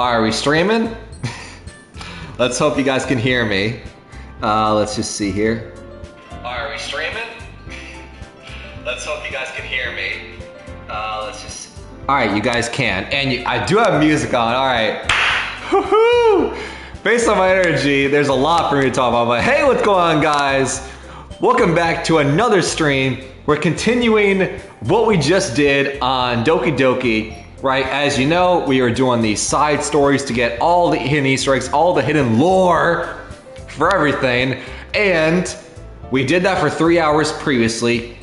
Are we streaming? Let's hope you guys can hear me. Let's just see here. Are we streaming? Let's hope you guys can hear me. Let's just. All right, you guys can, and I do have music on. All right. Woohoo! Based on my energy, there's a lot for me to talk about. But hey, what's going on, guys? Welcome back to another stream. We're continuing what we just did on Doki Doki. Right, as you know, we are doing these side stories to get all the hidden Easter eggs, all the hidden lore for everything. And we did that for 3 hours previously.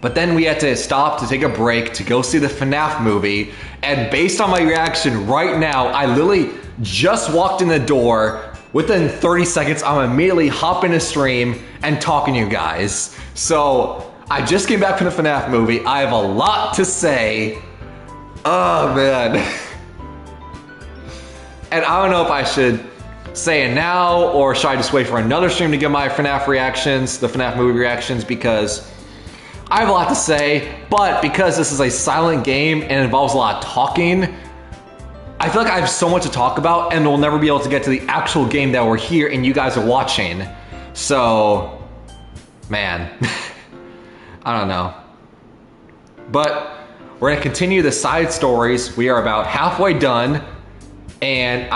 But then we had to stop to take a break to go see the FNAF movie. And based on my reaction right now, I literally just walked in the door. Within 30 seconds, I'm immediately hopping a stream and talking to you guys. So I just came back from the FNAF movie. I have a lot to say. Oh man. And I don't know if I should say it now or should I just wait for another stream to get my FNAF reactions, the FNAF movie reactions, because I have a lot to say, but because this is a silent game and involves a lot of talking, I feel like I have so much to talk about and we'll never be able to get to the actual game that we're here and you guys are watching. So, man, I don't know. But we're gonna continue the side stories. We are about halfway done, and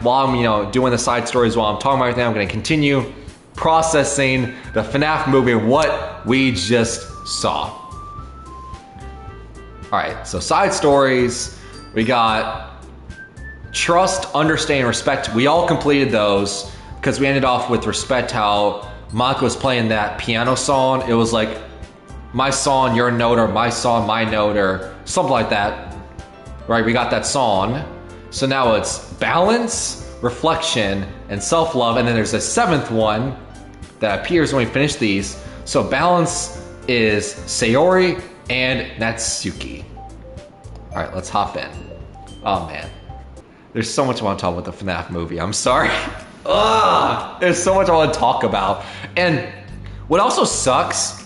while I'm doing the side stories while I'm talking about it now, I'm gonna continue processing the FNAF movie and what we just saw. All right, so side stories. We got trust, understand, respect. We all completed those because we ended off with respect. How MONIKA was playing that piano song. It was like my song, your note, or my song, my note, or something like that. Right, we got that song. So now it's balance, reflection, and self-love. And then there's a seventh one that appears when we finish these. So balance is Sayori and Natsuki. All right, let's hop in. Oh man, there's so much I want to talk about the FNAF movie. I'm sorry. There's so much I want to talk about. And what also sucks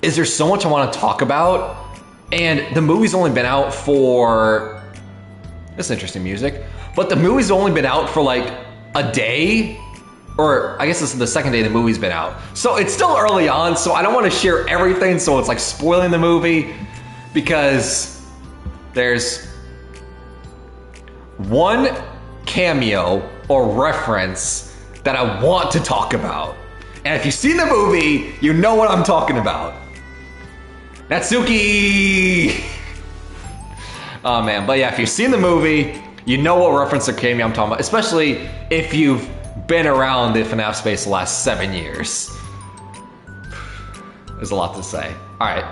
is there's so much I want to talk about, and the movie's only been out for, this is interesting music, but the movie's only been out for like a day, or I guess this is the second day the movie's been out. So it's still early on, so I don't want to share everything, so it's like spoiling the movie, because there's one cameo or reference that I want to talk about. And if you've seen the movie, you know what I'm talking about. Natsuki! Oh man, but yeah, if you've seen the movie, you know what reference or cameo I'm talking about, especially if you've been around the FNAF space the last 7 years. There's a lot to say. All right,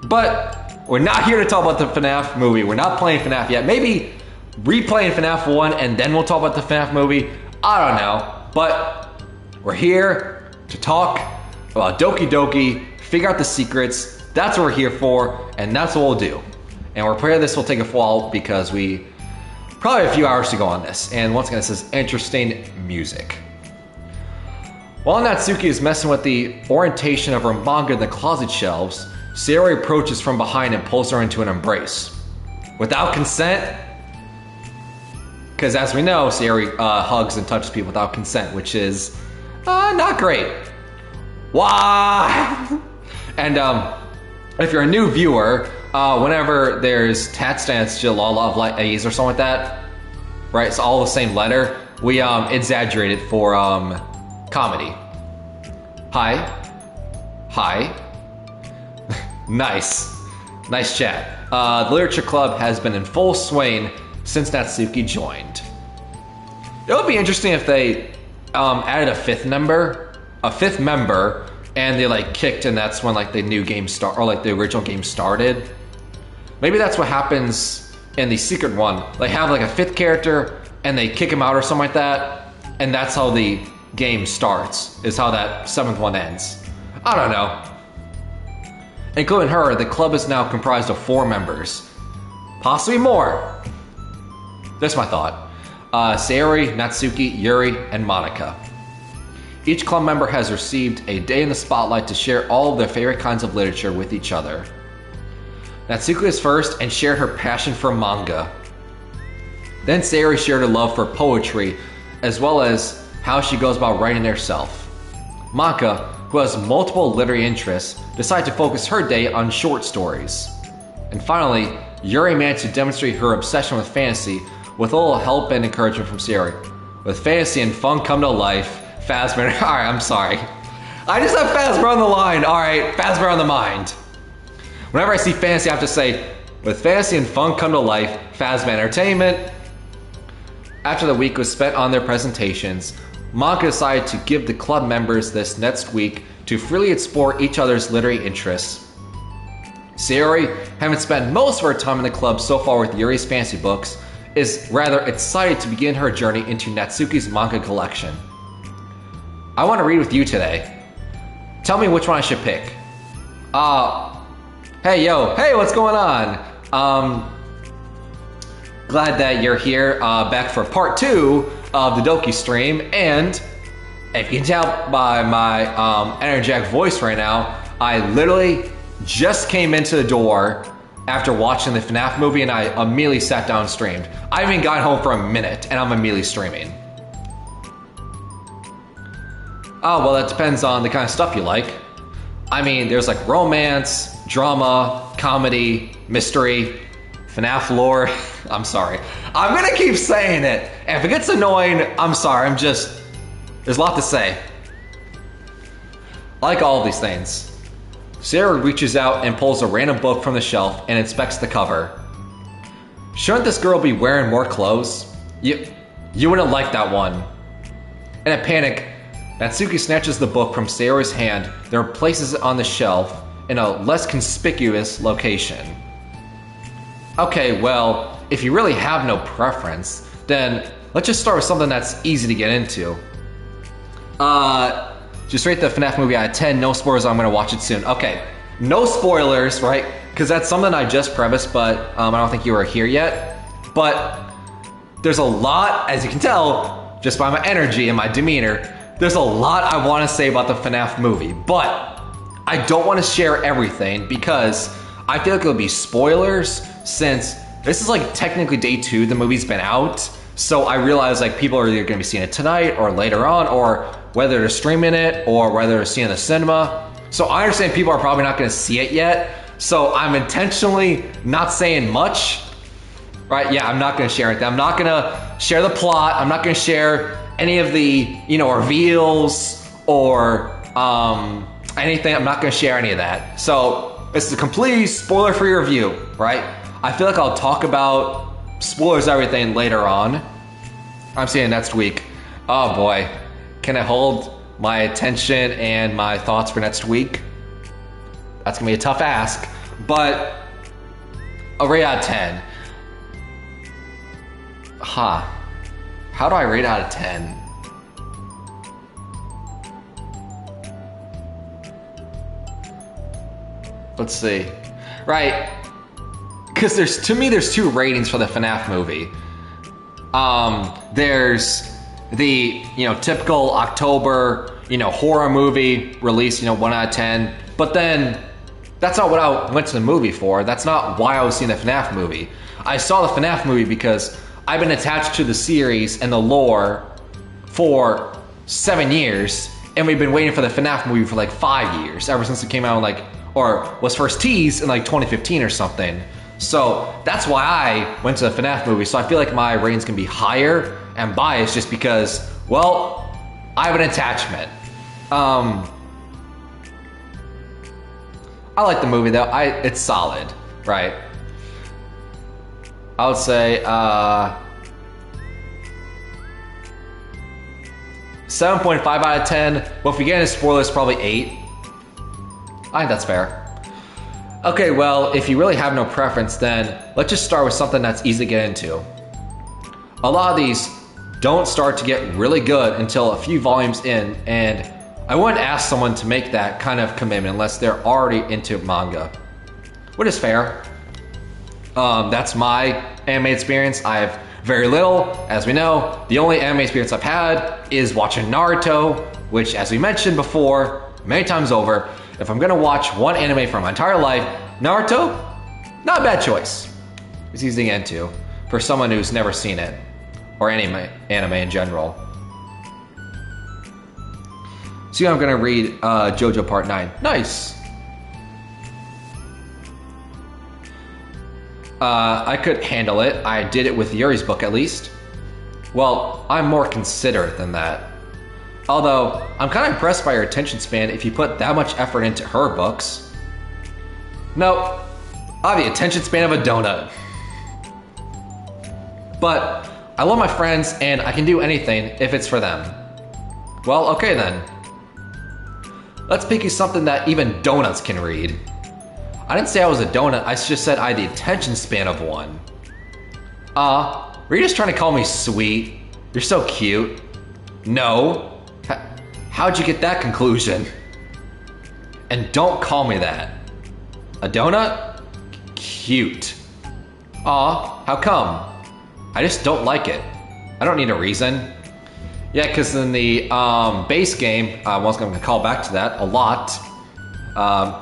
but we're not here to talk about the FNAF movie. We're not playing FNAF yet. Maybe replaying FNAF 1 and then we'll talk about the FNAF movie. I don't know, but we're here to talk about Doki Doki, figure out the secrets. That's what we're here for, and that's what we'll do. And we're praying this will take a while because we probably have a few hours to go on this. And once again, this is interesting music. While Natsuki is messing with the orientation of her manga in the closet shelves, Sayori approaches from behind and pulls her into an embrace. Without consent, because as we know, Sayori hugs and touches people without consent, which is not great. Why? And if you're a new viewer, whenever there's Tatsdance Jalala of Light A's or something like that, right? It's all the same letter. We exaggerate it for comedy. Hi. Nice chat. The Literature Club has been in full swing since Natsuki joined. It would be interesting if they added a fifth member, and they like kicked, and that's when like the new game start, or like the original game started. Maybe that's what happens in the secret one. They have like a fifth character and they kick him out or something like that, and that's how the game starts, is how that seventh one ends. I don't know. Including her, the club is now comprised of 4 members. Possibly more. That's my thought. Sayori, Natsuki, Yuri, and MONIKA. Each club member has received a day in the spotlight to share all of their favorite kinds of literature with each other. Natsuki is first and shared her passion for manga. Then Sayori shared a love for poetry, as well as how she goes about writing herself. MONIKA, who has multiple literary interests, decided to focus her day on short stories. And finally, Yuri managed to demonstrate her obsession with fantasy with a little help and encouragement from Sayori. With fantasy and fun come to life, Fazbear. Alright, I'm sorry. I just have Fazbear on the line. Alright, Fazbear on the mind. Whenever I see fantasy, I have to say, with fantasy and fun come to life, Fazbear Entertainment. After the week was spent on their presentations, MONIKA decided to give the club members this next week to freely explore each other's literary interests. Sayori, having spent most of her time in the club so far with Yuri's fantasy books, is rather excited to begin her journey into Natsuki's manga collection. I want to read with you today. Tell me which one I should pick. Hey what's going on? Glad that you're here back for part 2 of the Doki stream, and if you can tell by my energetic voice right now, I literally just came into the door after watching the FNAF movie and I immediately sat down and streamed. I haven't gotten home for a minute and I'm immediately streaming. Oh, well that depends on the kind of stuff you like. I mean, there's like romance, drama, comedy, mystery, FNAF lore. I'm sorry. I'm gonna keep saying it. And if it gets annoying, I'm sorry. There's a lot to say. I like all of these things. Sarah reaches out and pulls a random book from the shelf and inspects the cover. Shouldn't this girl be wearing more clothes? You wouldn't like that one. In a panic, Natsuki snatches the book from Sayori's hand, then places it on the shelf in a less conspicuous location. Okay, well, if you really have no preference, then let's just start with something that's easy to get into. Just rate the FNAF movie out of 10, no spoilers, I'm gonna watch it soon. Okay, no spoilers, right? Because that's something I just prefaced, but I don't think you were here yet. But there's a lot, as you can tell, just by my energy and my demeanor, there's a lot I want to say about the FNAF movie, but I don't want to share everything because I feel like it'll be spoilers since this is like technically day 2, the movie's been out. So I realize like people are either gonna be seeing it tonight or later on, or whether they're streaming it or whether they're seeing it in the cinema. So I understand people are probably not gonna see it yet. So I'm intentionally not saying much, right? Yeah, I'm not gonna share it. I'm not gonna share the plot. I'm not gonna share any of the, reveals or anything. I'm not gonna share any of that. So this is a complete spoiler-free review, right? I feel like I'll talk about spoilers everything later on. I'm seeing it next week. Oh boy, can I hold my attention and my thoughts for next week? That's gonna be a tough ask, but a rate out of 10. How do I rate out of 10? Let's see. Right, because there's 2 ratings for the FNAF movie. There's the typical October horror movie release, 1 out of 10. But then that's not what I went to the movie for. That's not why I was seeing the FNAF movie. I saw the FNAF movie because I've been attached to the series and the lore for 7 years, and we've been waiting for the FNAF movie for like 5 years, ever since it came out or was first teased in like 2015 or something. So that's why I went to the FNAF movie. So I feel like my ratings can be higher and biased just because, well, I have an attachment. I like the movie though. It's solid, right? I would say 7.5 out of 10. Well, if we get into spoilers, probably 8. I think that's fair. Okay, well, if you really have no preference, then let's just start with something that's easy to get into. A lot of these don't start to get really good until a few volumes in, and I wouldn't ask someone to make that kind of commitment unless they're already into manga, which is fair. That's my anime experience. I have very little, as we know. The only anime experience I've had is watching Naruto, which, as we mentioned before, many times over, if I'm gonna watch one anime for my entire life, Naruto, not a bad choice. It's easy to get into. for someone who's never seen it, or anime in general. So yeah, I'm gonna read JoJo Part 9. Nice! I could handle it. I did it with Yuri's book at least. Well, I'm more considerate than that. Although, I'm kind of impressed by your attention span if you put that much effort into her books. No, I have the attention span of a donut. But, I love my friends and I can do anything if it's for them. Well, okay then. Let's pick you something that even donuts can read. I didn't say I was a donut, I just said I had the attention span of one. Were you just trying to call me sweet? You're so cute. No. How'd you get that conclusion? And don't call me that. A donut? Cute. Aw, how come? I just don't like it. I don't need a reason. Yeah, because in the base game, I was going to call back to that a lot.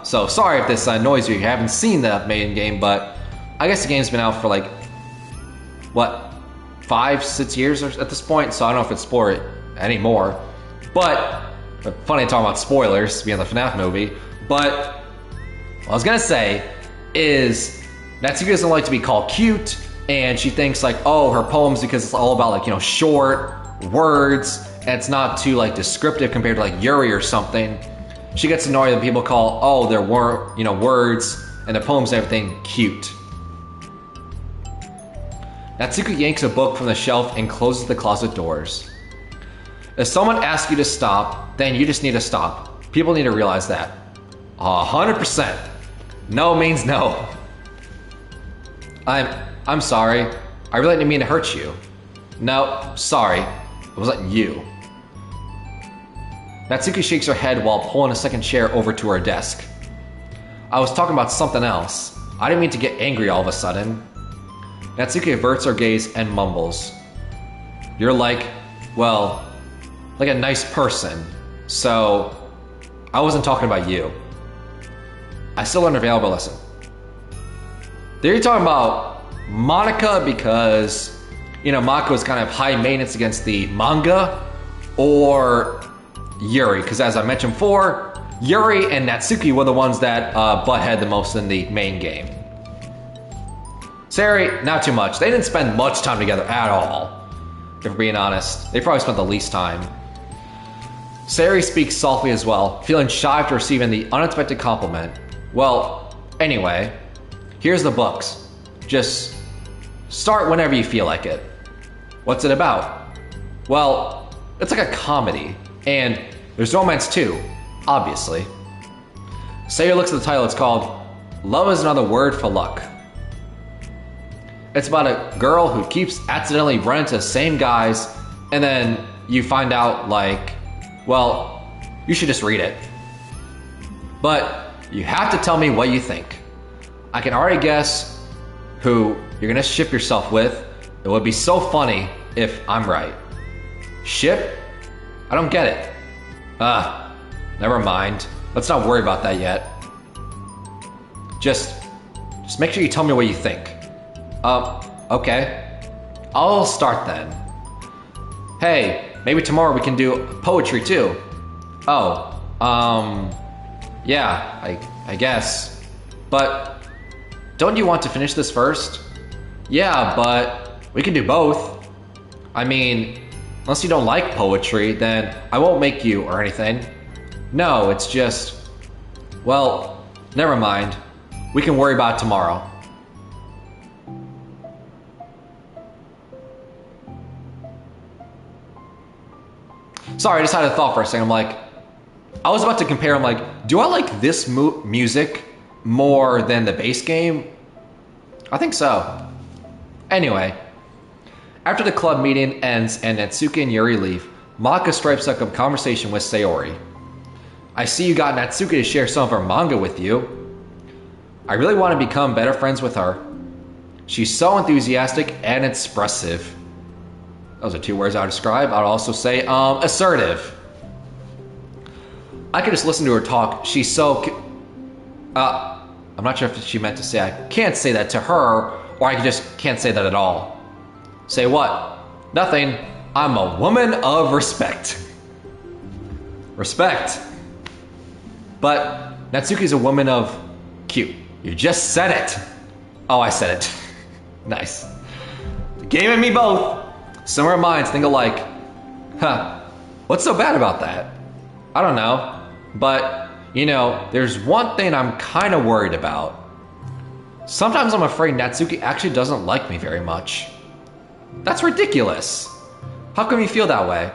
So sorry if this annoys you. You haven't seen the main game, but I guess the game's been out for like, what, 5-6 years at this point? So I don't know if it's spoiled anymore. But funny talking about spoilers, being the FNAF movie. But what I was gonna say is Natsuki doesn't like to be called cute, and she thinks like, oh, her poems, because it's all about like, you know, short words, and it's not too like descriptive compared to like Yuri or something. She gets annoyed when people call, oh, their words and their poems and everything cute. Natsuki yanks a book from the shelf and closes the closet doors. If someone asks you to stop, then you just need to stop. People need to realize that. 100%. No means no. I'm sorry. I really didn't mean to hurt you. No, sorry. It wasn't you. Natsuki shakes her head while pulling a second chair over to her desk. I was talking about something else. I didn't mean to get angry all of a sudden. Natsuki averts her gaze and mumbles. You're like, well, like a nice person. So, I wasn't talking about you. I still learned a valuable lesson. They're talking about MONIKA because, you know, Mako is kind of high maintenance against the manga, or Yuri, because as I mentioned before, Yuri and Natsuki were the ones that butt head the most in the main game. Sari, not too much. They didn't spend much time together at all. If we're being honest, they probably spent the least time. Sari speaks softly as well, feeling shy after receiving the unexpected compliment. Well, anyway, here's the books. Just start whenever you feel like it. What's it about? Well, it's like a comedy, and there's romance too, obviously. Sari looks at the title. It's called Love is Another Word for Luck. It's about a girl who keeps accidentally running into the same guys, and then you find out, like, well, you should just read it. But you have to tell me what you think. I can already guess who you're gonna ship yourself with. It would be so funny if I'm right. Ship? I don't get it. Never mind. Let's not worry about that yet. Just make sure you tell me what you think. Okay. I'll start then. Hey, maybe tomorrow we can do poetry too. Oh, yeah, I guess. But don't you want to finish this first? Yeah, but we can do both. I mean, unless you don't like poetry, then I won't make you or anything. No, it's just, well, never mind. We can worry about it tomorrow. Sorry, I just had a thought for a second. I'm like, I was about to compare. I'm like, do I like this music more than the base game? I think so. Anyway, after the club meeting ends and Natsuki and Yuri leave, Maka strikes up a conversation with Sayori. I see you got Natsuki to share some of her manga with you. I really want to become better friends with her. She's so enthusiastic and expressive. Those are two words I would describe. I'd also say assertive. I could just listen to her talk. She's so... I'm not sure if she meant to say I can't say that to her, or I just can't say that at all. Say what? Nothing. I'm a woman of respect. Respect. But Natsuki's a woman of cute. You just said it. Oh, I said it. Nice. The game and me both. Similar minds think alike. Huh. What's so bad about that? I don't know. But, you know, there's one thing I'm kind of worried about. Sometimes I'm afraid Natsuki actually doesn't like me very much. That's ridiculous. How come you feel that way?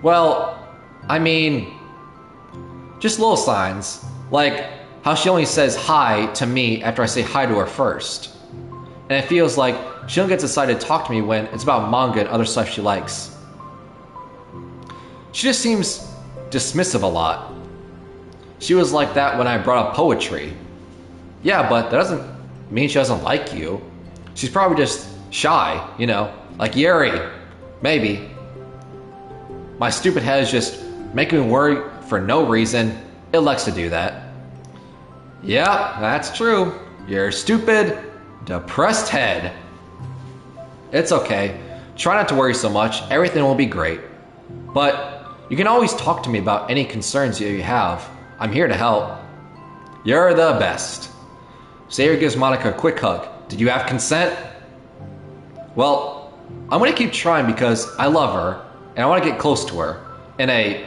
Well, I mean, just little signs. Like how she only says hi to me after I say hi to her first. And it feels like she don't get to decide to talk to me when it's about manga and other stuff she likes. She just seems dismissive a lot. She was like that when I brought up poetry. Yeah, but that doesn't mean she doesn't like you. She's probably just shy, you know, like Yuri. Maybe. My stupid head is just making me worry for no reason. It likes to do that. Yeah, that's true. You're stupid, depressed head. It's okay. Try not to worry so much. Everything will be great. But you can always talk to me about any concerns you have. I'm here to help. You're the best. Sayori gives Monika a quick hug. Did you have consent? Well, I'm gonna keep trying because I love her and I want to get close to her in a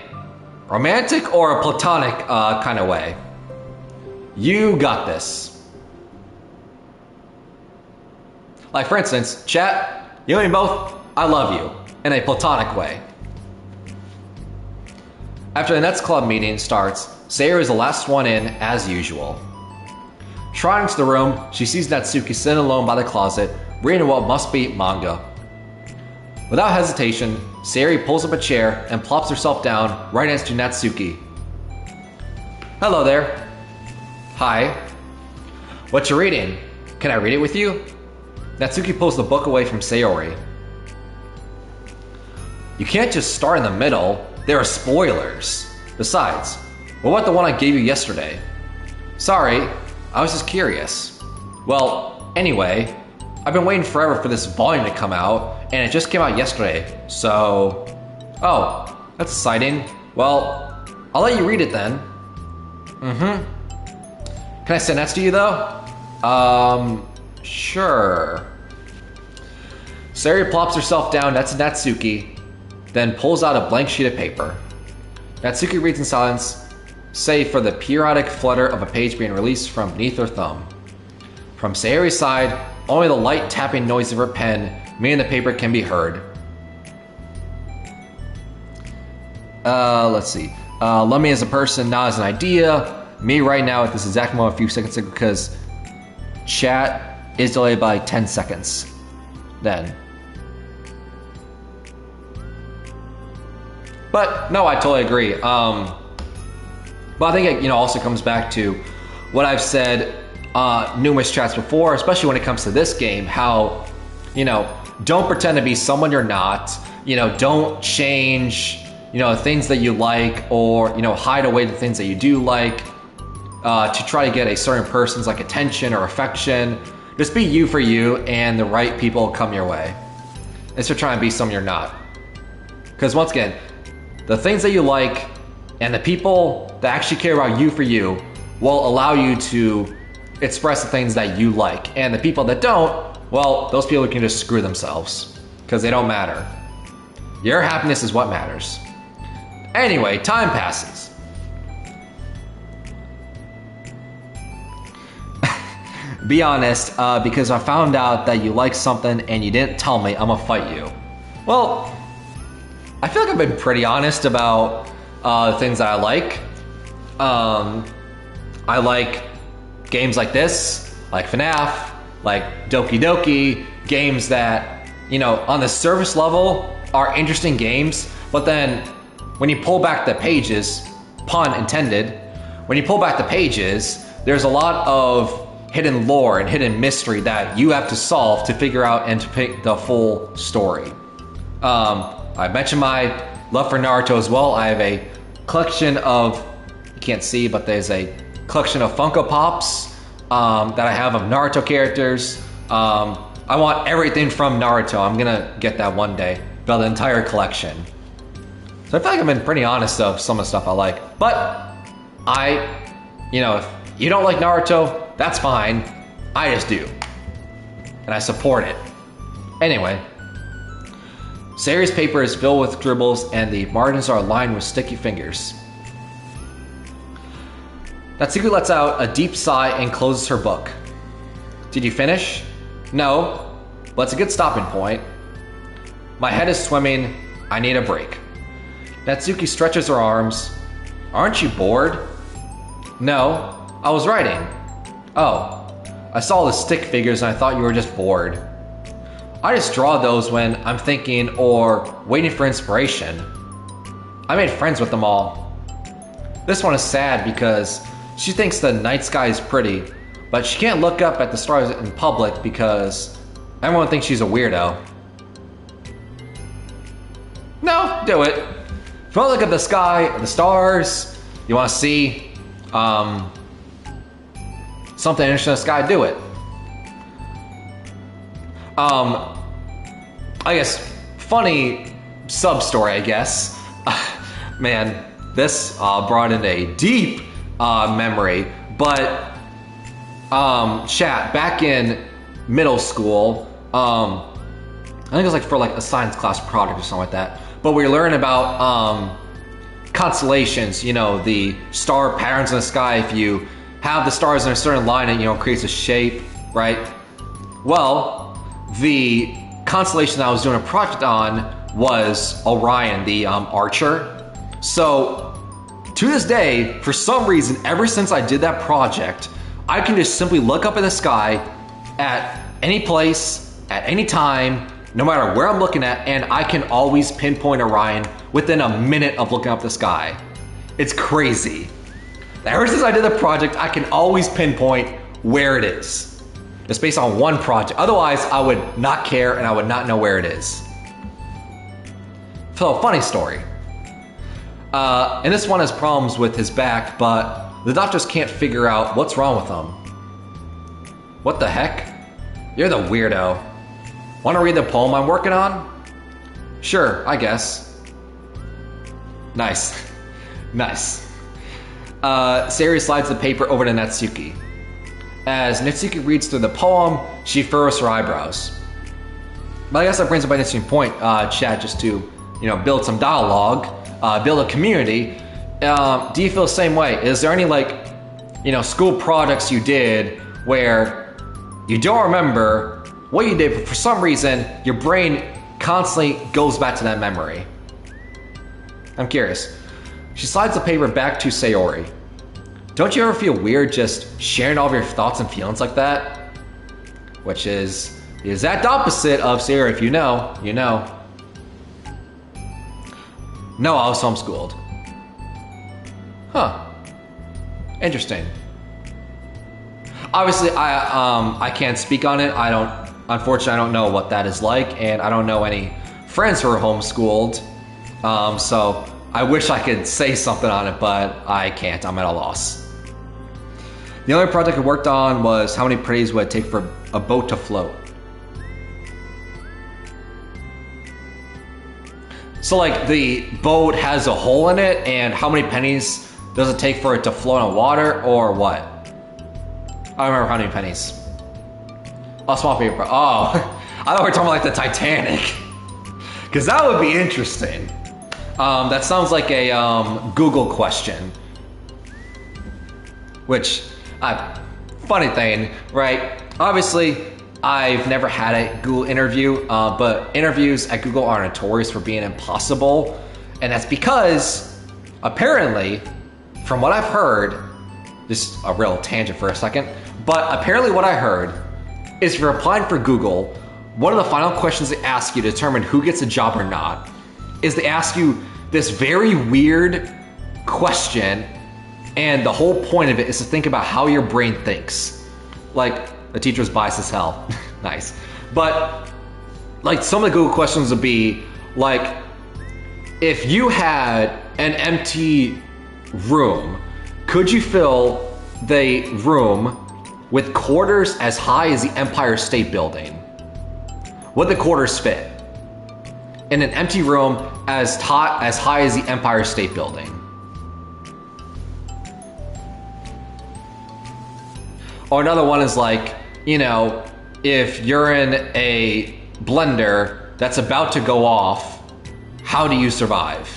romantic or a platonic kind of way. You got this. Like for instance, chat, you and me both, I love you in a platonic way. After the next club meeting starts, Sayori is the last one in as usual. Trotting into the room, she sees Natsuki sitting alone by the closet, reading what must be manga. Without hesitation, Sayori pulls up a chair and plops herself down right next to Natsuki. Hello there. Hi. What you reading? Can I read it with you? Natsuki pulls the book away from Sayori. You can't just start in the middle. There are spoilers. Besides, what about the one I gave you yesterday? Sorry, I was just curious. Well, anyway, I've been waiting forever for this volume to come out, and it just came out yesterday, so... Oh, that's exciting. Well, I'll let you read it then. Can I send that to you though? Sure. Sayori plops herself down next to Natsuki, then pulls out a blank sheet of paper. Natsuki reads in silence, save for the periodic flutter of a page being released from beneath her thumb. From Sayori's side, only the light tapping noise of her pen, meaning the paper can be heard. Let's see. Love me as a person, not as an idea. Me right now at this exact moment a few seconds ago because chat is delayed by 10 seconds. Then. But no, I totally agree. But I think it also comes back to what I've said numerous chats before, especially when it comes to this game, how, don't pretend to be someone you're not, don't change, things that you like or, hide away the things that you do like to try to get a certain person's attention or affection. Just be you for you and the right people come your way. Instead of trying to be someone you're not. Because once again, the things that you like and the people that actually care about you for you will allow you to express the things that you like. And the people that don't, well, those people can just screw themselves because they don't matter. Your happiness is what matters. Anyway, time passes. Be honest, because I found out that you like something and you didn't tell me, I'm gonna fight you. Well, I feel like I've been pretty honest about the things that I like. I like games like this, like FNAF, like Doki Doki, games that, on the surface level are interesting games, but then when you pull back the pages, pun intended, when you pull back the pages, there's a lot of hidden lore and hidden mystery that you have to solve to figure out and to pick the full story. I mentioned my love for Naruto as well. I have a collection of, you can't see, but there's a collection of Funko Pops that I have of Naruto characters. I want everything from Naruto. I'm gonna get that one day. Build the entire collection. So I feel like I've been pretty honest of some of the stuff I like. But if you don't like Naruto, that's fine. I just do. And I support it. Anyway. Sayori's paper is filled with scribbles and the margins are lined with sticky fingers. Natsuki lets out a deep sigh and closes her book. Did you finish? No, but it's a good stopping point. My head is swimming. I need a break. Natsuki stretches her arms. Aren't you bored? No, I was writing. Oh, I saw the stick figures and I thought you were just bored. I just draw those when I'm thinking or waiting for inspiration. I made friends with them all. This one is sad because she thinks the night sky is pretty, but she can't look up at the stars in public because everyone thinks she's a weirdo. No, do it. If you want to look at the sky, the stars, you want to see something interesting in the sky, do it. I guess, funny sub-story, I guess. Man, this brought in a deep memory, but chat, back in middle school, I think it was like for like a science class project or something like that, but we learned about constellations, you know, the star patterns in the sky. If you have the stars in a certain line, it creates a shape, right? Well, the constellation I was doing a project on was Orion, the Archer. So to this day, for some reason, ever since I did that project, I can just simply look up in the sky at any place, at any time, no matter where I'm looking at, and I can always pinpoint Orion within a minute of looking up the sky. It's crazy. Ever since I did the project, I can always pinpoint where it is. It's based on one project. Otherwise, I would not care and I would not know where it is. So, funny story. And this one has problems with his back, but the doctors can't figure out what's wrong with him. What the heck? You're the weirdo. Want to read the poem I'm working on? Sure, I guess. Nice. Nice. Sayori slides the paper over to Natsuki. As Natsuki reads through the poem, she furrows her eyebrows. But I guess that brings up an interesting point, chat, just to build some dialogue, build a community. Do you feel the same way? Is there any school projects you did where you don't remember what you did, but for some reason your brain constantly goes back to that memory? I'm curious. She slides the paper back to Sayori. Don't you ever feel weird just sharing all of your thoughts and feelings like that? Which is the exact opposite of Sayori. If you know, you know. No, I was homeschooled. Huh. Interesting. Obviously, I can't speak on it. Unfortunately, I don't know what that is like, and I don't know any friends who are homeschooled. So I wish I could say something on it, but I can't. I'm at a loss. The other project I worked on was how many pennies would it take for a boat to float. So the boat has a hole in it, and how many pennies does it take for it to float on water, or what? I don't remember how many pennies. Oh, small paper. Oh, I thought we were talking about the Titanic. Because that would be interesting. That sounds like a Google question. Which, funny thing, right? Obviously, I've never had a Google interview, but interviews at Google are notorious for being impossible. And that's because, apparently, from what I've heard, this is a real tangent for a second, but apparently what I heard is if you're applying for Google, one of the final questions they ask you to determine who gets a job or not is they ask you this very weird question, and the whole point of it is to think about how your brain thinks. The teacher's biased as hell. Nice. But some of the Google questions would be if you had an empty room, could you fill the room with quarters as high as the Empire State Building? Would the quarters fit in an empty room as high as the Empire State Building? Or another one is like, you know, if you're in a blender that's about to go off, how do you survive?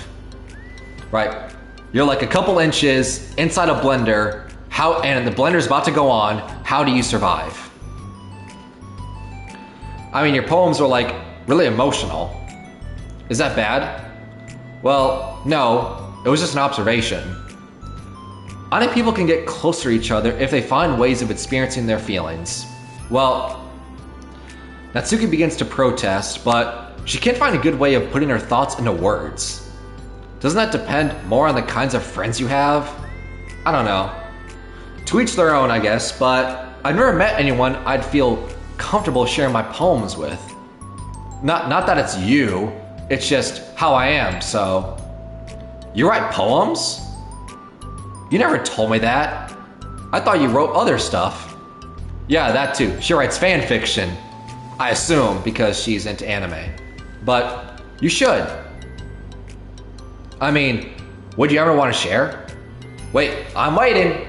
Right? You're like a couple inches inside a blender, and the blender's about to go on, how do you survive? I mean, your poems are like really emotional. Is that bad? Well, no, it was just an observation. I think people can get closer to each other if they find ways of experiencing their feelings. Well, Natsuki begins to protest, but she can't find a good way of putting her thoughts into words. Doesn't that depend more on the kinds of friends you have? I don't know. To each their own, I guess, but I've never met anyone I'd feel comfortable sharing my poems with. Not that it's you, it's just how I am, so. You write poems? You never told me that. I thought you wrote other stuff. Yeah, that too. She writes fan fiction. I assume because she's into anime. But you should. I mean, would you ever want to share? Wait, I'm waiting.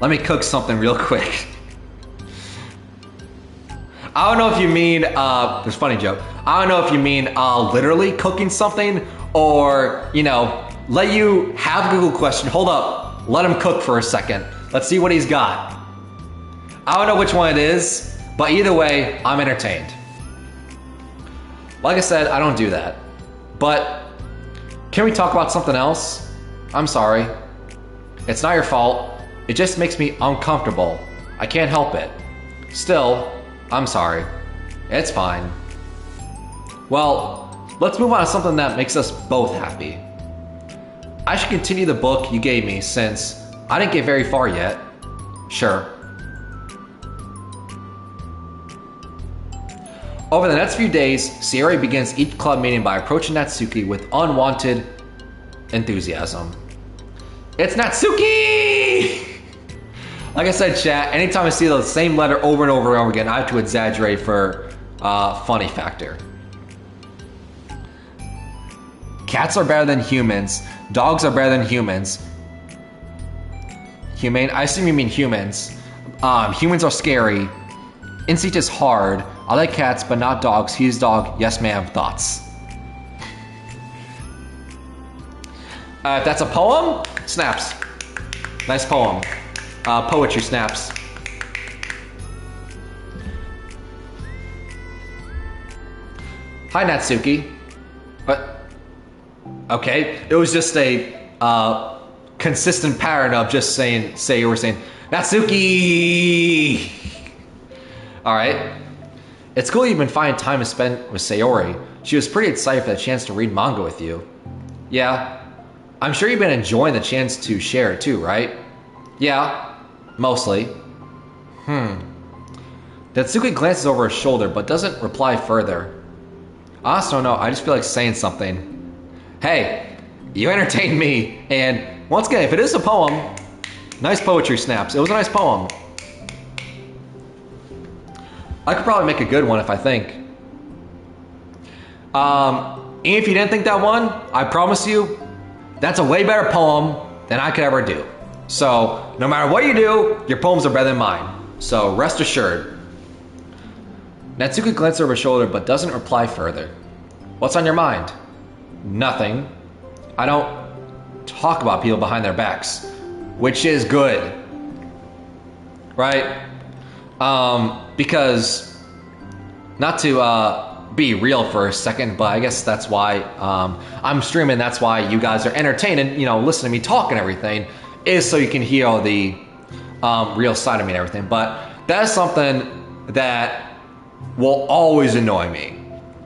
Let me cook something real quick. I don't know if you mean, there's a funny joke. I don't know if you mean literally cooking something or, you know, let you have a Google question. Hold up, let him cook for a second. Let's see what he's got. I don't know which one it is, but either way, I'm entertained. Like I said, I don't do that. But can we talk about something else? I'm sorry. It's not your fault. It just makes me uncomfortable. I can't help it. Still, I'm sorry. It's fine. Well, let's move on to something that makes us both happy. I should continue the book you gave me since I didn't get very far yet. Sure. Over the next few days, Sayori begins each club meeting by approaching Natsuki with unwanted enthusiasm. It's Natsuki! Like I said, chat, anytime I see the same letter over and over and over again, I have to exaggerate for funny factor. Cats are better than humans. Dogs are better than humans. Humane? I assume you mean humans. Humans are scary. Instinct is hard. I like cats, but not dogs. He's dog. Yes, ma'am. Thoughts? If that's a poem, snaps. Nice poem. Poetry snaps. Hi, Natsuki. What? Okay, it was just a consistent pattern of just saying Natsuki. All right. It's cool you've been finding time to spend with Sayori. She was pretty excited for the chance to read manga with you. Yeah. I'm sure you've been enjoying the chance to share it too, right? Yeah, mostly. Natsuki glances over her shoulder but doesn't reply further. I also don't know, I just feel like saying something. Hey, you entertained me, and once again, if it is a poem, nice poetry snaps. It was a nice poem. I could probably make a good one if I think. And if you didn't think that one, I promise you, that's a way better poem than I could ever do. So, no matter what you do, your poems are better than mine. So, rest assured. Natsuki glances over her shoulder but doesn't reply further. What's on your mind? Nothing. I don't talk about people behind their backs, which is good. Right? Because, not to be real for a second, but I guess that's why I'm streaming. That's why you guys are entertained and, you know, listen to me talk and everything, is so you can hear all the real side of me and everything. But that is something that will always annoy me.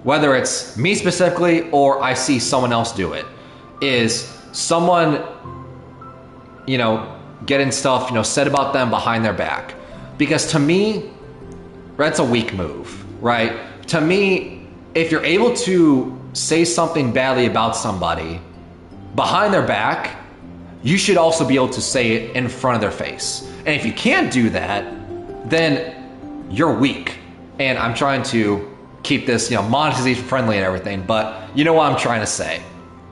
Whether it's me specifically or I see someone else do it, is someone, you know, getting stuff, you know, said about them behind their back. Because to me, that's a weak move, right? To me, if you're able to say something badly about somebody behind their back, you should also be able to say it in front of their face. And if you can't do that, then you're weak. and I'm trying to keep this, monetization friendly and everything, but you know what I'm trying to say,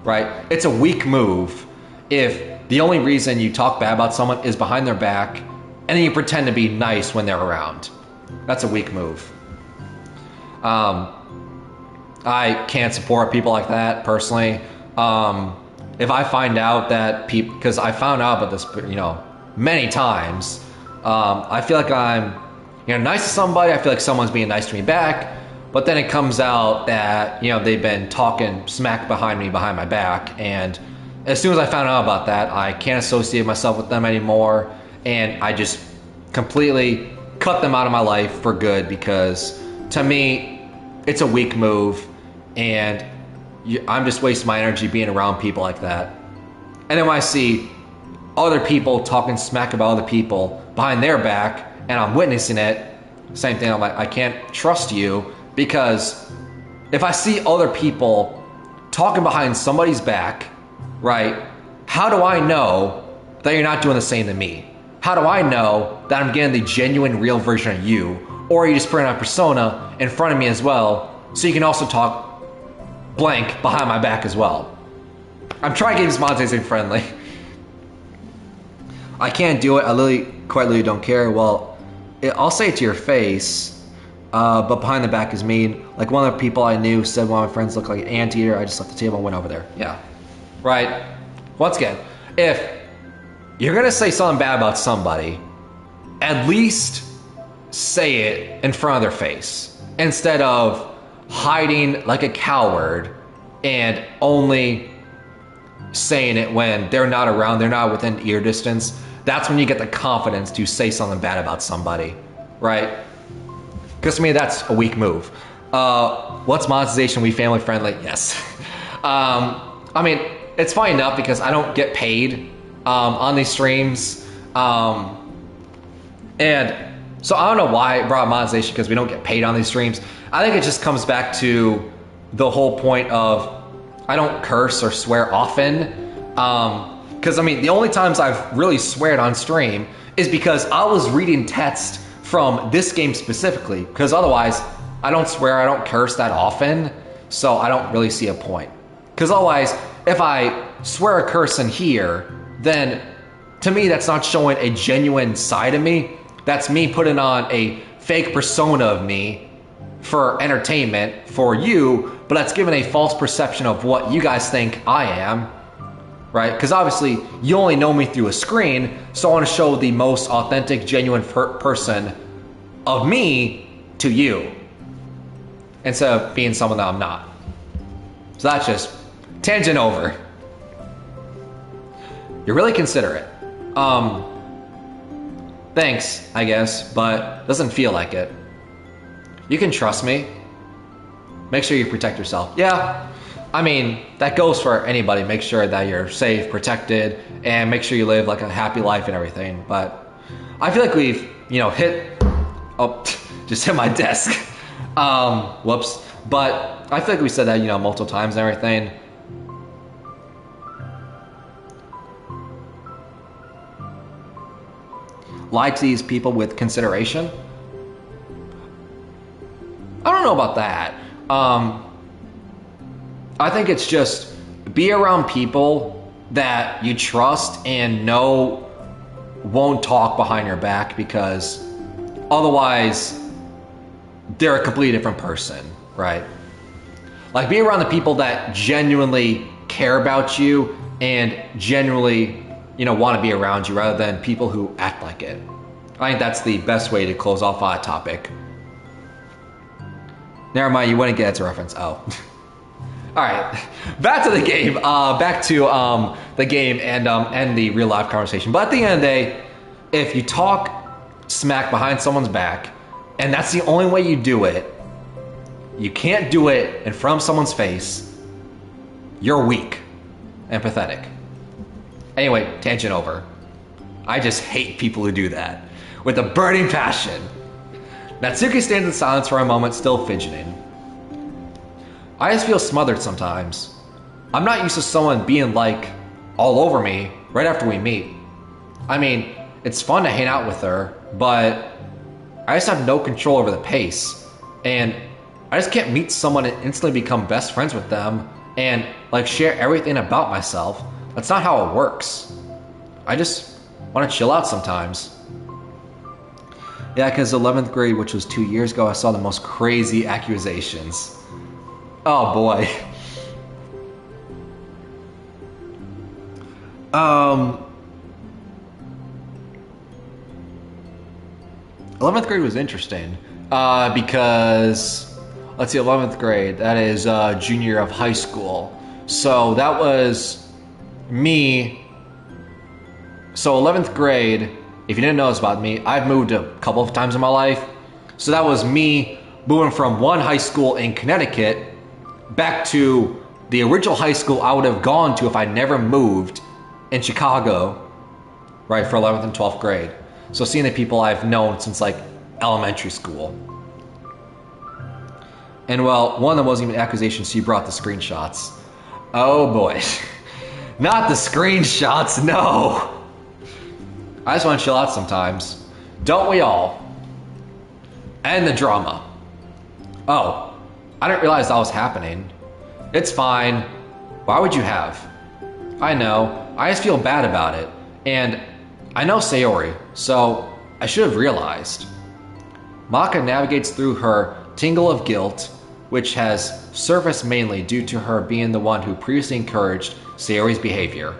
right? It's a weak move if the only reason you talk bad about someone is behind their back and then you pretend to be nice when they're around. That's a weak move. I can't support people like that personally. If I find out that people, because I found out about this, many times, I feel like I'm, nice to somebody. I feel like someone's being nice to me back, but then it comes out that, they've been talking smack behind me, behind my back. And as soon as I found out about that, I can't associate myself with them anymore. And I just completely cut them out of my life for good, because to me, it's a weak move. And I'm just wasting my energy being around people like that. And then when I see other people talking smack about other people behind their back and I'm witnessing it, same thing, I'm like, I can't trust you, because if I see other people talking behind somebody's back, right, how do I know that you're not doing the same to me? How do I know that I'm getting the genuine, real version of you? Or are you just putting on a persona in front of me as well, so you can also talk blank behind my back as well? I'm trying to get this monetization friendly. I can't do it. I quite literally don't care. Well, I'll say it to your face, but behind the back is mean. Like one of the people I knew said one of my friends looked like an anteater. I just left the table and went over there. Yeah. Right. Once again, if you're going to say something bad about somebody, at least say it in front of their face, instead of hiding like a coward and only saying it when they're not around, they're not within ear distance. That's when you get the confidence to say something bad about somebody, right? Because to me, that's a weak move. What's monetization? We family friendly? Yes. I mean, it's fine enough because I don't get paid on these streams. And so I don't know why I brought monetization, because we don't get paid on these streams. I think it just comes back to the whole point of I don't curse or swear often. Because I mean, the only times I've really sweared on stream is because I was reading text from this game specifically, because otherwise I don't swear, I don't curse that often, so I don't really see a point. Because otherwise, if I swear a curse in here, then to me that's not showing a genuine side of me. That's me putting on a fake persona of me for entertainment for you, but that's giving a false perception of what you guys think I am, right? Because obviously you only know me through a screen, so I want to show the most authentic, genuine person of me to you, instead of being someone that I'm not. So that's just tangent over. You're really considerate. Thanks, I guess, but doesn't feel like it. You can trust me. Make sure you protect yourself. Yeah, I mean, that goes for anybody. Make sure that you're safe, protected, and make sure you live like a happy life and everything. But I feel like we've, just hit my desk. Whoops. But I feel like we said that, multiple times and everything. Lie to these people with consideration? I don't know about that. I think it's just be around people that you trust and know won't talk behind your back, because otherwise they're a completely different person, right? Like, be around the people that genuinely care about you and genuinely, want to be around you, rather than people who act like it. I think that's the best way to close off on a topic. Never mind, you wouldn't get it to reference. Oh. Alright, back to the game. Back to the game and the real life conversation. But at the end of the day, if you talk smack behind someone's back, and that's the only way you do it, you can't do it in front of someone's face, you're weak and pathetic. Anyway, tangent over. I just hate people who do that with a burning passion. Natsuki stands in silence for a moment, still fidgeting. I just feel smothered sometimes. I'm not used to someone being like all over me right after we meet. I mean, it's fun to hang out with her, but I just have no control over the pace. And I just can't meet someone and instantly become best friends with them and like share everything about myself. That's not how it works. I just want to chill out sometimes. Yeah, because 11th grade, which was 2 years ago, I saw the most crazy accusations. Oh boy. 11th grade was interesting because, let's see, 11th grade, that is junior year of high school. So that was me. So 11th grade, if you didn't know this about me, I've moved a couple of times in my life. So that was me moving from one high school in Connecticut back to the original high school I would have gone to if I never moved in Chicago, right, for 11th and 12th grade. So seeing the people I've known since like elementary school. And well, one of them wasn't even accusations, so you brought the screenshots. Oh boy. Not the screenshots, no. I just want to chill out sometimes. Don't we all? And the drama. Oh, I didn't realize that was happening. It's fine. Why would you have? I know. I just feel bad about it. And I know Sayori, so I should have realized. Maka navigates through her tingle of guilt, which has surfaced mainly due to her being the one who previously encouraged Sayori's behavior.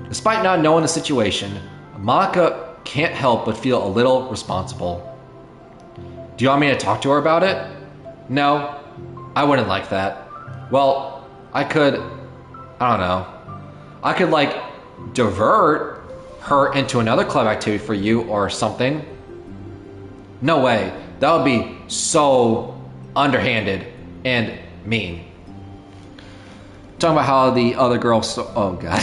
Despite not knowing the situation, Maka can't help but feel a little responsible. Do you want me to talk to her about it? No, I wouldn't like that. Well, I could like divert her into another club activity for you or something. No way. That would be so underhanded and mean. Talking about how the other girl, oh god.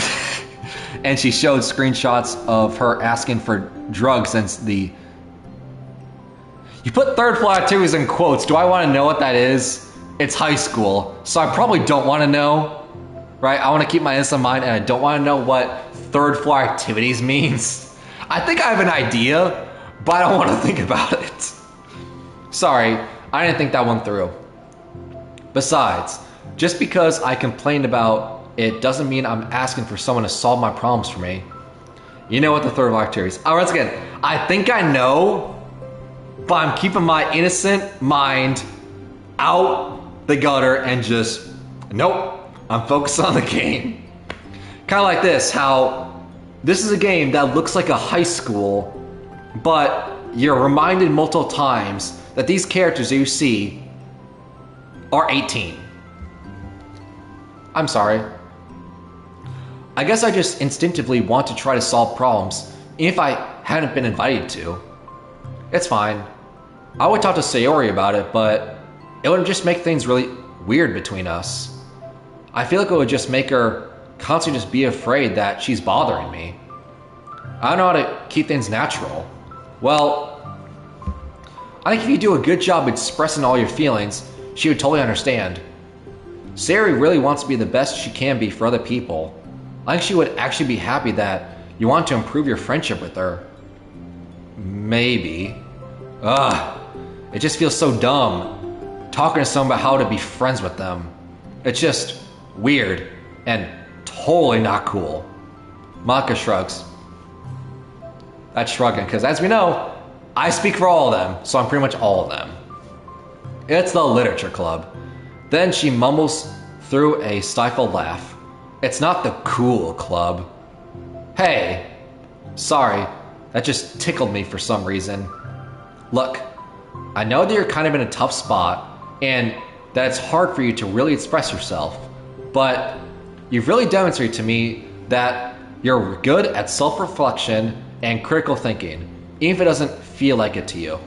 And she showed screenshots of her asking for drugs since the... You put third floor activities in quotes. Do I want to know what that is? It's high school, so I probably don't want to know. Right? I want to keep my innocent mind, and I don't want to know what third floor activities means. I think I have an idea, but I don't want to think about it. Sorry, I didn't think that one through. Besides, just because I complained about it doesn't mean I'm asking for someone to solve my problems for me. You know what the third floor activities. Oh, once again, I think I know, but I'm keeping my innocent mind out the gutter and just, nope. I'm focused on the game. Kind of like this, how this is a game that looks like a high school, but you're reminded multiple times that these characters that you see are 18. I'm sorry. I guess I just instinctively want to try to solve problems, even if I hadn't been invited to. It's fine. I would talk to Sayori about it, but it would just make things really weird between us. I feel like it would just make her constantly just be afraid that she's bothering me. I don't know how to keep things natural. Well, I think if you do a good job expressing all your feelings, she would totally understand. Sayori really wants to be the best she can be for other people. I think she would actually be happy that you want to improve your friendship with her. Maybe. Ugh. It just feels so dumb. Talking to someone about how to be friends with them. It's just weird and totally not cool. Maka shrugs. That's shrugging, because as we know, I speak for all of them, so I'm pretty much all of them. It's the literature club. Then she mumbles through a stifled laugh. It's not the cool club. Hey, sorry, that just tickled me for some reason. Look, I know that you're kind of in a tough spot, and that it's hard for you to really express yourself. But you've really demonstrated to me that you're good at self-reflection and critical thinking, even if it doesn't feel like it to you.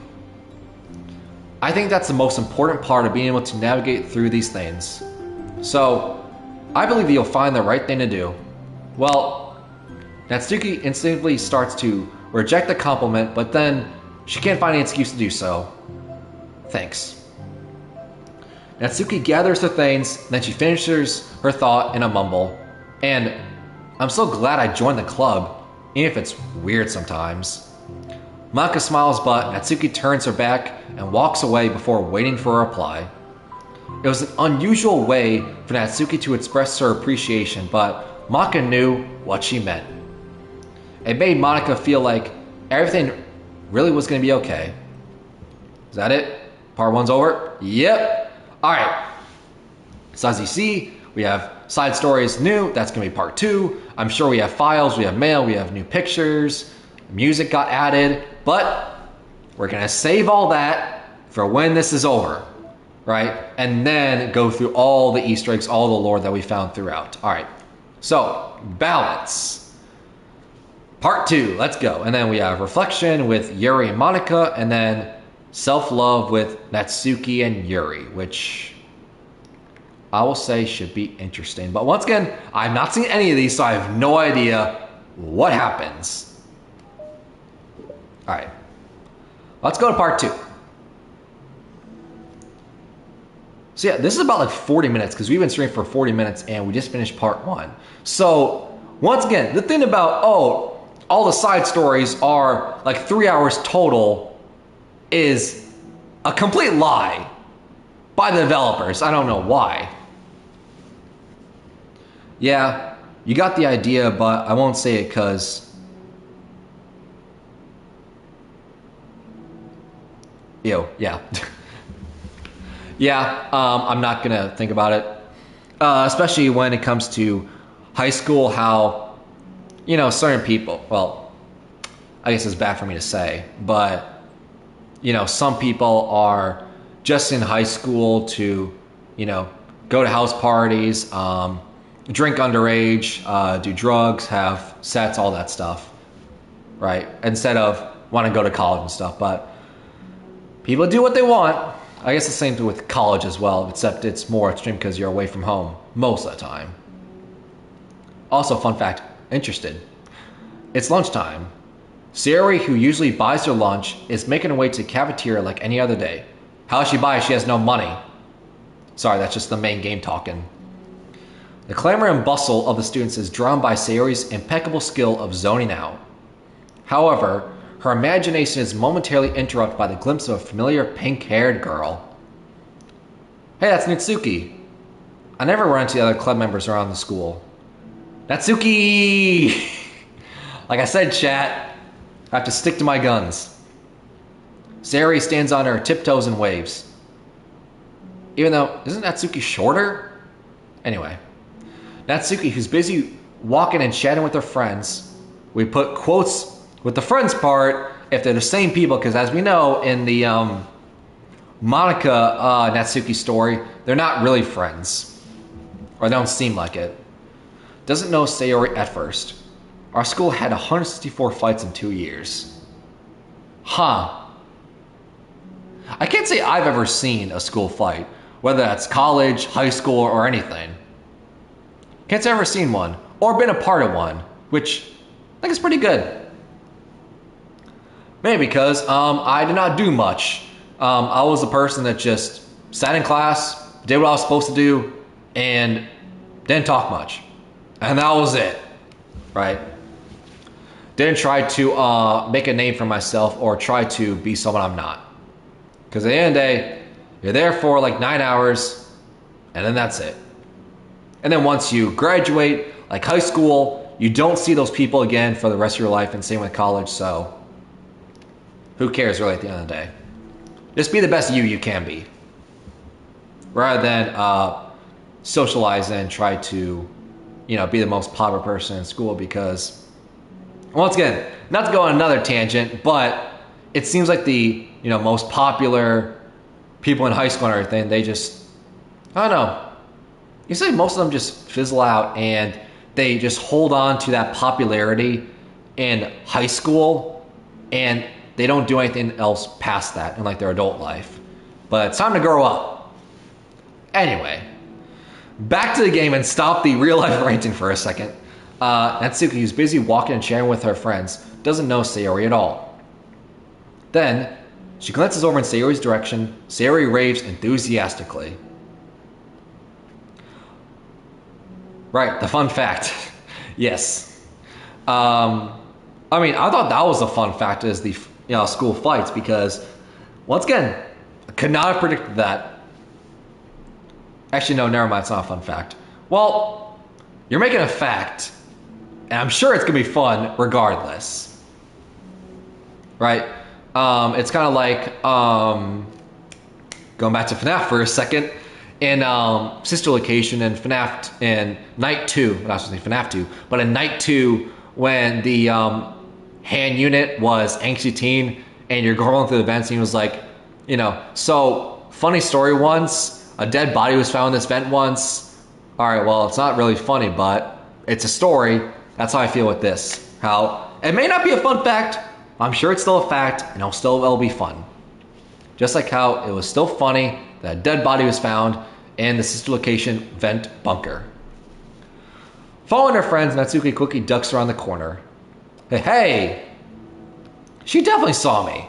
I think that's the most important part of being able to navigate through these things. So, I believe that you'll find the right thing to do. Well, Natsuki instinctively starts to reject the compliment, but then she can't find any excuse to do so. Thanks. Natsuki gathers her things, then she finishes her thought in a mumble. And I'm so glad I joined the club, even if it's weird sometimes. Monika smiles, but Natsuki turns her back and walks away before waiting for a reply. It was an unusual way for Natsuki to express her appreciation, but Monika knew what she meant. It made Monika feel like everything really was going to be okay. Is that it? Part 1's over? Yep. Alright. So as you see, we have side stories new. That's going to be part 2. I'm sure we have files, we have mail, we have new pictures. Music got added. But we're going to save all that for when this is over. Right? And then go through all the Easter eggs, all the lore that we found throughout. Alright. So, balance. Part 2, let's go. And then we have Reflection with Yuri and Monika, and then Self-Love with Natsuki and Yuri, which I will say should be interesting. But once again, I've not seen any of these, so I have no idea what happens. Alright, let's go to part 2. So yeah, this is about like 40 minutes, because we've been streaming for 40 minutes, and we just finished part 1. So, once again, the thing about, all the side stories are like 3 hours total is a complete lie by the developers. I don't know why. Yeah, you got the idea, but I won't say it because... Ew, yeah. Yeah, I'm not gonna think about it. Especially when it comes to high school, how... You know, certain people, well, I guess it's bad for me to say, but, you know, some people are just in high school to, you know, go to house parties, drink underage, do drugs, have sex, all that stuff, right? Instead of wanting to go to college and stuff, but people do what they want. I guess the same thing with college as well, except it's more extreme because you're away from home most of the time. Also, fun fact, interested. It's lunchtime. Sayori, who usually buys her lunch, is making her way to the cafeteria like any other day. How does she buy it? She has no money. Sorry, that's just the main game talking. The clamor and bustle of the students is drawn by Sayori's impeccable skill of zoning out. However, her imagination is momentarily interrupted by the glimpse of a familiar pink-haired girl. Hey, that's Natsuki. I never run into the other club members around the school. Natsuki! Like I said, chat, I have to stick to my guns. Sayori stands on her tiptoes and waves. Even though, isn't Natsuki shorter? Anyway. Natsuki, who's busy walking and chatting with her friends. We put quotes with the friends part if they're the same people, because as we know in the Monika Natsuki story, they're not really friends. Or they don't seem like it. Doesn't know Sayori at first. Our school had 164 fights in 2 years. Huh. I can't say I've ever seen a school fight, whether that's college, high school, or anything. Can't say I've ever seen one, or been a part of one, which I think is pretty good. Maybe because I did not do much. I was a person that just sat in class, did what I was supposed to do, and didn't talk much. And that was it, right? Didn't try to make a name for myself or try to be someone I'm not. Because at the end of the day, you're there for like 9 hours, and then that's it. And then once you graduate, like high school, you don't see those people again for the rest of your life, and same with college, so who cares really at the end of the day? Just be the best you can be. Rather than socialize and try to, you know, be the most popular person in school, because once again, not to go on another tangent, but it seems like the, you know, most popular people in high school and everything, they just, I don't know. You say most of them just fizzle out and they just hold on to that popularity in high school and they don't do anything else past that in like their adult life. But it's time to grow up. Anyway, back to the game and stop the real life ranting for a second. Natsuki, who's busy walking and chatting with her friends, doesn't know Sayori at all. Then, she glances over in Sayori's direction. Sayori raves enthusiastically. Right, the fun fact. Yes. I mean, I thought that was a fun fact, is the school fights, because once again, I could not have predicted that. Actually, no, never mind. It's not a fun fact. Well, you're making a fact, and I'm sure it's gonna be fun regardless, right? It's kind of like going back to FNAF for a second. In Sister Location and FNAF in Night 2, not supposed to say FNAF 2, but in Night 2, when the hand unit was Angsty Teen and you're going through the vents, and he was like, so funny story once, a dead body was found in this vent once. All right, well, it's not really funny, but it's a story. That's how I feel with this. How it may not be a fun fact, I'm sure it's still a fact, and it'll be fun. Just like how it was still funny that a dead body was found in the Sister Location vent bunker. Following her friends, Natsuki quickly ducks around the corner. Hey! She definitely saw me.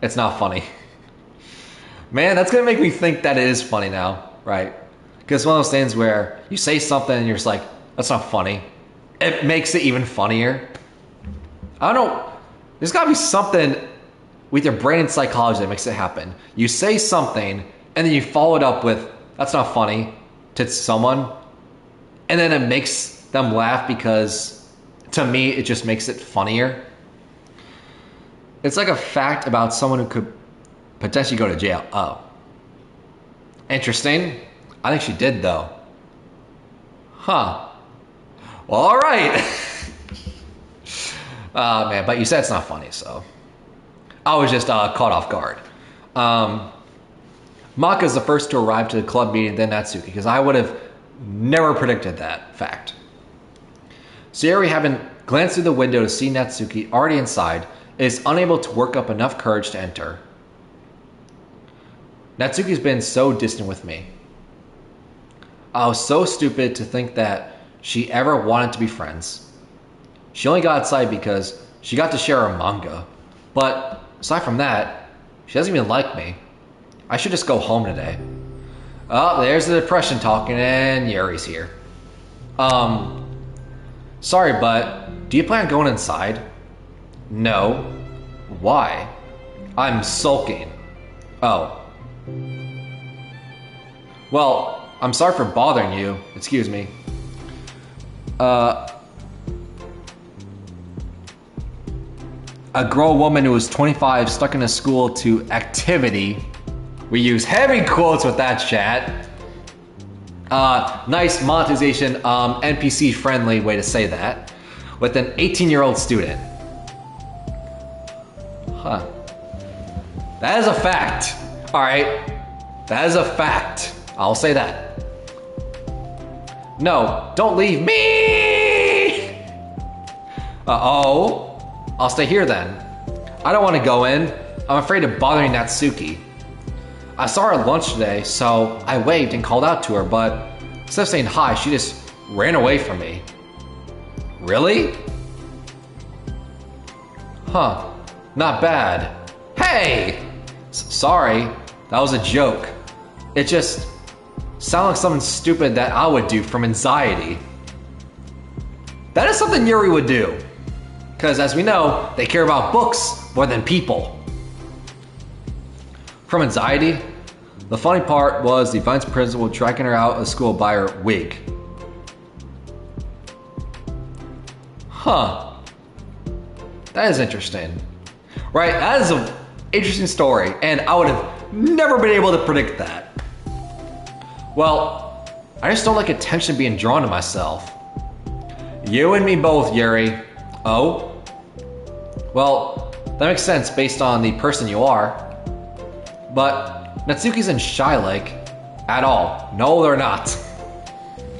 It's not funny. Man, that's gonna make me think that it is funny now, right? Because it's one of those things where you say something and you're just like, that's not funny. It makes it even funnier. I don't know. There's gotta be something with your brain and psychology that makes it happen. You say something and then you follow it up with, that's not funny, to someone, and then it makes them laugh because, to me, it just makes it funnier. It's like a fact about someone who could potentially go to jail. Oh. Interesting. I think she did, though. Huh. Well, all right. Man, but you said it's not funny, so I was just caught off guard. Maka is the first to arrive to the club meeting, then Natsuki, because I would have never predicted that fact. Sayori, having glanced through the window to see Natsuki already inside, is unable to work up enough courage to enter. Natsuki's been so distant with me. I was so stupid to think that she ever wanted to be friends. She only got outside because she got to share her manga. But aside from that, she doesn't even like me. I should just go home today. Oh, there's the depression talking, and Yuri's here. Sorry, but do you plan on going inside? No. Why? I'm sulking. Oh. Well, I'm sorry for bothering you. Excuse me. A grown woman who was 25 stuck in a school to activity. We use heavy quotes with that, chat. Nice monetization, NPC friendly way to say that. With an 18-year-old student. Huh. That is a fact. Alright. That is a fact. I'll say that. No, don't leave me! Uh-oh. I'll stay here then. I don't want to go in. I'm afraid of bothering Natsuki. I saw her at lunch today, so I waved and called out to her, but instead of saying hi, she just ran away from me. Really? Huh. Not bad. Hey! Sorry. That was a joke. It just sounded like something stupid that I would do from anxiety. That is something Yuri would do. Because as we know, they care about books more than people. From anxiety, the funny part was the vice principal dragging her out of school by her wig. Huh. That is interesting. Right, that is an interesting story, and I would have never been able to predict that. Well, I just don't like attention being drawn to myself. You and me both, Yuri. Oh? Well, that makes sense based on the person you are. But Natsuki isn't shy-like at all. No, they're not.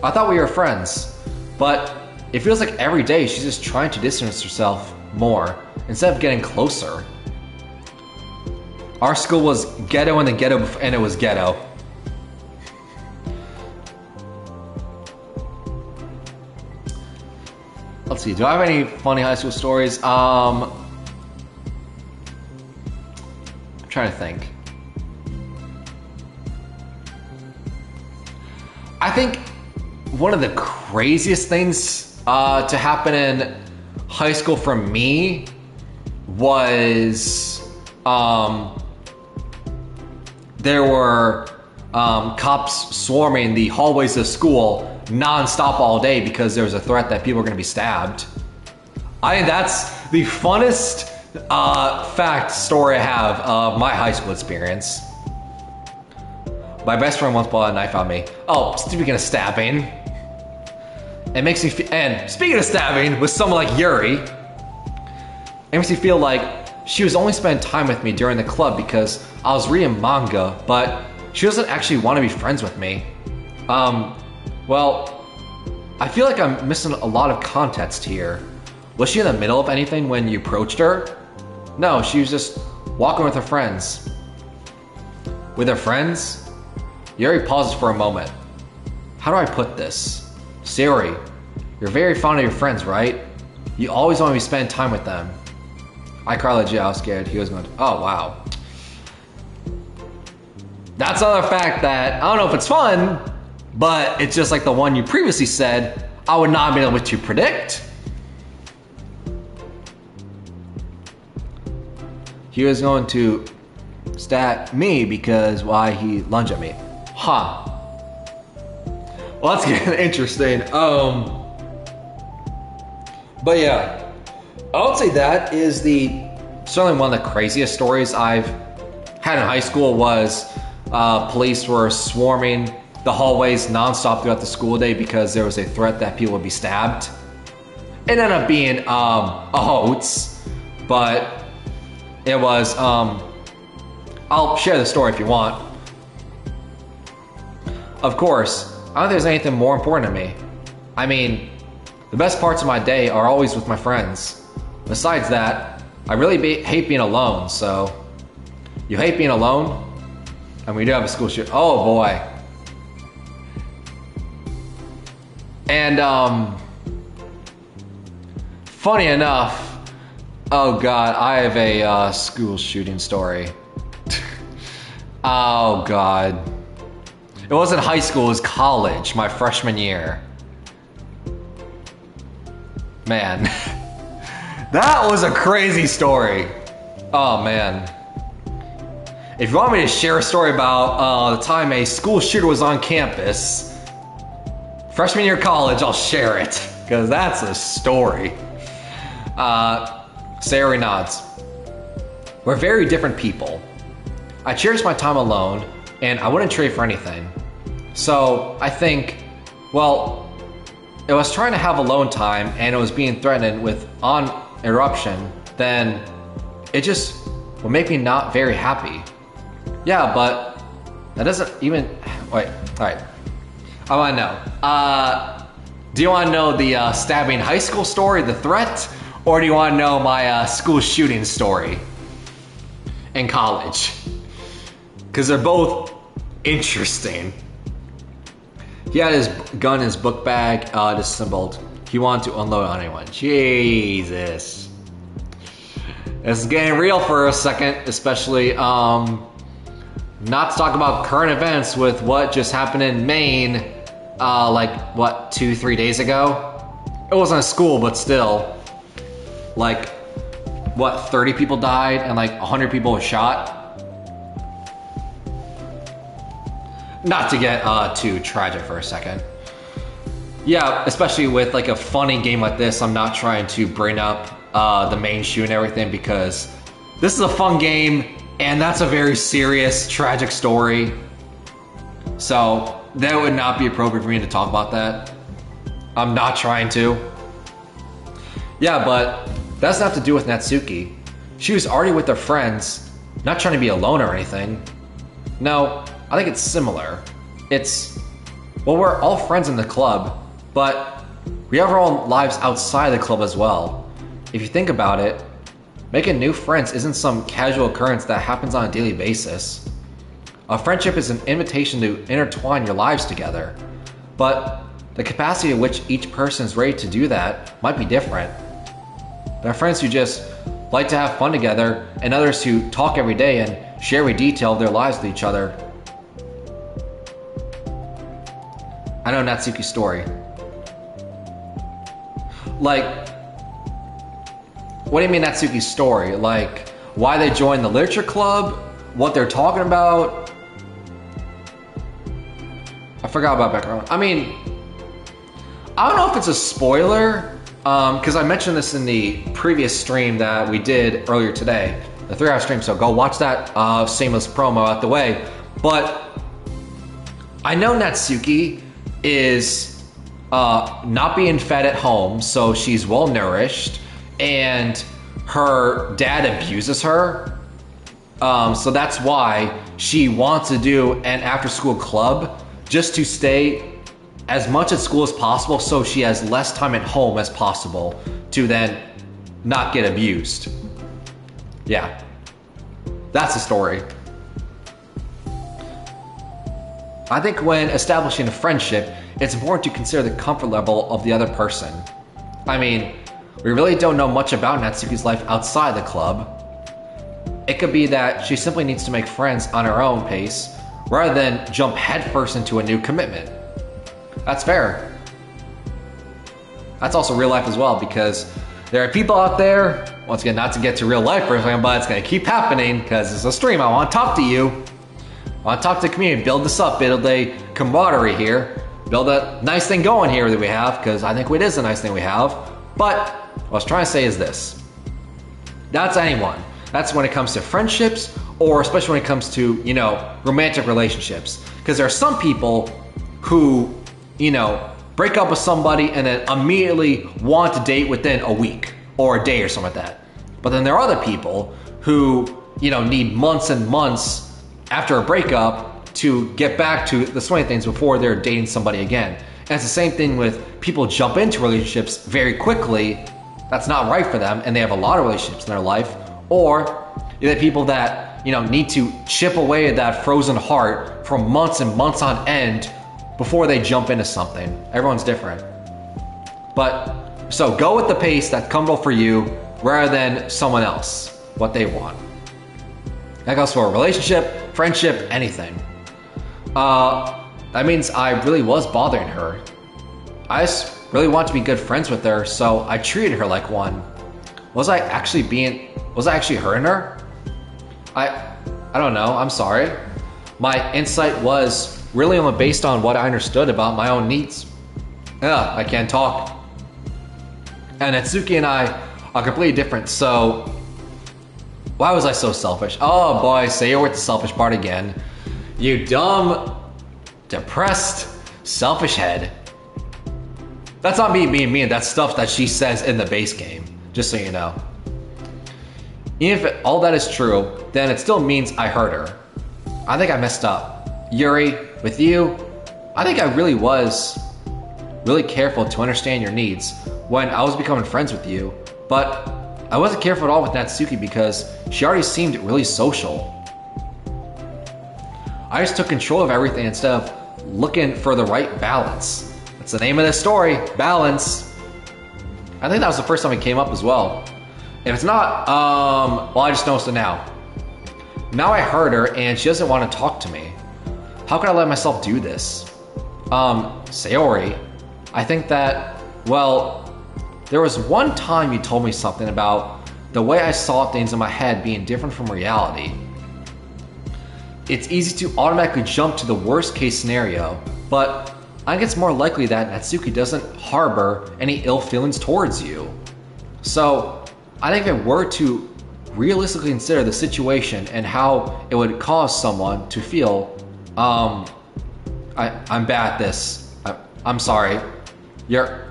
I thought we were friends, but it feels like every day she's just trying to distance herself more instead of getting closer. Our school was ghetto in the ghetto, and it was ghetto. Let's see, do I have any funny high school stories? I'm trying to think. I think one of the craziest things to happen in high school for me was there were cops swarming the hallways of school non-stop all day because there was a threat that people were going to be stabbed. I think that's the funnest story I have of my high school experience. My best friend once bought a knife on me. Oh, speaking of stabbing, it makes me feel, and speaking of stabbing with someone like Yuri, it makes me feel like she was only spending time with me during the club because I was reading manga, but she doesn't actually want to be friends with me. Well, I feel like I'm missing a lot of context here. Was she in the middle of anything when you approached her? No, she was just walking with her friends. With her friends? Yuri pauses for a moment. How do I put this? Sayori, you're very fond of your friends, right? You always want to be spending time with them. I cried legit, I was scared. He was going, oh wow. That's another fact that, I don't know if it's fun, but it's just like the one you previously said, I would not have been able to predict. He was going to stab me because why he lunged at me. Huh. Well, that's getting interesting. But yeah, I would say that is certainly one of the craziest stories I've had in high school was police were swarming the hallways nonstop throughout the school day because there was a threat that people would be stabbed. It ended up being a hoax, but it was, I'll share the story if you want. Of course, I don't think there's anything more important to me. I mean, the best parts of my day are always with my friends. Besides that, I really hate being alone, so... You hate being alone? And we do have a school shoot. Oh boy. And, funny enough, oh god, I have a school shooting story. Oh god. It wasn't high school, it was college, my freshman year. Man. That was a crazy story. Oh man. If you want me to share a story about the time a school shooter was on campus, freshman year of college, I'll share it. Because that's a story. Sayori nods. We're very different people. I cherish my time alone, and I wouldn't trade for anything. So, I think, well, it was trying to have alone time, and it was being threatened with interruption, then it just would make me not very happy. Yeah, but that doesn't even, wait, alright. I wanna know, do you wanna know the stabbing high school story, the threat? Or do you want to know my school shooting story in college? Because they're both interesting. He had his gun in his book bag, disassembled. He wanted to unload on anyone. Jesus. This is getting real for a second, especially not to talk about current events with what just happened in Maine, like, what, 2-3 days ago? It wasn't a school, but still. Like, what, 30 people died and like 100 people were shot? Not to get too tragic for a second. Yeah, especially with like a funny game like this, I'm not trying to bring up the main shoe and everything because this is a fun game and that's a very serious, tragic story. So that would not be appropriate for me to talk about that. I'm not trying to. Yeah, but that doesn't have to do with Natsuki. She was already with her friends, not trying to be alone or anything. No, I think it's similar. It's, well, we're all friends in the club, but we have our own lives outside the club as well. If you think about it, making new friends isn't some casual occurrence that happens on a daily basis. A friendship is an invitation to intertwine your lives together, but the capacity at which each person is ready to do that might be different. There are friends who just like to have fun together, and others who talk every day and share every detail of their lives with each other. I know Natsuki's story. Like, What do you mean Natsuki's story? Like, why they joined the literature club? What they're talking about? I forgot about background. I mean, I don't know if it's a spoiler, because I mentioned this in the previous stream that we did earlier today, the 3-hour stream, so go watch that shameless promo out the way. But I know Natsuki is not being fed at home, so she's well nourished, and her dad abuses her. So that's why she wants to do an after-school club, just to stay as much at school as possible so she has less time at home as possible to then not get abused. Yeah, that's the story. I think when establishing a friendship, it's important to consider the comfort level of the other person. I mean, we really don't know much about Natsuki's life outside the club. It could be that she simply needs to make friends on her own pace, rather than jump headfirst into a new commitment. That's fair. That's also real life as well, because there are people out there, once again, not to get to real life for a second, but it's gonna keep happening because it's a stream. I wanna talk to you. I wanna talk to the community, build this up, build a camaraderie here, build a nice thing going here that we have, because I think it is a nice thing we have. But what I was trying to say is this. That's anyone. That's when it comes to friendships, or especially when it comes to, you know, romantic relationships. Because there are some people who, you know, break up with somebody and then immediately want to date within a week or a day or something like that. But then there are other people who, you know, need months and months after a breakup to get back to the swing of things before they're dating somebody again. And it's the same thing with people jump into relationships very quickly. That's not right for them, and they have a lot of relationships in their life. Or you have people that, you know, need to chip away at that frozen heart for months and months on end before they jump into something. Everyone's different. But, so go with the pace that's comfortable for you rather than someone else, what they want. That goes for a relationship, friendship, anything. That means I really was bothering her. I just really wanted to be good friends with her, so I treated her like one. Was I actually hurting her? I don't know, I'm sorry. My insight was really only based on what I understood about my own needs. Yeah, I can't talk. And Natsuki and I are completely different, so why was I so selfish? Oh boy, say you're with the selfish part again. You dumb, depressed, selfish head. That's not me being mean, that's stuff that she says in the base game, just so you know. Even if all that is true, then it still means I hurt her. I think I messed up. Yuri, with you, I think I really was really careful to understand your needs when I was becoming friends with you, but I wasn't careful at all with Natsuki because she already seemed really social. I just took control of everything instead of looking for the right balance. That's the name of this story, balance. I think that was the first time it came up as well. If it's not, well, I just noticed it now. Now I heard her and she doesn't want to talk to me. How could I let myself do this? Sayori, I think that, well, there was one time you told me something about the way I saw things in my head being different from reality. It's easy to automatically jump to the worst case scenario, but I think it's more likely that Natsuki doesn't harbor any ill feelings towards you. So, I think if it were to realistically consider the situation and how it would cause someone to feel, I'm bad at this. I'm sorry. You're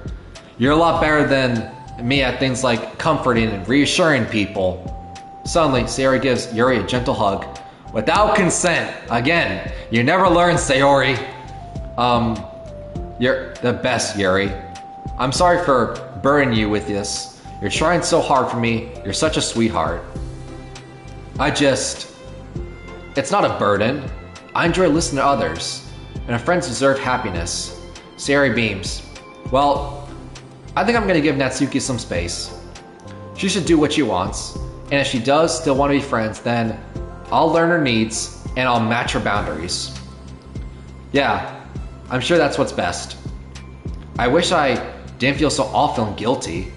a lot better than me at things like comforting and reassuring people. Suddenly, Sayori gives Yuri a gentle hug. Without consent. Again, you never learn, Sayori. You're the best, Yuri. I'm sorry for burdening you with this. You're trying so hard for me. You're such a sweetheart. It's not a burden. I enjoy listening to others, and a friends deserve happiness. Sayori beams. Well, I think I'm gonna give Natsuki some space. She should do what she wants, and if she does still want to be friends, then I'll learn her needs, and I'll match her boundaries. Yeah, I'm sure that's what's best. I wish I didn't feel so awful and guilty.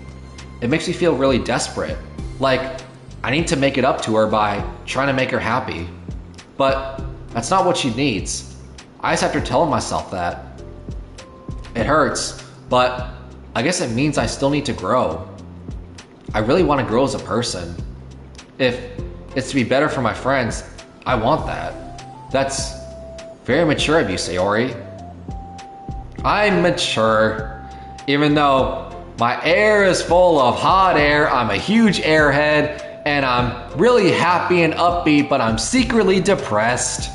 It makes me feel really desperate. Like, I need to make it up to her by trying to make her happy. But that's not what she needs. I just have to tell myself that. It hurts, but I guess it means I still need to grow. I really want to grow as a person. If it's to be better for my friends, I want that. That's very mature of you, Sayori. I'm mature. Even though my air is full of hot air, I'm a huge airhead, and I'm really happy and upbeat, but I'm secretly depressed.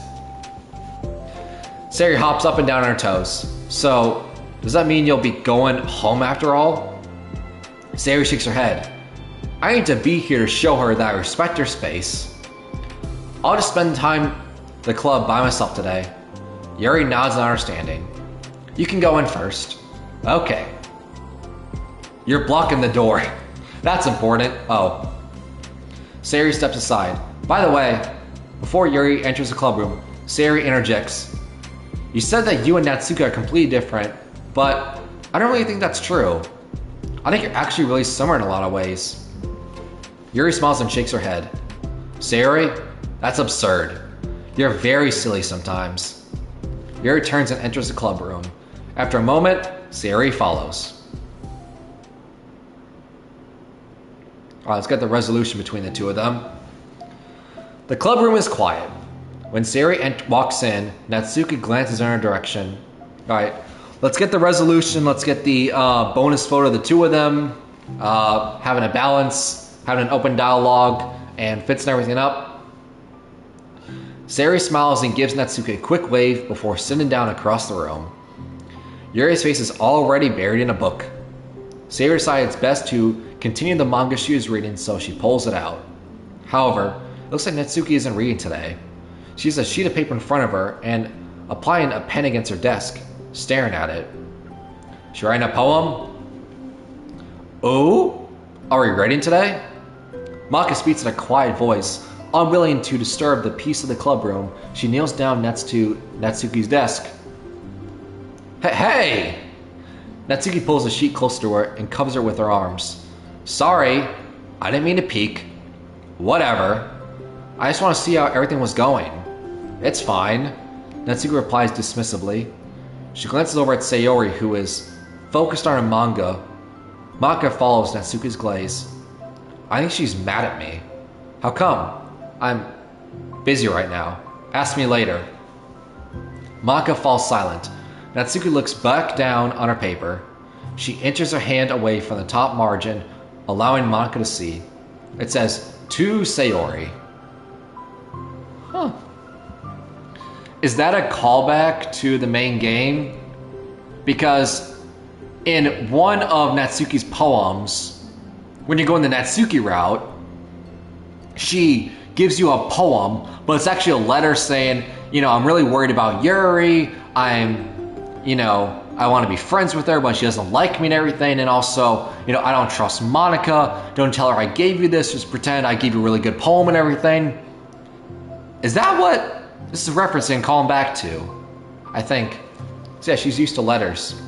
Sayori hops up and down on her toes. So, does that mean you'll be going home after all? Sayori shakes her head. I need to be here to show her that I respect her space. I'll just spend time at the club by myself today. Yuri nods in understanding. You can go in first. Okay. You're blocking the door. That's important. Oh. Sayori steps aside. By the way, before Yuri enters the club room, Sayori interjects. You said that you and Natsuki are completely different, but I don't really think that's true. I think you're actually really similar in a lot of ways. Yuri smiles and shakes her head. Sayori, that's absurd. You're very silly sometimes. Yuri turns and enters the club room. After a moment, Sayori follows. Alright, let's get the resolution between the two of them. The club room is quiet. When Sayori walks in, Natsuki glances in her direction. Alright, let's get the resolution. Let's get the bonus photo of the two of them. Having a balance. Having an open dialogue and fixing everything up. Sayori smiles and gives Natsuki a quick wave before sitting down across the room. Yuri's face is already buried in a book. Sayori decides it's best to continue the manga she is reading, so she pulls it out. However, it looks like Natsuki isn't reading today. She has a sheet of paper in front of her and applying a pen against her desk, staring at it. She writing a poem? Oh? Are we writing today? Maka speaks in a quiet voice. Unwilling to disturb the peace of the club room, she kneels down next to Natsuki's desk. Hey! Natsuki pulls the sheet closer to her and covers her with her arms. Sorry, I didn't mean to peek. Whatever. I just want to see how everything was going. It's fine, Natsuki replies dismissively. She glances over at Sayori, who is focused on her manga. Maka follows Natsuki's glaze. I think she's mad at me. How come? I'm busy right now. Ask me later. Maka falls silent. Natsuki looks back down on her paper. She inches her hand away from the top margin, allowing Maka to see. It says, To Sayori. Huh. Is that a callback to the main game? Because in one of Natsuki's poems, when you're going the Natsuki route, she gives you a poem, but it's actually a letter saying, I'm really worried about Yuri. I want to be friends with her, but she doesn't like me and everything. And also, I don't trust Monika. Don't tell her I gave you this. Just pretend I gave you a really good poem and everything. Is that what this is referencing, calling back to? I think. So yeah, she's used to letters.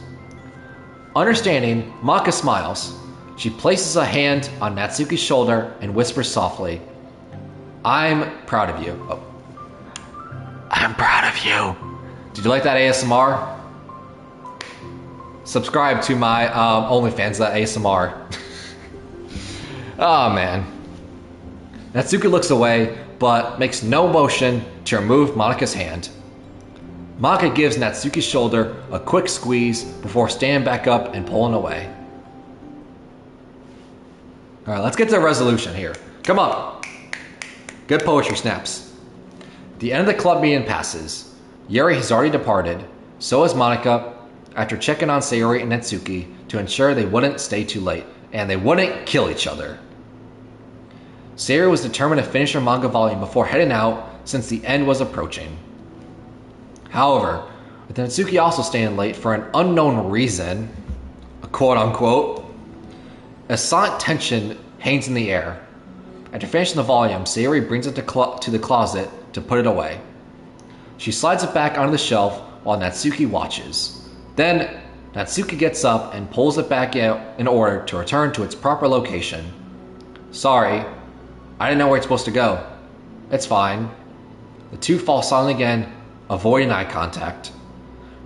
Understanding, Maka smiles. She places a hand on Natsuki's shoulder and whispers softly, I'm proud of you. Oh. I'm proud of you. Did you like that ASMR? Subscribe to my OnlyFans, that ASMR. Oh man. Natsuki looks away, but makes no motion to remove Monika's hand. Maka gives Natsuki's shoulder a quick squeeze before standing back up and pulling away. Alright, let's get to the resolution here. Come on. Good poetry snaps. The end of the club meeting passes. Yuri has already departed. So has Monika, after checking on Sayori and Natsuki to ensure they wouldn't stay too late and they wouldn't kill each other. Sayori was determined to finish her manga volume before heading out since the end was approaching. However, with Natsuki also staying late for an unknown reason, quote unquote, a silent tension hangs in the air. After finishing the volume, Sayori brings it to the closet to put it away. She slides it back onto the shelf while Natsuki watches. Then, Natsuki gets up and pulls it back out in order to return to its proper location. Sorry. I didn't know where it's supposed to go. It's fine. The two fall silent again, avoiding eye contact.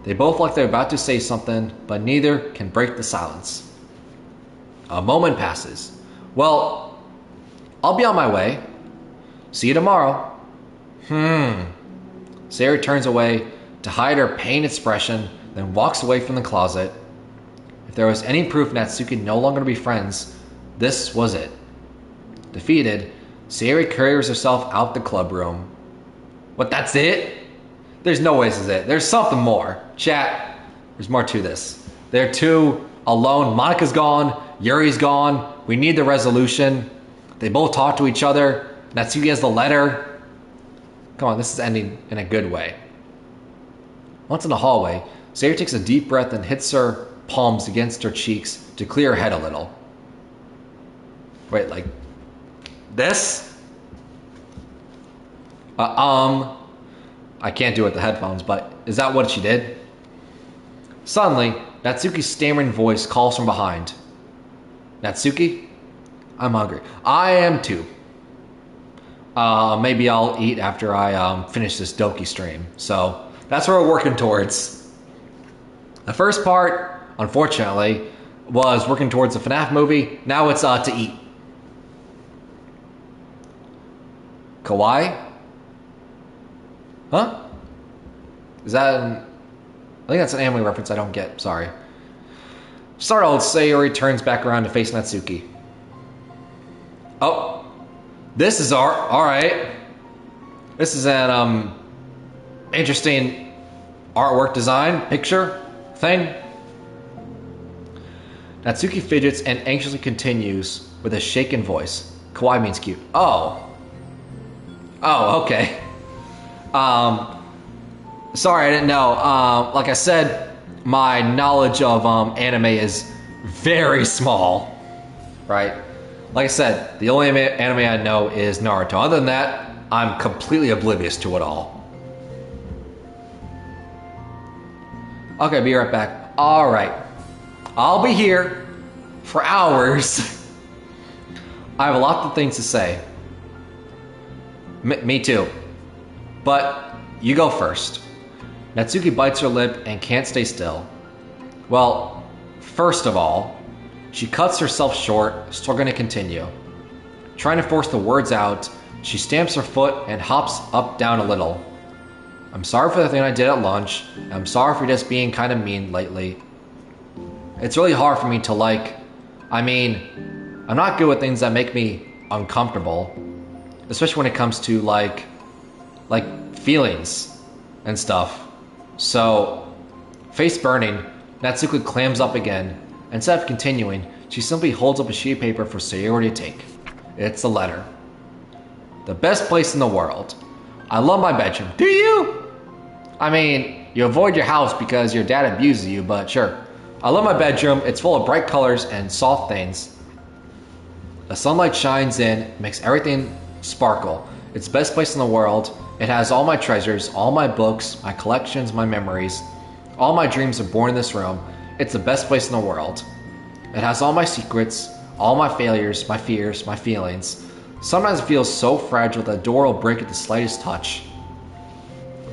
They both look like they're about to say something, but neither can break the silence. A moment passes. Well, I'll be on my way. See you tomorrow. Sayori turns away to hide her pained expression, then walks away from the closet. If there was any proof Natsuki no longer to be friends, this was it. Defeated, Sayori carries herself out the club room. What, that's it? There's no way this is it. There's something more. Chat, there's more to this. They're two alone. Monika's gone. Yuri's gone. We need the resolution. They both talk to each other. Natsuki has the letter. Come on, this is ending in a good way. Once in the hallway, Sayori takes a deep breath and hits her palms against her cheeks to clear her head a little. Wait, like this? I can't do it with the headphones, but is that what she did? Suddenly, Natsuki's stammering voice calls from behind. Natsuki? I'm hungry. I am too. Maybe I'll eat after I finish this Doki stream. So that's what we're working towards. The first part, unfortunately, was working towards the FNAF movie. Now it's to eat. Kawaii? Huh? Is that I think that's an anime reference I don't get. Sorry. Startled, Sayori turns back around to face Natsuki. Oh. This is art. Alright. This is an interesting artwork design picture thing. Natsuki fidgets and anxiously continues with a shaken voice. Kawaii means cute. Oh. Oh, okay. Sorry, I didn't know. Like I said, my knowledge of anime is very small, right? Like I said, the only anime I know is Naruto. Other than that, I'm completely oblivious to it all. Okay, be right back. All right. I'll be here for hours. I have a lot of things to say. Me too. But you go first. Natsuki bites her lip and can't stay still. Well, first of all, she cuts herself short, struggling to continue. Trying to force the words out, she stamps her foot and hops up down a little. I'm sorry for the thing I did at lunch. I'm sorry for just being kind of mean lately. It's really hard for me to I'm not good with things that make me uncomfortable. Especially when it comes to like feelings and stuff. So, face burning, Natsuki clams up again. Instead of continuing, she simply holds up a sheet of paper for Sayori to take. It's a letter. The best place in the world. I love my bedroom. Do you? I mean, you avoid your house because your dad abuses you, but sure. I love my bedroom. It's full of bright colors and soft things. The sunlight shines in, makes everything sparkle. It's the best place in the world. It has all my treasures, all my books, my collections, my memories. All my dreams are born in this room. It's the best place in the world. It has all my secrets, all my failures, my fears, my feelings. Sometimes it feels so fragile that the door will break at the slightest touch.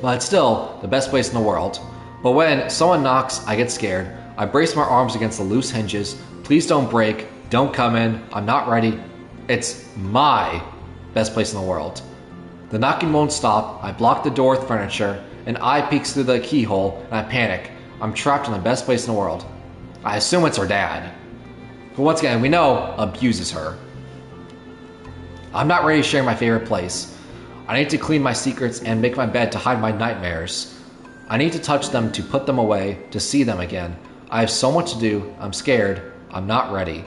But it's still the best place in the world. But when someone knocks, I get scared. I brace my arms against the loose hinges. Please don't break. Don't come in. I'm not ready. It's my best place in the world. The knocking won't stop. I block the door with furniture. An eye peeks through the keyhole and I panic. I'm trapped in the best place in the world. I assume it's her dad. But once again, we know abuses her. I'm not ready to share my favorite place. I need to clean my secrets and make my bed to hide my nightmares. I need to touch them to put them away, to see them again. I have so much to do. I'm scared. I'm not ready.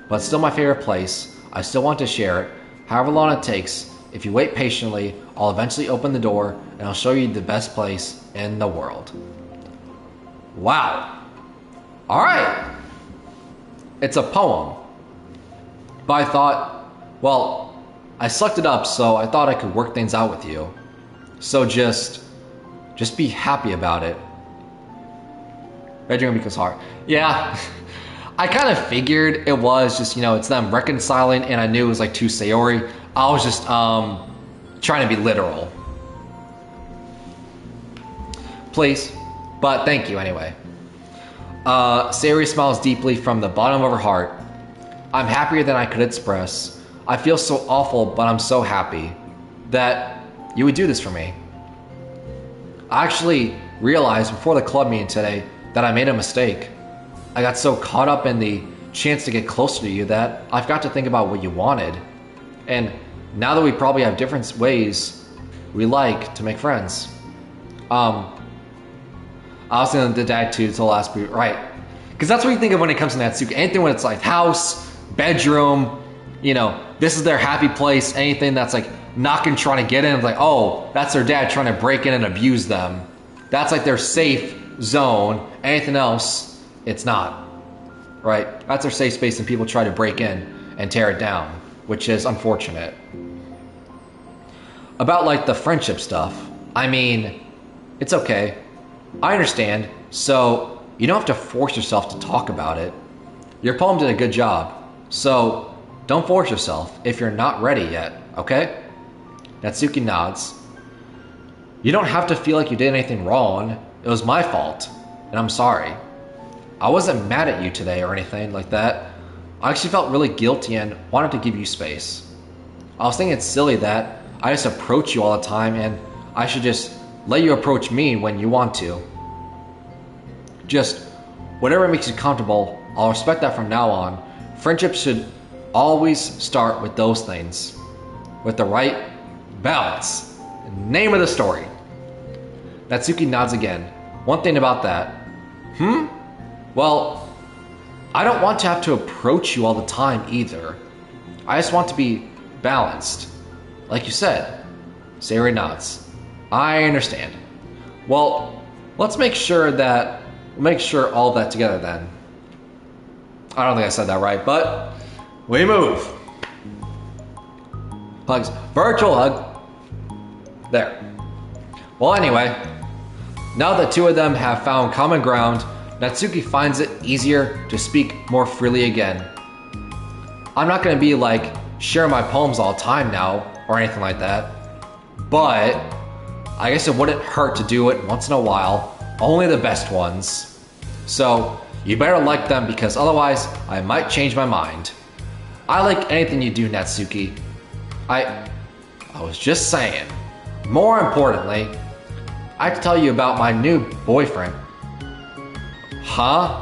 But it's still my favorite place. I still want to share it. However long it takes. If you wait patiently, I'll eventually open the door and I'll show you the best place in the world. Wow. Alright. It's a poem. But I thought, well, I sucked it up, so I thought I could work things out with you. So just be happy about it. Bedroom becomes hard. Yeah. I kind of figured it was just, you know, it's them reconciling, and I knew it was like to Sayori. I was just trying to be literal. Please. But thank you anyway. Sayori smiles deeply from the bottom of her heart. I'm happier than I could express. I feel so awful, but I'm so happy that you would do this for me. I actually realized before the club meeting today that I made a mistake. I got so caught up in the chance to get closer to you that I forgot to think about what you wanted. And now that we probably have different ways we like to make friends. I was gonna do that too till last week, right? Because that's what you think of when it comes to Natsuki. Anything when it's like house, bedroom, you know, this is their happy place. Anything that's like knocking, trying to get in, it's like, oh, that's their dad trying to break in and abuse them. That's like their safe zone. Anything else, it's not, right? That's their safe space, and people try to break in and tear it down, which is unfortunate. About like the friendship stuff, I mean, it's okay. I understand, so you don't have to force yourself to talk about it. Your poem did a good job, so don't force yourself if you're not ready yet, okay? Natsuki nods. You don't have to feel like you did anything wrong. It was my fault, and I'm sorry. I wasn't mad at you today or anything like that. I actually felt really guilty and wanted to give you space. I was thinking it's silly that I just approach you all the time, and I should just let you approach me when you want to. Just whatever makes you comfortable, I'll respect that from now on. Friendship should always start with those things, with the right balance. Name of the story. Natsuki nods again. One thing about that. Well, I don't want to have to approach you all the time either. I just want to be balanced. Like you said. Sayori nods. I understand. Well, let's make sure all of that together then. I don't think I said that right, but we move. Hugs. Virtual hug. There. Well, anyway, now that two of them have found common ground, Natsuki finds it easier to speak more freely again. I'm not going to be like sharing my poems all the time now or anything like that, but I guess it wouldn't hurt to do it once in a while, only the best ones. So you better like them, because otherwise I might change my mind. I like anything you do, Natsuki. I was just saying. More importantly, I have to tell you about my new boyfriend. Huh?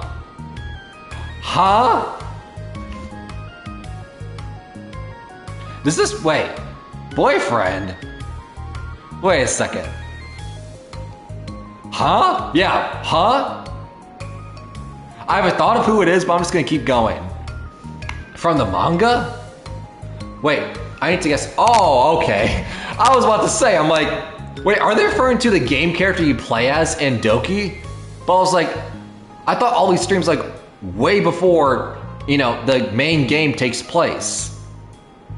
Does this, wait, boyfriend? Wait a second. Huh? Yeah, huh? I haven't thought of who it is, but I'm just gonna keep going. From the manga? Wait, I need to guess. Oh, okay. I was about to say, I'm like, wait, are they referring to the game character you play as in Doki? But I was like, I thought all these streams like way before, you know, the main game takes place.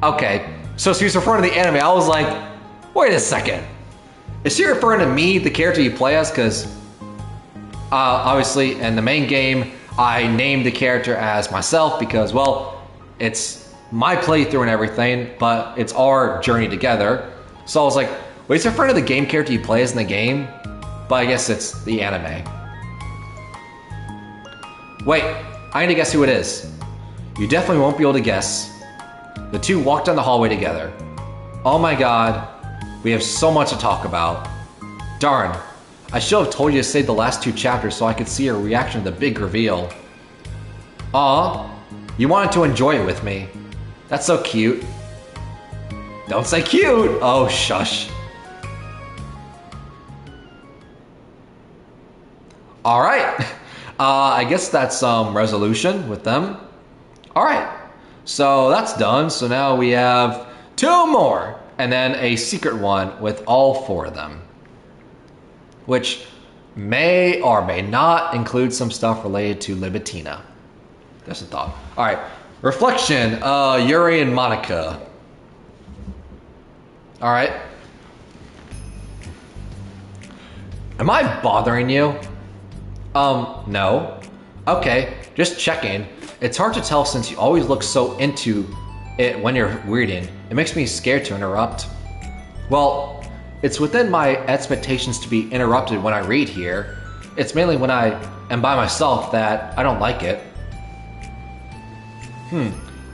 Okay, so she's referring to the anime. I was like, wait a second. Is she referring to me, the character you play as? Because obviously in the main game, I named the character as myself because, well, it's my playthrough and everything, but it's our journey together. So I was like, wait, is it referring to the game character you play as in the game? But I guess it's the anime. Wait, I need to guess who it is. You definitely won't be able to guess. The two walked down the hallway together. Oh my god, we have so much to talk about. Darn, I should have told you to save the last two chapters so I could see your reaction to the big reveal. Aw, you wanted to enjoy it with me. That's so cute. Don't say cute! Oh, shush. Alright, I guess that's some resolution with them. Alright, so that's done. So now we have two more, and then a secret one with all four of them, which may or may not include some stuff related to Libitina. That's a thought. Alright, reflection, Yuri and MONIKA. Alright. Am I bothering you? No. Okay, just checking. It's hard to tell since you always look so into it when you're reading. It makes me scared to interrupt. Well, it's within my expectations to be interrupted when I read here. It's mainly when I am by myself that I don't like it.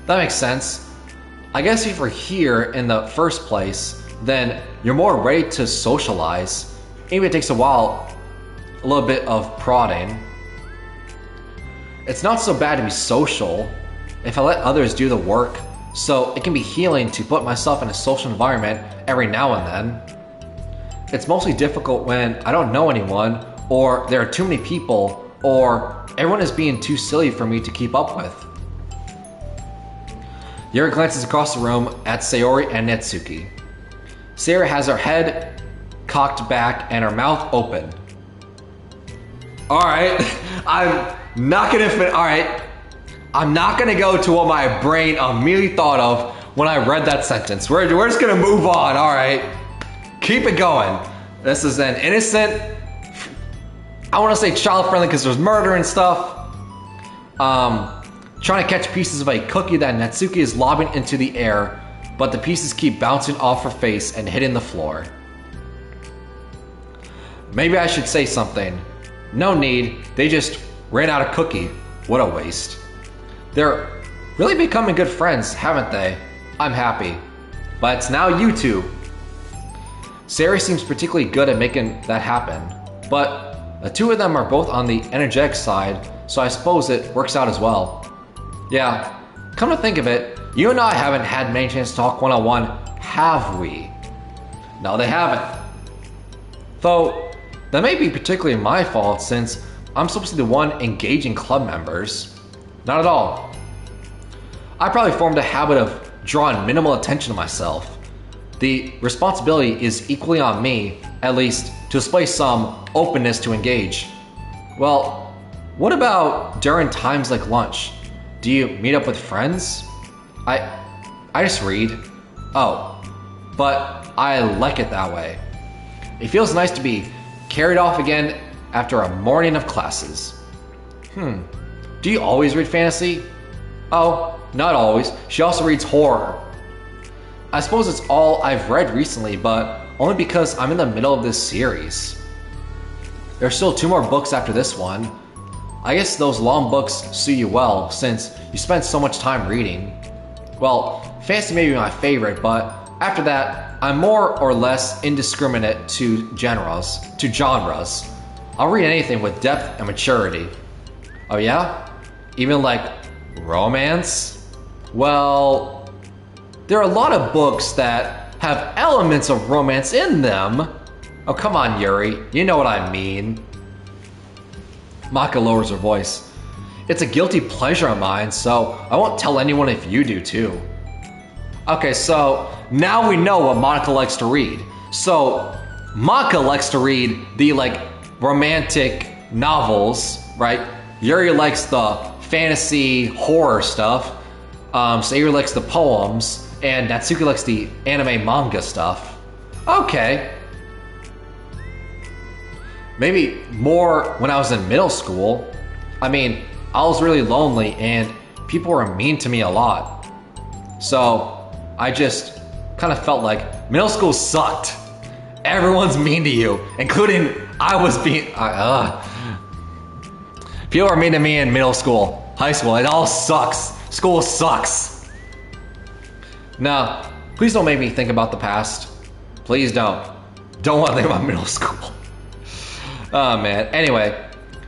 That makes sense. I guess if you're here in the first place, then you're more ready to socialize. Maybe it takes a while, a little bit of prodding. It's not so bad to be social if I let others do the work, so it can be healing to put myself in a social environment every now and then. It's mostly difficult when I don't know anyone, or there are too many people, or everyone is being too silly for me to keep up with. Yuri glances across the room at Sayori and Natsuki. Sayori has her head cocked back and her mouth open. Alright, I'm not gonna go to what my brain immediately thought of when I read that sentence. We're just gonna move on, alright? Keep it going. This is an innocent, I wanna say child-friendly because there's murder and stuff. Trying to catch pieces of a cookie that Natsuki is lobbing into the air, but the pieces keep bouncing off her face and hitting the floor. Maybe I should say something. No need, they just ran out of cookie. What a waste. They're really becoming good friends, haven't they? I'm happy. But it's now you two. Sayori seems particularly good at making that happen, but the two of them are both on the energetic side, so I suppose it works out as well. Yeah, come to think of it, you and I haven't had many chances to talk one-on-one, have we? No, they haven't. Though, that may be particularly my fault since I'm supposed to be the one engaging club members. Not at all. I probably formed a habit of drawing minimal attention to myself. The responsibility is equally on me, at least, to display some openness to engage. Well, what about during times like lunch? Do you meet up with friends? I just read. Oh, but I like it that way. It feels nice to be carried off again after a morning of classes. Do you always read fantasy? Oh, not always. She also reads horror. I suppose it's all I've read recently, but only because I'm in the middle of this series. There's still 2 more books after this one. I guess those long books suit you well, since you spend so much time reading. Well, fantasy may be my favorite, but after that, I'm more or less indiscriminate to genres. I'll read anything with depth and maturity. Oh yeah? Even like romance? Well, there are a lot of books that have elements of romance in them. Oh, come on, Yuri, you know what I mean. Maka lowers her voice. It's a guilty pleasure of mine, so I won't tell anyone if you do too. Okay, so now we know what Monika likes to read. So Maka likes to read the romantic novels, right? Yuri likes the fantasy horror stuff. Sayuri likes the poems, and Natsuki likes the anime manga stuff. Okay. Maybe more when I was in middle school. I mean, I was really lonely and people were mean to me a lot. So I just kind of felt like middle school sucked. Everyone's mean to you, including I was being... People are mean to me in middle school, high school. It all sucks. School sucks. No, please don't make me think about the past. Please don't. Don't want to think about middle school. Oh man, anyway,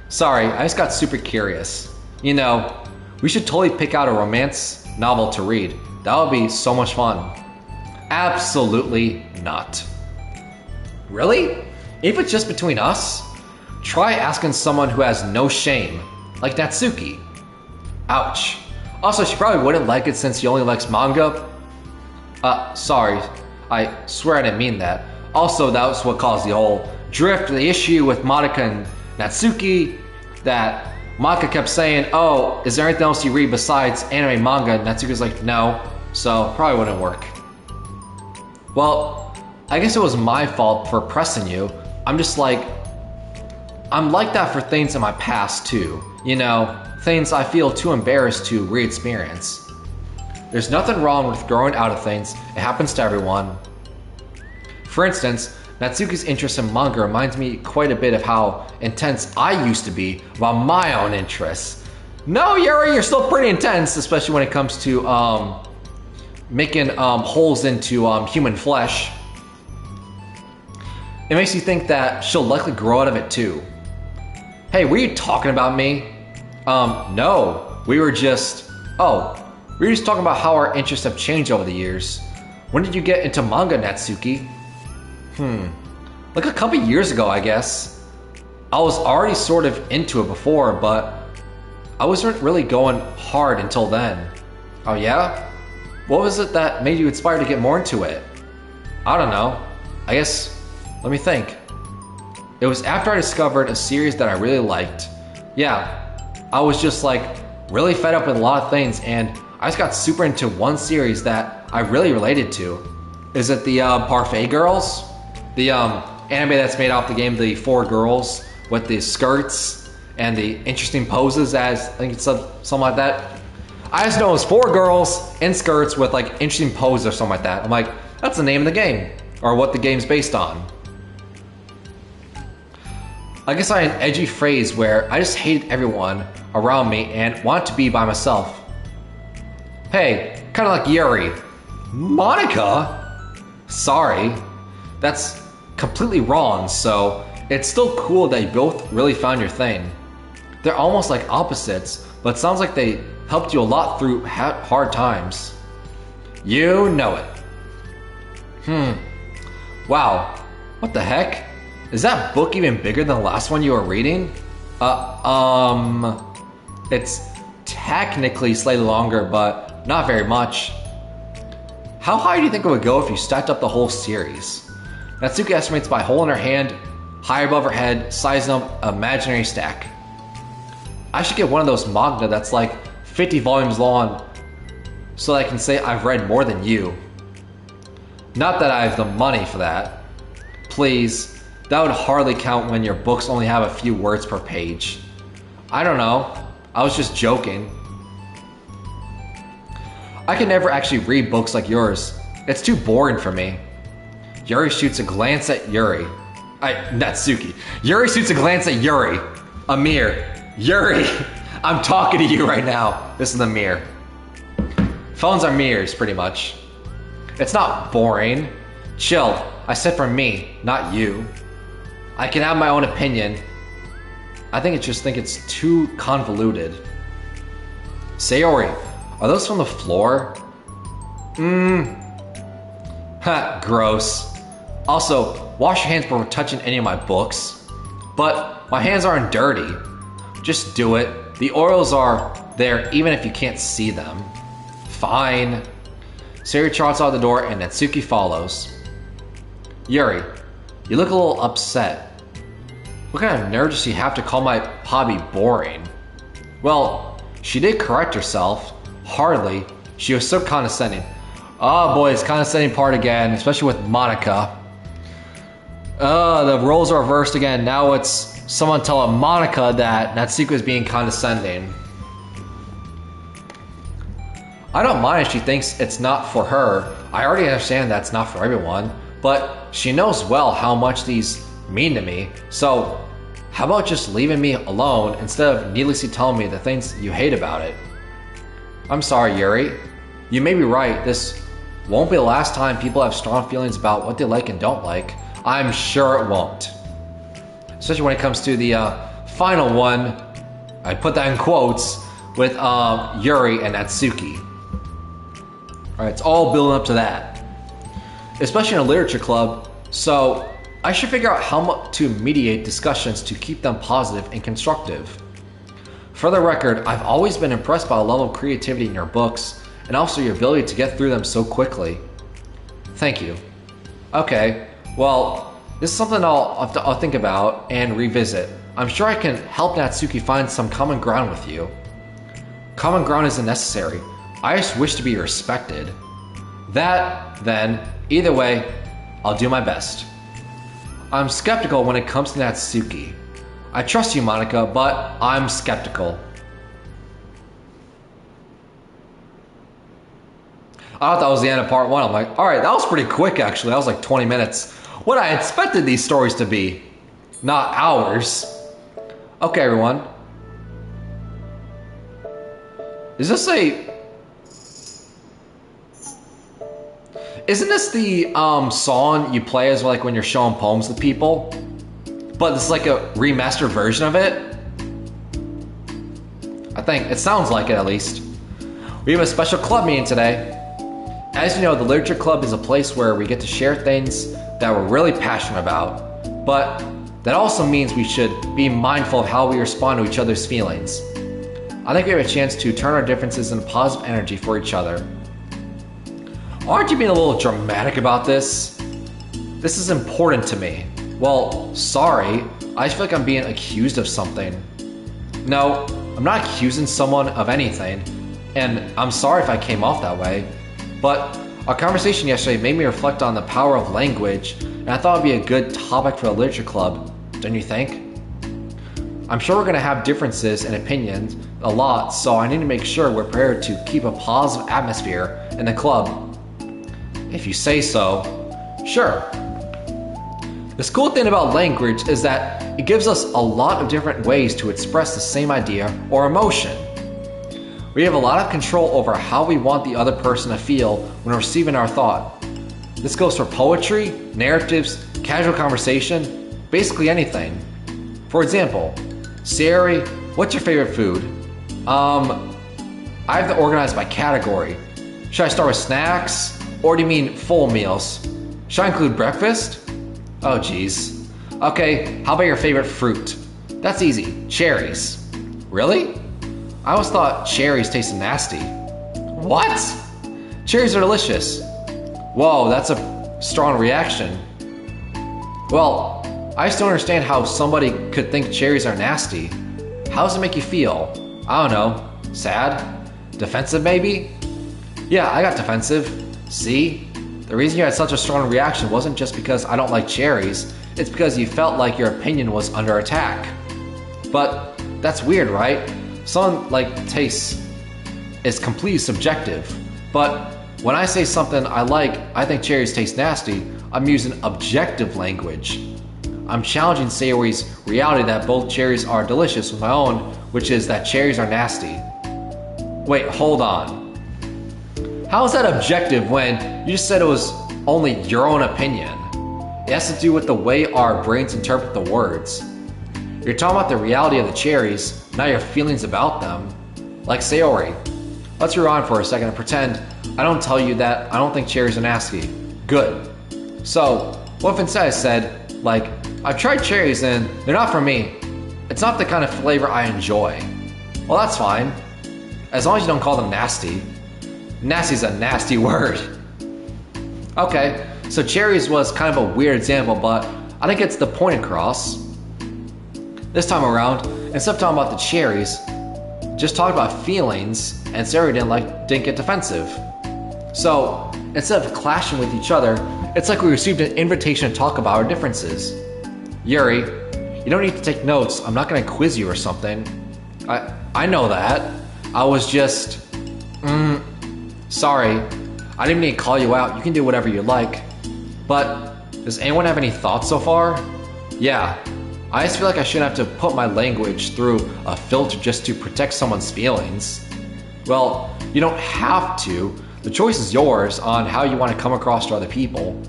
sorry, I just got super curious. You know, we should totally pick out a romance novel to read. That would be so much fun. Absolutely not. Really? If it's just between us? Try asking someone who has no shame, like Natsuki. Ouch. Also, she probably wouldn't like it since she only likes manga. Sorry, I swear I didn't mean that. Also, that was what caused the whole drift, the issue with Monika and Natsuki, that Monika kept saying, oh, is there anything else you read besides anime manga? And Natsuki's like, no, so probably wouldn't work. Well, I guess it was my fault for pressing you. I'm like that for things in my past too. You know, things I feel too embarrassed to re-experience. There's nothing wrong with growing out of things, it happens to everyone. For instance, Natsuki's interest in manga reminds me quite a bit of how intense I used to be about my own interests. No, Yuri, you're still pretty intense, especially when it comes to making holes into human flesh. It makes you think that she'll likely grow out of it too. Hey, were you talking about me? No, we were just talking about how our interests have changed over the years. When did you get into manga, Natsuki? Like a couple years ago, I guess. I was already sort of into it before, but I wasn't really going hard until then. Oh yeah? What was it that made you inspired to get more into it? I don't know. I guess, let me think. It was after I discovered a series that I really liked. Yeah, I was just like really fed up with a lot of things, and I just got super into one series that I really related to. Is it the Parfait Girls? The anime that's made off the game, the 4 girls with the skirts and the interesting poses, as I think it's something like that. I just know it was 4 girls in skirts with like interesting poses or something like that. I'm like, that's the name of the game, or what the game's based on. I guess I had an edgy phase where I just hated everyone around me and wanted to be by myself. Hey, kind of like Yuri. Monika? Sorry. That's completely wrong, so it's still cool that you both really found your thing. They're almost like opposites, but it sounds like they helped you a lot through hard times. You know it. Wow. What the heck? Is that book even bigger than the last one you were reading? It's technically slightly longer, but not very much. How high do you think it would go if you stacked up the whole series? Natsuki estimates by holding her hand high above her head, sizing up an imaginary stack. I should get one of those manga that's like 50 volumes long so I can say I've read more than you. Not that I have the money for that. Please, that would hardly count when your books only have a few words per page. I don't know. I was just joking. I can never actually read books like yours. It's too boring for me. Yuri shoots a glance at Yuri. Natsuki. Yuri shoots a glance at Yuri. Amir. Yuri, I'm talking to you right now. This is the mirror. Phones are mirrors, pretty much. It's not boring. Chill. I said for me, not you. I can have my own opinion. I think it's too convoluted. Sayori, are those from the floor? Ha, gross. Also, wash your hands before touching any of my books. But my hands aren't dirty. Just do it. The oils are there even if you can't see them. Fine. Sayori trots out the door and Natsuki follows. Yuri, you look a little upset. What kind of nerve does she have to call my hobby boring? Well, she did correct herself. Hardly. She was so condescending. Oh boy, it's condescending part again, especially with Monika. The roles are reversed again. Now it's someone telling Monika that Natsuki is being condescending. I don't mind if she thinks it's not for her. I already understand that's not for everyone. But she knows well how much these mean to me. So how about just leaving me alone instead of needlessly telling me the things you hate about it? I'm sorry, Yuri. You may be right. This won't be the last time people have strong feelings about what they like and don't like. I'm sure it won't. Especially when it comes to the final one, I put that in quotes, with Yuri and Natsuki. Alright, it's all building up to that. Especially in a literature club, so I should figure out how to mediate discussions to keep them positive and constructive. For the record, I've always been impressed by the level of creativity in your books, and also your ability to get through them so quickly. Thank you. Okay, well, this is something I'll think about and revisit. I'm sure I can help Natsuki find some common ground with you. Common ground isn't necessary. I just wish to be respected. That, then, either way, I'll do my best. I'm skeptical when it comes to Natsuki. I trust you, Monika, but I'm skeptical. thought that was the end of part 1. I'm like, all right, that was pretty quick actually. That was like 20 minutes. What I expected these stories to be, not hours. Okay, everyone. Is this Isn't this the song you play as like when you're showing poems to people? But it's like a remastered version of it? I think it sounds like it at least. We have a special club meeting today. As you know, the Literature Club is a place where we get to share things that we're really passionate about. But that also means we should be mindful of how we respond to each other's feelings. I think we have a chance to turn our differences into positive energy for each other. Aren't you being a little dramatic about this? This is important to me. Well, sorry, I just feel like I'm being accused of something. No, I'm not accusing someone of anything, and I'm sorry if I came off that way, but our conversation yesterday made me reflect on the power of language, and I thought it'd be a good topic for the Literature Club, don't you think? I'm sure we're going to have differences in opinions a lot, so I need to make sure we're prepared to keep a positive atmosphere in the club. If you say so, sure. The cool thing about language is that it gives us a lot of different ways to express the same idea or emotion. We have a lot of control over how we want the other person to feel when receiving our thought. This goes for poetry, narratives, casual conversation, basically anything. For example, Sari, what's your favorite food? I have to organize by category. Should I start with snacks? Or do you mean full meals? Should I include breakfast? Oh geez. Okay, how about your favorite fruit? That's easy, cherries. Really? I always thought cherries tasted nasty. What? Cherries are delicious. Whoa, that's a strong reaction. Well, I just don't understand how somebody could think cherries are nasty. How does it make you feel? I don't know, sad? Defensive maybe? Yeah, I got defensive. See? The reason you had such a strong reaction wasn't just because I don't like cherries, it's because you felt like your opinion was under attack. But that's weird, right? Someone like tastes is completely subjective. But when I say something I think cherries taste nasty, I'm using objective language. I'm challenging Sayori's reality that both cherries are delicious with my own, which is that cherries are nasty. Wait, hold on. How is that objective when you just said it was only your own opinion? It has to do with the way our brains interpret the words. You're talking about the reality of the cherries, not your feelings about them. Like Sayori. Let's rewind for a second and pretend I don't tell you that I don't think cherries are nasty. Good. So, what if instead I said, like, I've tried cherries and they're not for me. It's not the kind of flavor I enjoy. Well, that's fine. As long as you don't call them nasty. Nasty's a nasty word. Okay, so cherries was kind of a weird example, but I think it's the point across. This time around, instead of talking about the cherries, just talk about feelings, and Sarah didn't get defensive. So, instead of clashing with each other, it's like we received an invitation to talk about our differences. Yuri, you don't need to take notes, I'm not gonna quiz you or something. I know that. I was just... sorry. I didn't mean to call you out, you can do whatever you like. But, does anyone have any thoughts so far? Yeah. I just feel like I shouldn't have to put my language through a filter just to protect someone's feelings. Well, you don't have to. The choice is yours on how you want to come across to other people.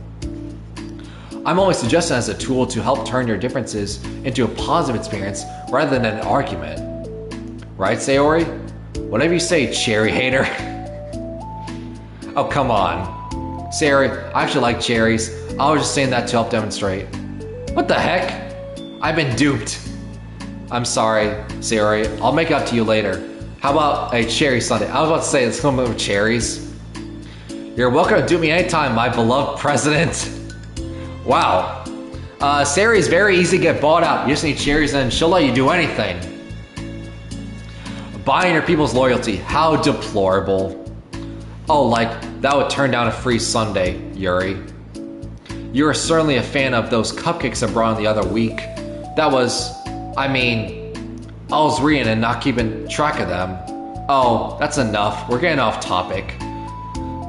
I'm only suggesting as a tool to help turn your differences into a positive experience rather than an argument. Right, Sayori? Whatever you say, cherry hater. Oh, come on. Sayori, I actually like cherries. I was just saying that to help demonstrate. What the heck? I've been duped. I'm sorry, Sayori. I'll make it up to you later. How about a cherry sundae? I was about to say, let's come up with cherries. You're welcome to dupe me anytime, my beloved president. Wow. Sayori's very easy to get bought out. You just need cherries and she'll let you do anything. Buying your people's loyalty. How deplorable. Oh, like, that would turn down a free sundae, Yuri. You are certainly a fan of those cupcakes I brought in the other week. That was, I was reading and not keeping track of them. Oh, that's enough. We're getting off topic.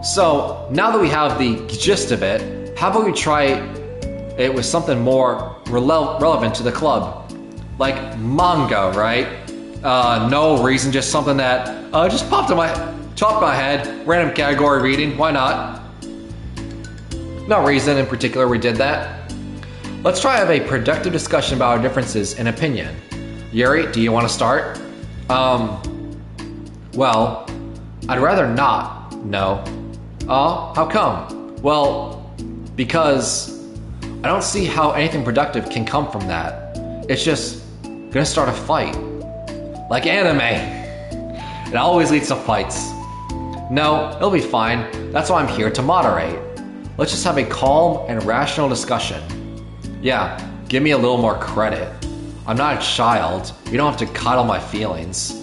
So, now that we have the gist of it, how about we try it with something more relevant to the club? Like manga, right? No reason, just something that just popped in my head. Random category reading, why not? No reason in particular we did that. Let's try to have a productive discussion about our differences in opinion. Yuri, do you want to start? Well, I'd rather not, no. Oh, how come? Well, because I don't see how anything productive can come from that. It's just gonna start a fight. Like anime. It always leads to fights. No, it'll be fine. That's why I'm here to moderate. Let's just have a calm and rational discussion. Yeah, give me a little more credit. I'm not a child. You don't have to coddle my feelings.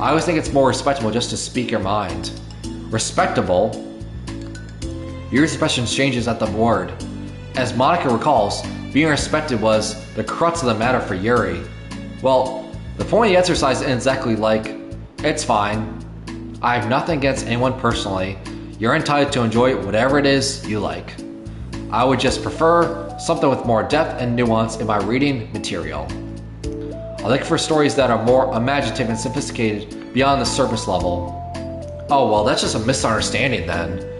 I always think it's more respectable just to speak your mind. Respectable? Your expression changes at the word. As Monika recalls, being respected was the crux of the matter for Yuri. Well, the point of the exercise isn't exactly like, it's fine. I have nothing against anyone personally. You're entitled to enjoy whatever it is you like. I would just prefer something with more depth and nuance in my reading material. I look for stories that are more imaginative and sophisticated beyond the surface level. Oh, well, that's just a misunderstanding then.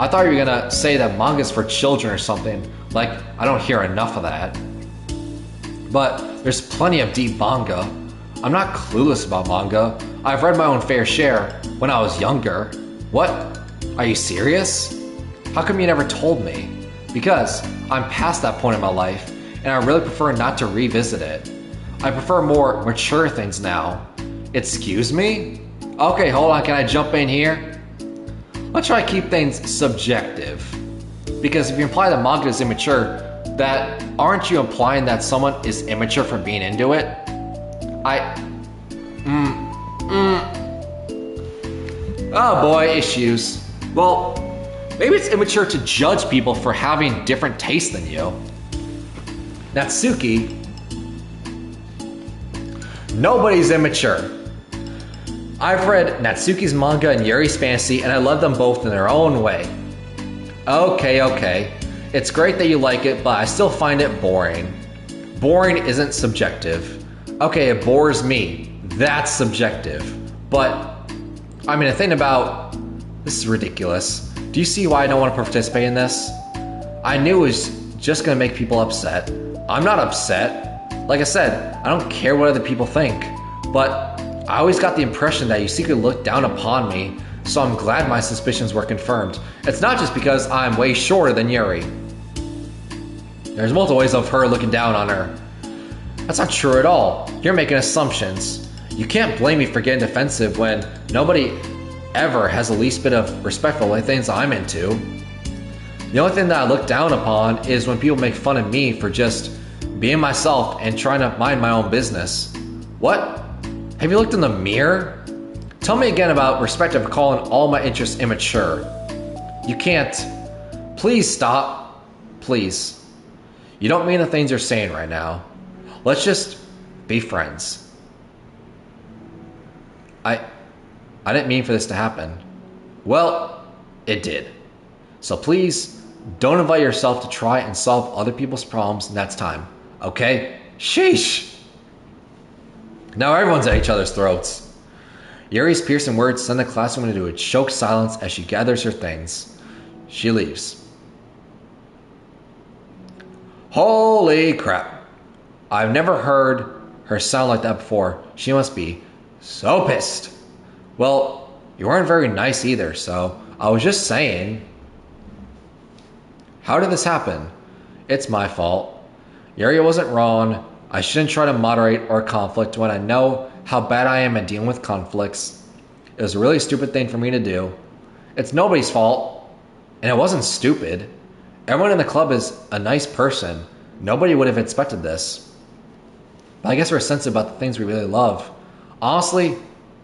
I thought you were gonna say that manga's for children or something. Like, I don't hear enough of that. But there's plenty of deep manga. I'm not clueless about manga. I've read my own fair share when I was younger. What? Are you serious? How come you never told me? Because I'm past that point in my life, and I really prefer not to revisit it. I prefer more mature things now. Excuse me? Okay, hold on, can I jump in here? Let's try to keep things subjective. Because if you imply that manga is immature, that aren't you implying that someone is immature for being into it? Oh boy, issues. Well, maybe it's immature to judge people for having different tastes than you. Natsuki. Nobody's immature. I've read Natsuki's manga and Yuri's fantasy, and I love them both in their own way. Okay. It's great that you like it, but I still find it boring. Boring isn't subjective. Okay, it bores me. That's subjective. But, I mean, the thing about... This is ridiculous. Do you see why I don't want to participate in this? I knew it was just going to make people upset. I'm not upset. Like I said, I don't care what other people think. But I always got the impression that you secretly looked down upon me, so I'm glad my suspicions were confirmed. It's not just because I'm way shorter than Yuri. There's multiple ways of her looking down on her. That's not true at all. You're making assumptions. You can't blame me for getting defensive when nobody ever has the least bit of respect for the things I'm into. The only thing that I look down upon is when people make fun of me for just being myself and trying to mind my own business. What? Have you looked in the mirror? Tell me again about respect for calling all my interests immature. You can't. Please stop. Please. You don't mean the things you're saying right now. Let's just be friends. I didn't mean for this to happen. Well, it did. So please, don't invite yourself to try and solve other people's problems next time. Okay? Sheesh! Now everyone's at each other's throats. Yuri's piercing words send the classroom into a choked silence as she gathers her things. She leaves. Holy crap. I've never heard her sound like that before. She must be so pissed. Well, you weren't very nice either, so I was just saying. How did this happen? It's my fault. Yuri wasn't wrong. I shouldn't try to moderate our conflict when I know how bad I am at dealing with conflicts. It was a really stupid thing for me to do. It's nobody's fault. And it wasn't stupid. Everyone in the club is a nice person. Nobody would have expected this. But I guess we're sensitive about the things we really love. Honestly,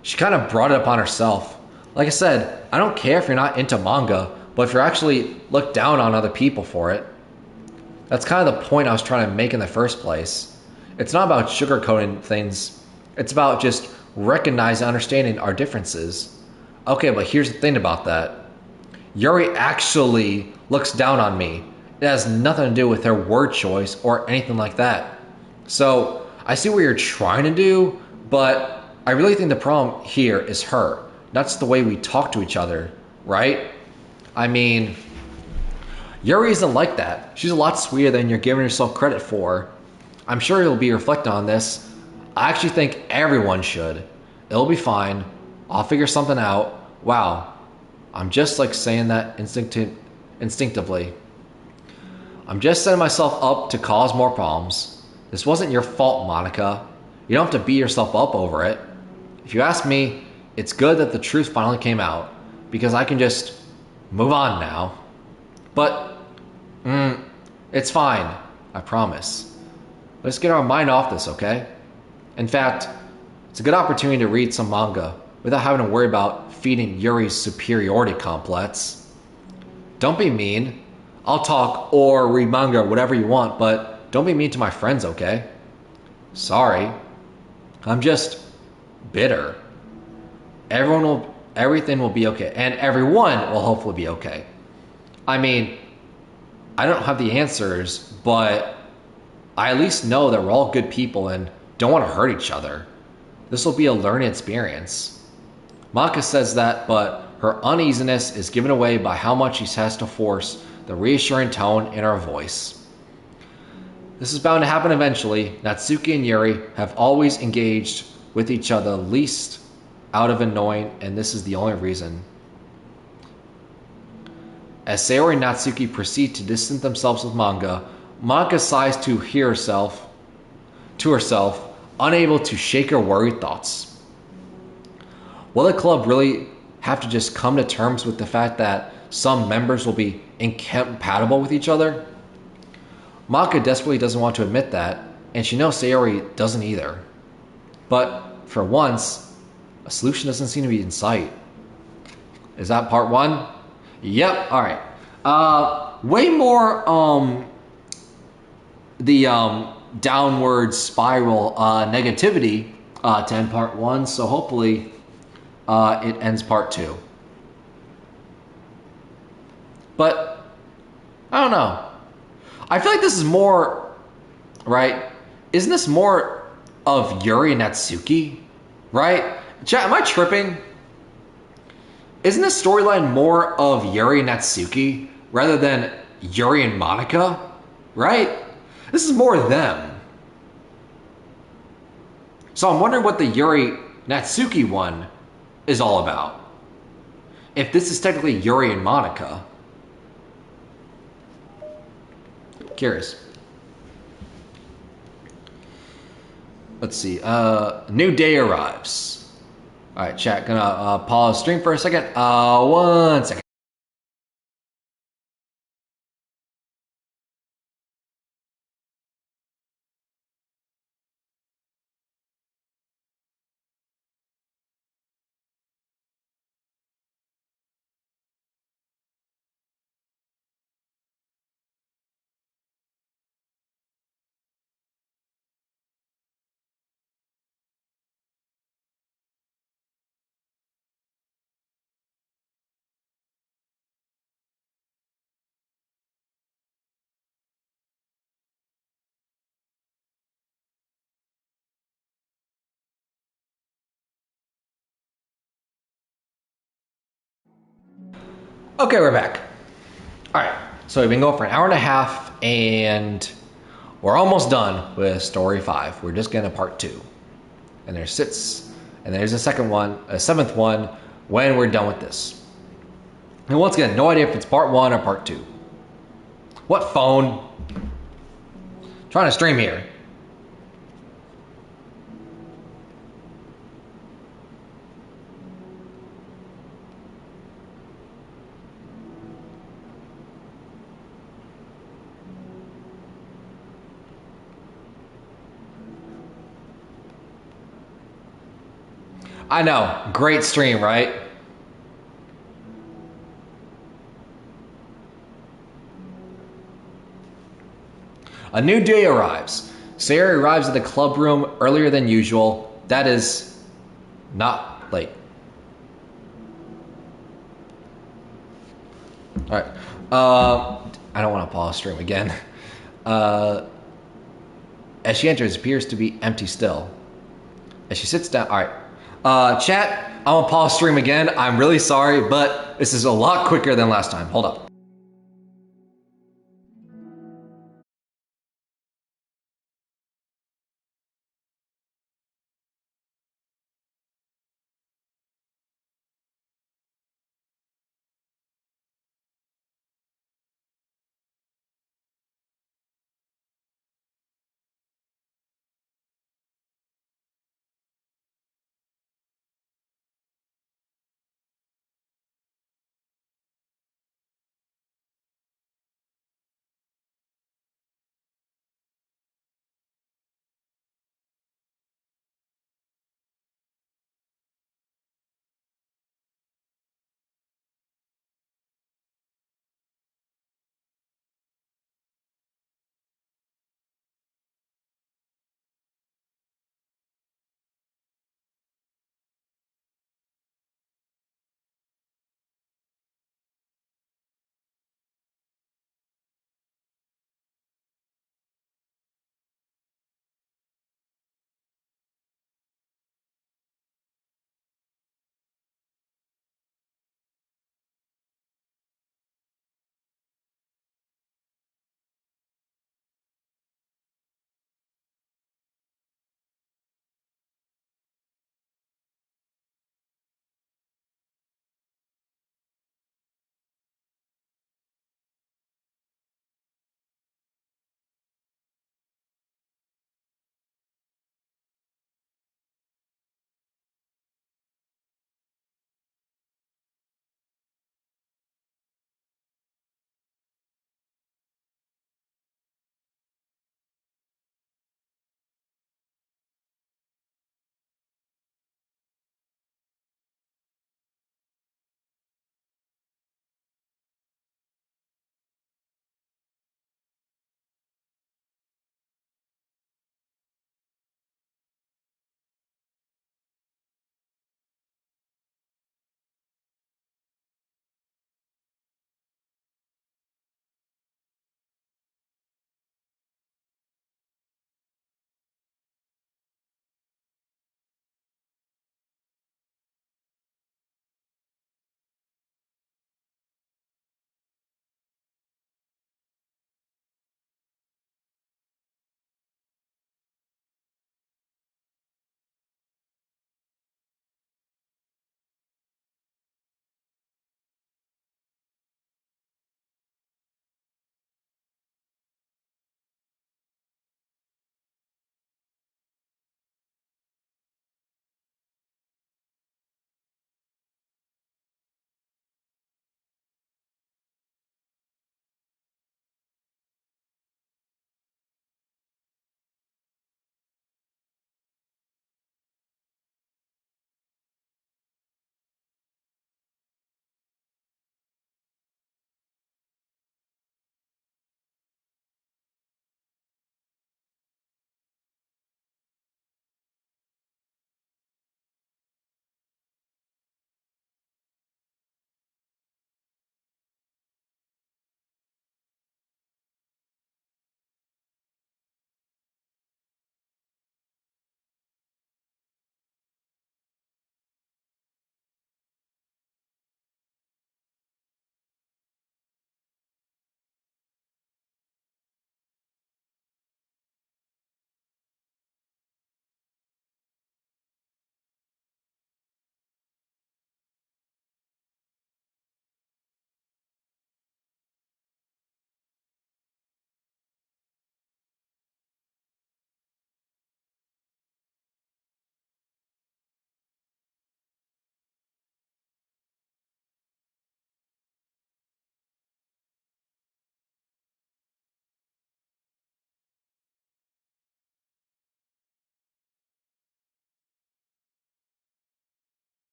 she kind of brought it upon herself. Like I said, I don't care if you're not into manga, but if you're actually look down on other people for it. That's kind of the point I was trying to make in the first place. It's not about sugarcoating things. It's about just recognizing and understanding our differences. Okay, but here's the thing about that. Yuri actually looks down on me. It has nothing to do with her word choice or anything like that. So I see what you're trying to do, but I really think the problem here is her. That's the way we talk to each other, right? I mean, Yuri isn't like that. She's a lot sweeter than you're giving yourself credit for. I'm sure you'll be reflecting on this. I actually think everyone should. It'll be fine. I'll figure something out. Wow. I'm just like saying that instinctively. I'm just setting myself up to cause more problems. This wasn't your fault, Monika. You don't have to beat yourself up over it. If you ask me, it's good that the truth finally came out, because I can just move on now. But, it's fine. I promise. Let's get our mind off this, okay? In fact, it's a good opportunity to read some manga without having to worry about feeding Yuri's superiority complex. Don't be mean. I'll talk or read manga or whatever you want, but don't be mean to my friends, okay? Sorry. I'm just bitter. Everything will be okay, and everyone will hopefully be okay. I mean, I don't have the answers, but I at least know that we're all good people and don't want to hurt each other. This will be a learning experience. Monika says that, but her uneasiness is given away by how much she has to force the reassuring tone in her voice. This is bound to happen eventually. Natsuki and Yuri have always engaged with each other least out of annoying, and this is the only reason. As Sayori and Natsuki proceed to distance themselves with manga, Monika sighs to herself, unable to shake her worried thoughts. Will the club really have to just come to terms with the fact that some members will be incompatible with each other? Monika desperately doesn't want to admit that, and she knows Sayori doesn't either. But for once, a solution doesn't seem to be in sight. Is that part one? Yep, alright. Way more, the downward spiral negativity to end part one, so hopefully it ends part two. But I don't know. I feel like this is more, right? Isn't this more of Yuri and Natsuki, right? Chat, am I tripping? Isn't this storyline more of Yuri and Natsuki rather than Yuri and Monika, right? This is more them. So I'm wondering what the Yuri Natsuki one is all about. If this is technically Yuri and Monika. Curious. Let's see. New day arrives. All right, chat. Gonna pause stream for a second. 1 second. Okay, we're back. All right, so we've been going for an hour and a half, and we're almost done with story 5. We're just getting to part 2, and there's 6, and there's a seventh one when we're done with this. And once again, no idea if it's part 1 or part 2. What phone? Trying to stream here. I know, great stream, right? A new day arrives. Sayori arrives at the club room earlier than usual. That is not late. All right. I don't want to pause stream again. As she enters, it appears to be empty still. As she sits down, all right. Chat, I'm gonna pause stream again. I'm really sorry, but this is a lot quicker than last time. Hold up.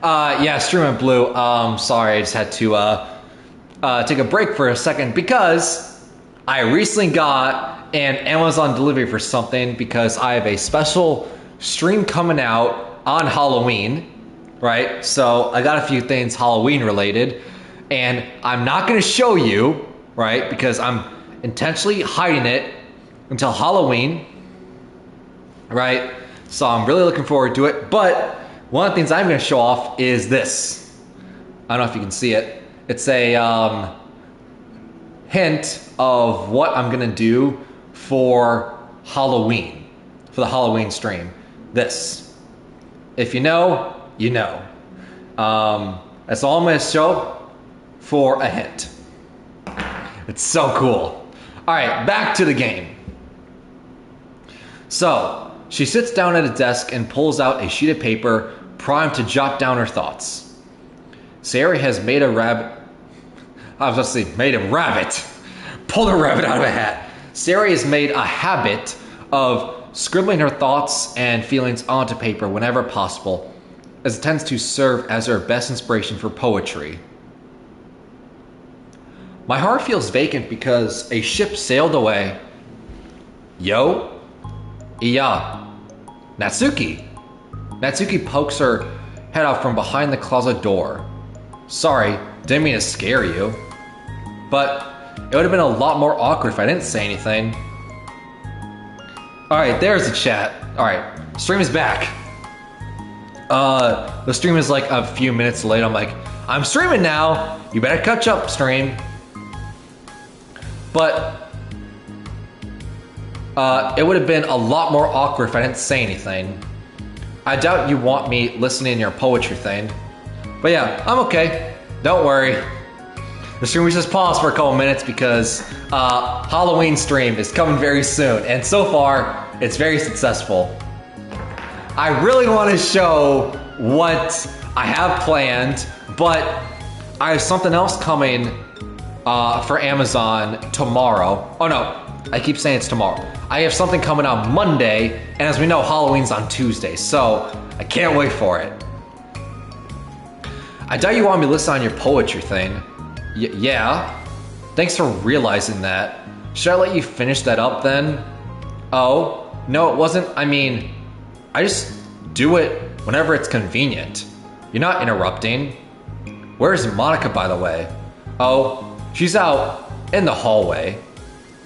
Yeah, stream went blue. Sorry, I just had to take a break for a second because I recently got an Amazon delivery for something because I have a special stream coming out on Halloween, right? So I got a few things Halloween related, and I'm not gonna show you, right? Because I'm intentionally hiding it until Halloween, right? So I'm really looking forward to it, but one of the things I'm gonna show off is this. I don't know if you can see it. It's a hint of what I'm gonna do for Halloween, for the Halloween stream. This. If you know, you know. That's all I'm gonna show for a hint. It's so cool. All right, back to the game. So, she sits down at a desk and pulls out a sheet of paper primed to jot down her thoughts. Sayori has made a rabbit. I was just saying, made a rabbit. Pulled a rabbit out of a hat. Sayori has made a habit of scribbling her thoughts and feelings onto paper whenever possible, as it tends to serve as her best inspiration for poetry. My heart feels vacant because a ship sailed away. Yo? Iya. Natsuki. Natsuki pokes her head out from behind the closet door. Sorry, didn't mean to scare you. But it would have been a lot more awkward if I didn't say anything. Alright, there's the chat. Alright, stream is back. The stream is like a few minutes late. I'm like, I'm streaming now. You better catch up, stream. But it would have been a lot more awkward if I didn't say anything. I doubt you want me listening to your poetry thing. But yeah, I'm okay. Don't worry. The stream was just paused for a couple minutes because Halloween stream is coming very soon. And so far, it's very successful. I really want to show what I have planned, but I have something else coming for Amazon tomorrow. Oh no, I keep saying it's tomorrow. I have something coming on Monday, and as we know, Halloween's on Tuesday, so I can't wait for it. I doubt you want me to listen on your poetry thing. Yeah. Thanks for realizing that. Should I let you finish that up then? Oh, no it wasn't. I mean, I just do it whenever it's convenient. You're not interrupting. Where's Monika, by the way? Oh, she's out in the hallway.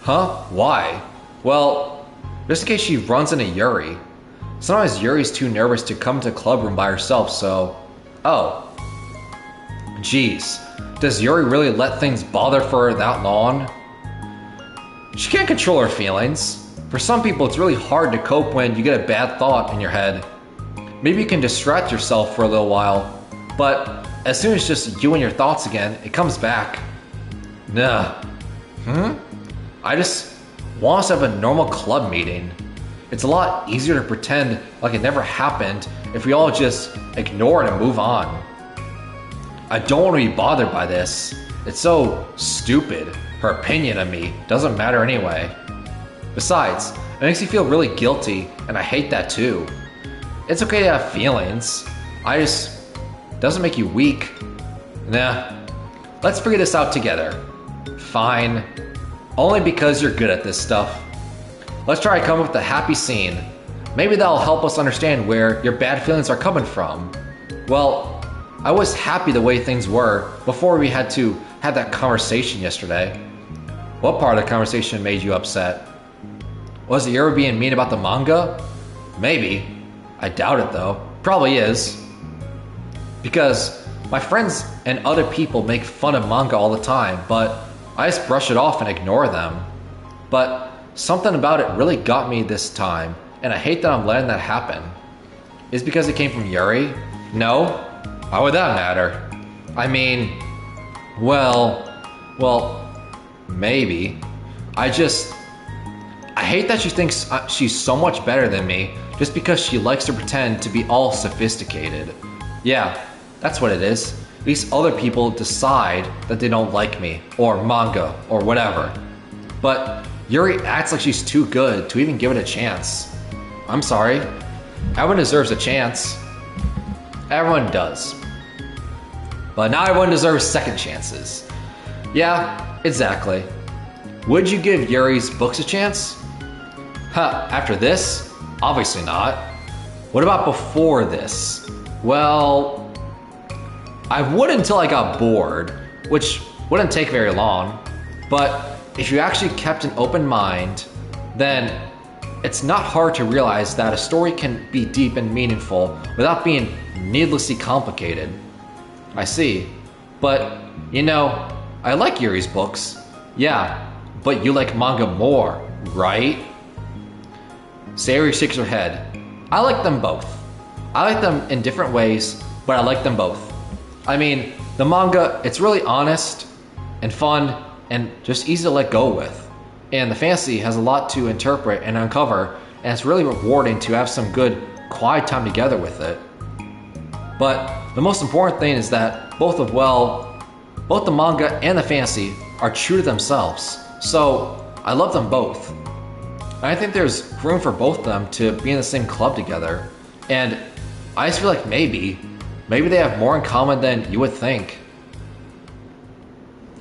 Huh? Why? Well, just in case she runs into Yuri. Sometimes Yuri's too nervous to come to the club room by herself, so... Oh. Jeez. Does Yuri really let things bother for her that long? She can't control her feelings. For some people, it's really hard to cope when you get a bad thought in your head. Maybe you can distract yourself for a little while, but as soon as it's just you and your thoughts again, it comes back. Nah. I just want us to have a normal club meeting. It's a lot easier to pretend like it never happened if we all just ignore it and move on. I don't want to be bothered by this. It's so stupid. Her opinion of me doesn't matter anyway. Besides, it makes me feel really guilty, and I hate that too. It's okay to have feelings. It doesn't make you weak. Nah. Let's figure this out together. Fine. Only because you're good at this stuff. Let's try to come up with a happy scene. Maybe that'll help us understand where your bad feelings are coming from. Well, I was happy the way things were before we had to have that conversation yesterday. What part of the conversation made you upset? Was it Yuri being mean about the manga? Maybe. I doubt it though. Probably is. Because my friends and other people make fun of manga all the time, but I just brush it off and ignore them. But something about it really got me this time, and I hate that I'm letting that happen. Is it because it came from Yuri? No? Why would that matter? I mean, well, maybe. I hate that she thinks she's so much better than me just because she likes to pretend to be all sophisticated. Yeah, that's what it is. These other people decide that they don't like me, or manga, or whatever. But Yuri acts like she's too good to even give it a chance. I'm sorry. Everyone deserves a chance. Everyone does. But not everyone deserves second chances. Yeah, exactly. Would you give Yuri's books a chance? Huh, after this? Obviously not. What about before this? Well, I would until I got bored, which wouldn't take very long. But if you actually kept an open mind, then it's not hard to realize that a story can be deep and meaningful without being needlessly complicated. I see. But, you know, I like Yuri's books. Yeah, but you like manga more, right? Sayori shakes her head. I like them both. I like them in different ways, but I like them both. I mean, the manga, it's really honest and fun and just easy to let go with. And the fantasy has a lot to interpret and uncover, and it's really rewarding to have some good quiet time together with it. But the most important thing is that both the manga and the fantasy are true to themselves. So I love them both. And I think there's room for both of them to be in the same club together. And I just feel like maybe they have more in common than you would think.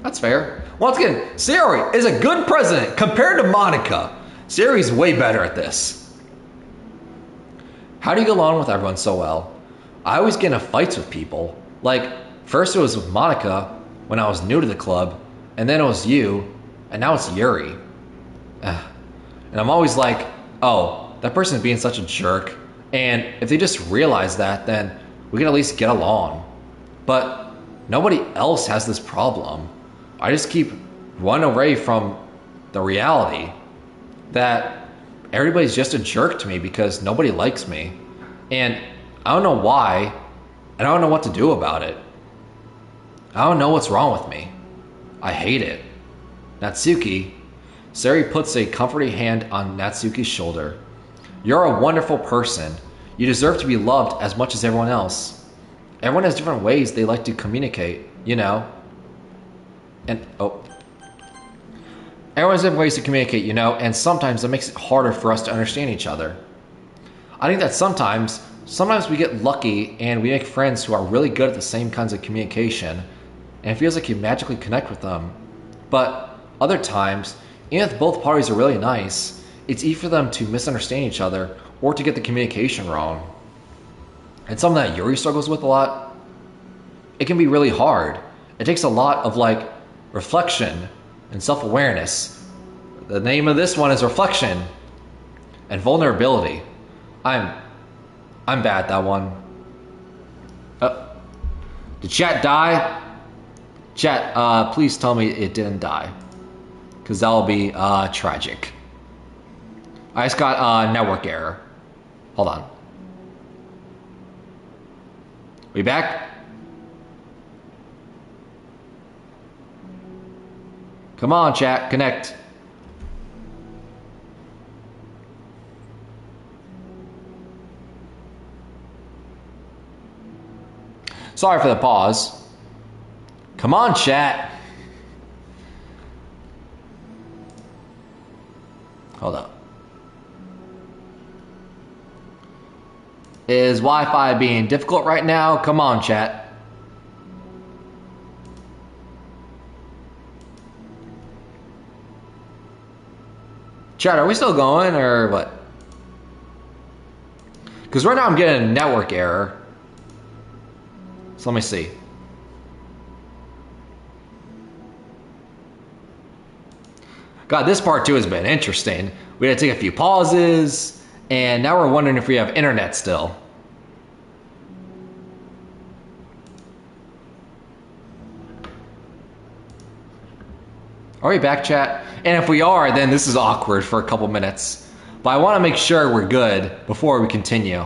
That's fair. Once again, Sayori is a good president compared to MONIKA. Sayori's way better at this. How do you get along with everyone so well? I always get into fights with people. Like, first it was with MONIKA when I was new to the club, and then it was you, and now it's Yuri. And I'm always like, oh, that person's being such a jerk. And if they just realize that, then we can at least get along. But nobody else has this problem. I just keep running away from the reality that everybody's just a jerk to me because nobody likes me. And I don't know why, and I don't know what to do about it. I don't know what's wrong with me. I hate it. Natsuki. Sayori puts a comforting hand on Natsuki's shoulder. You're a wonderful person. You deserve to be loved as much as everyone else. Everyone has different ways they like to communicate, you know? Everyone has different ways to communicate, you know, and sometimes it makes it harder for us to understand each other. I think that sometimes we get lucky and we make friends who are really good at the same kinds of communication, and it feels like you magically connect with them. But other times, even if both parties are really nice, it's easy for them to misunderstand each other or to get the communication wrong. It's something that Yuri struggles with a lot. It can be really hard. It takes a lot of reflection and self-awareness. The name of this one is reflection and vulnerability. I'm bad at that one. Did chat die? Chat, please tell me it didn't die, because that'll be tragic. I just got a network error. Hold on. We back? Come on, chat, connect. Sorry for the pause. Come on, chat. Hold up. Is Wi-Fi being difficult right now? Come on, chat. Chat, are we still going or what? Because right now I'm getting a network error. So let me see. God, this part too has been interesting. We had to take a few pauses, and now we're wondering if we have internet still. Are we back, chat? And if we are, then this is awkward for a couple minutes. But I want to make sure we're good before we continue.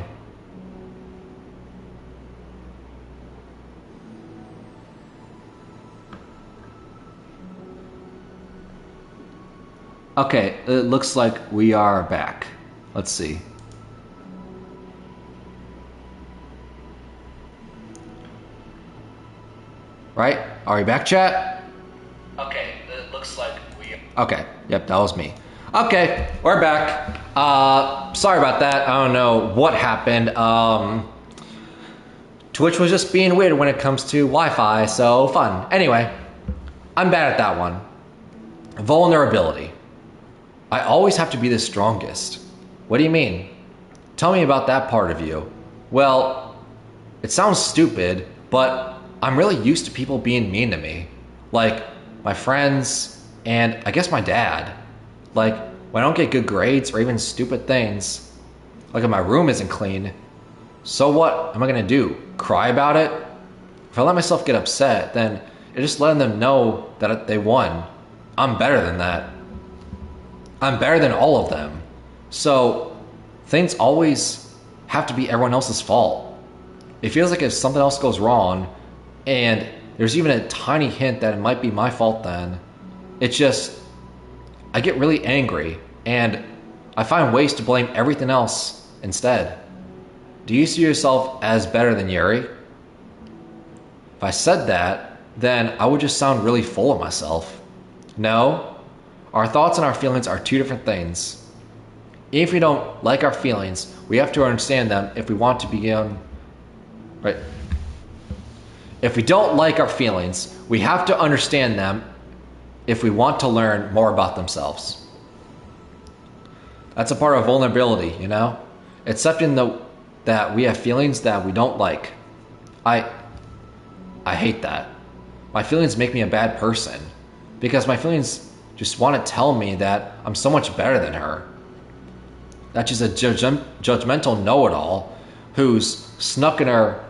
Okay, it looks like we are back. Let's see. Right? Are we back, chat? Okay, it looks like we are. Okay, yep, that was me. Okay, we're back. Sorry about that. I don't know what happened. Twitch was just being weird when it comes to Wi-Fi, so fun. Anyway, I'm bad at that one. Vulnerability. I always have to be the strongest. What do you mean? Tell me about that part of you. Well, it sounds stupid, but I'm really used to people being mean to me. Like, my friends, and I guess my dad. Like, when I don't get good grades or even stupid things, like if my room isn't clean, so what am I gonna do? Cry about it? If I let myself get upset, then it's just letting them know that they won. I'm better than that. I'm better than all of them. So things always have to be everyone else's fault. It feels like if something else goes wrong, and there's even a tiny hint that it might be my fault, then it's just, I get really angry and I find ways to blame everything else instead. Do you see yourself as better than Yuri? If I said that, then I would just sound really full of myself. No, our thoughts and our feelings are two different things. Even if we don't like our feelings, we have to understand them if we want to begin, right? If we don't like our feelings, we have to understand them if we want to learn more about themselves. That's a part of vulnerability, you know? Accepting that we have feelings that we don't like. I hate that. My feelings make me a bad person because my feelings just want to tell me that I'm so much better than her. That's just a judgmental know-it-all who's snuck in her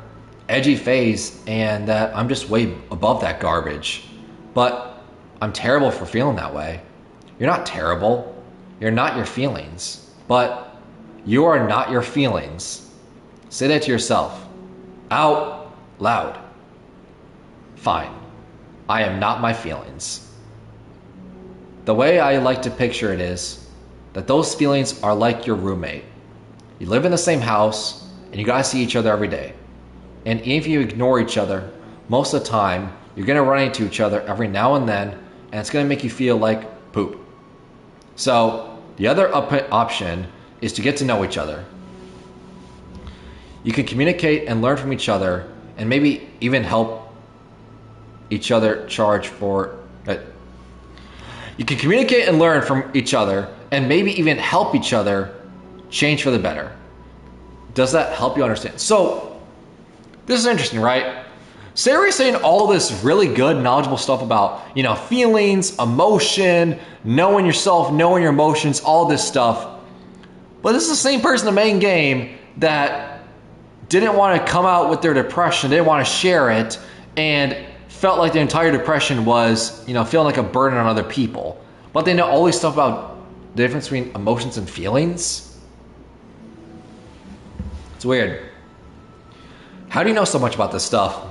edgy phase and that I'm just way above that garbage. But I'm terrible for feeling that way. You're not terrible. You're not your feelings. But you are not your feelings. Say that to yourself. Out loud. Fine. I am not my feelings. The way I like to picture it is that those feelings are like your roommate. You live in the same house and you gotta see each other every day. And if you ignore each other, most of the time, you're gonna run into each other every now and then, and it's gonna make you feel like poop. So the other option is to get to know each other. You can communicate and learn from each other, and maybe even help each other charge for it. You can communicate and learn from each other, and maybe even help each other change for the better. Does that help you understand? So, this is interesting, right? Sarah's saying all this really good, knowledgeable stuff about, feelings, emotion, knowing yourself, knowing your emotions, all this stuff. But this is the same person in the main game that didn't want to come out with their depression, didn't want to share it, and felt like their entire depression was, feeling like a burden on other people. But they know all this stuff about the difference between emotions and feelings. It's weird. How do you know so much about this stuff?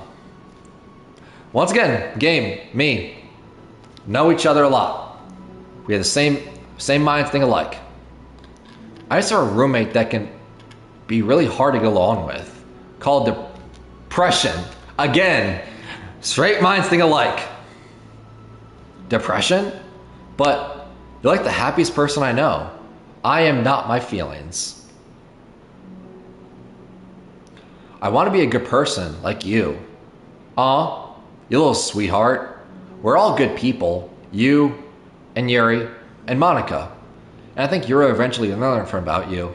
Once again, game, me, know each other a lot. We have the same mind, think alike. I just have a roommate that can be really hard to get along with, called depression. Again, straight minds think alike. Depression? But you're like the happiest person I know. I am not my feelings. I want to be a good person like you. Aw, you little sweetheart. We're all good people. You and Yuri and MONIKA. And I think Yuri eventually will learn from about you.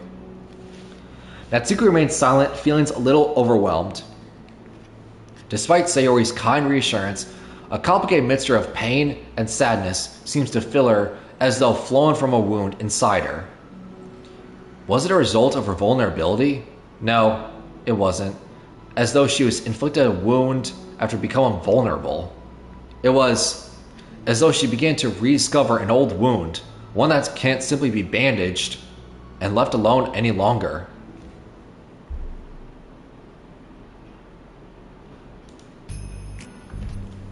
Natsuki remained silent, feeling a little overwhelmed. Despite Sayori's kind reassurance, a complicated mixture of pain and sadness seems to fill her as though flowing from a wound inside her. Was it a result of her vulnerability? No, it wasn't. As though she was inflicted a wound after becoming vulnerable. It was as though she began to rediscover an old wound, one that can't simply be bandaged and left alone any longer.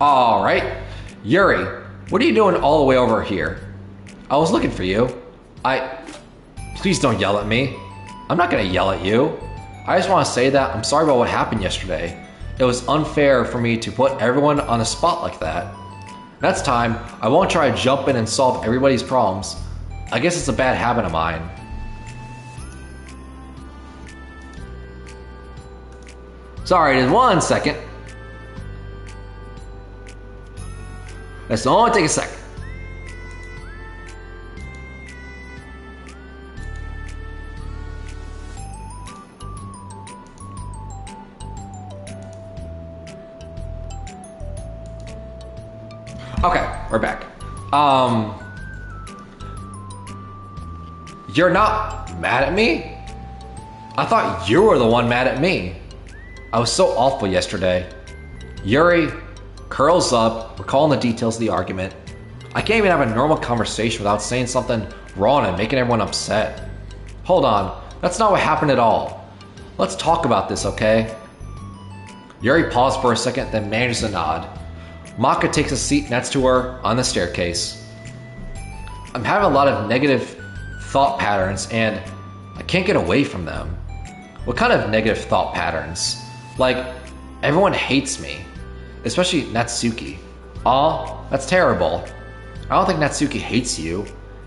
Alright, Yuri, what are you doing all the way over here? I was looking for you. Please don't yell at me. I'm not gonna yell at you. I just want to say that I'm sorry about what happened yesterday. It was unfair for me to put everyone on the spot like that. Next time, I won't try to jump in and solve everybody's problems. I guess it's a bad habit of mine. Sorry, just 1 second. Let's only take a second. Okay, we're back. You're not mad at me? I thought you were the one mad at me. I was so awful yesterday. Yuri curls up, recalling the details of the argument. I can't even have a normal conversation without saying something wrong and making everyone upset. Hold on, that's not what happened at all. Let's talk about this, okay? Yuri paused for a second, then manages to nod. Maka takes a seat next to her on the staircase. I'm having a lot of negative thought patterns and I can't get away from them. What kind of negative thought patterns? Like, everyone hates me, especially Natsuki. Aw, that's terrible. I don't think Natsuki hates you.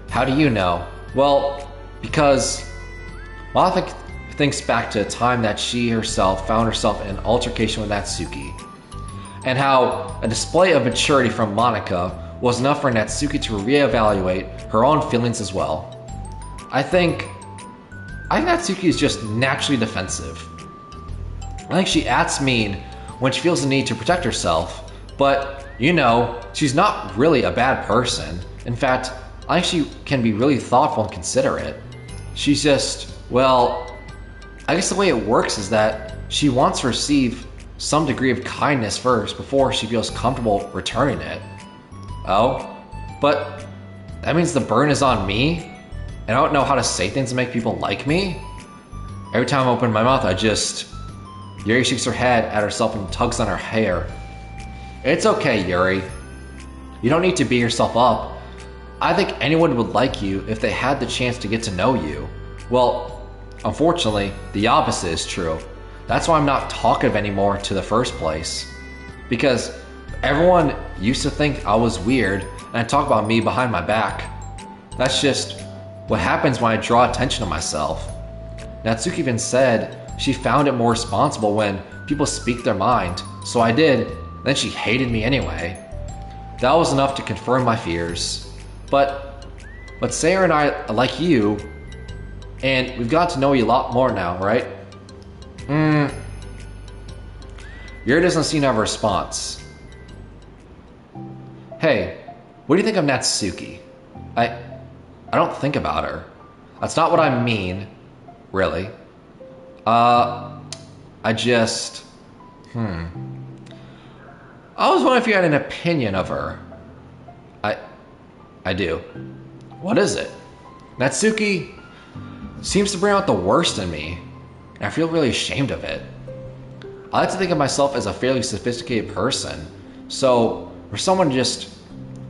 How do you know? Well, because Maka thinks back to a time that she herself found herself in an altercation with Natsuki, and how a display of maturity from Monika was enough for Natsuki to reevaluate her own feelings as well. I think Natsuki is just naturally defensive. I think she acts mean when she feels the need to protect herself, but you know, she's not really a bad person. In fact, I think she can be really thoughtful and considerate. She's just, well, I guess the way it works is that she wants to receive some degree of kindness first before she feels comfortable returning it. Oh, but that means the burden is on me? And I don't know how to say things to make people like me? Every time I open my mouth, Yuri shakes her head at herself and tugs on her hair. It's okay, Yuri. You don't need to beat yourself up. I think anyone would like you if they had the chance to get to know you. Well, unfortunately, the opposite is true. That's why I'm not talkative anymore to the first place. Because everyone used to think I was weird and I talk about me behind my back. That's just what happens when I draw attention to myself. Natsuki even said she found it more responsible when people speak their mind, so I did, then she hated me anyway. That was enough to confirm my fears. But Sarah and I are like you, and we've got to know you a lot more now, right? Yuri doesn't seem to have a response. Hey, what do you think of Natsuki? I don't think about her. That's not what I mean, really. I just... I was wondering if you had an opinion of her. I do. What is it? Natsuki seems to bring out the worst in me, and I feel really ashamed of it. I like to think of myself as a fairly sophisticated person, so for someone to just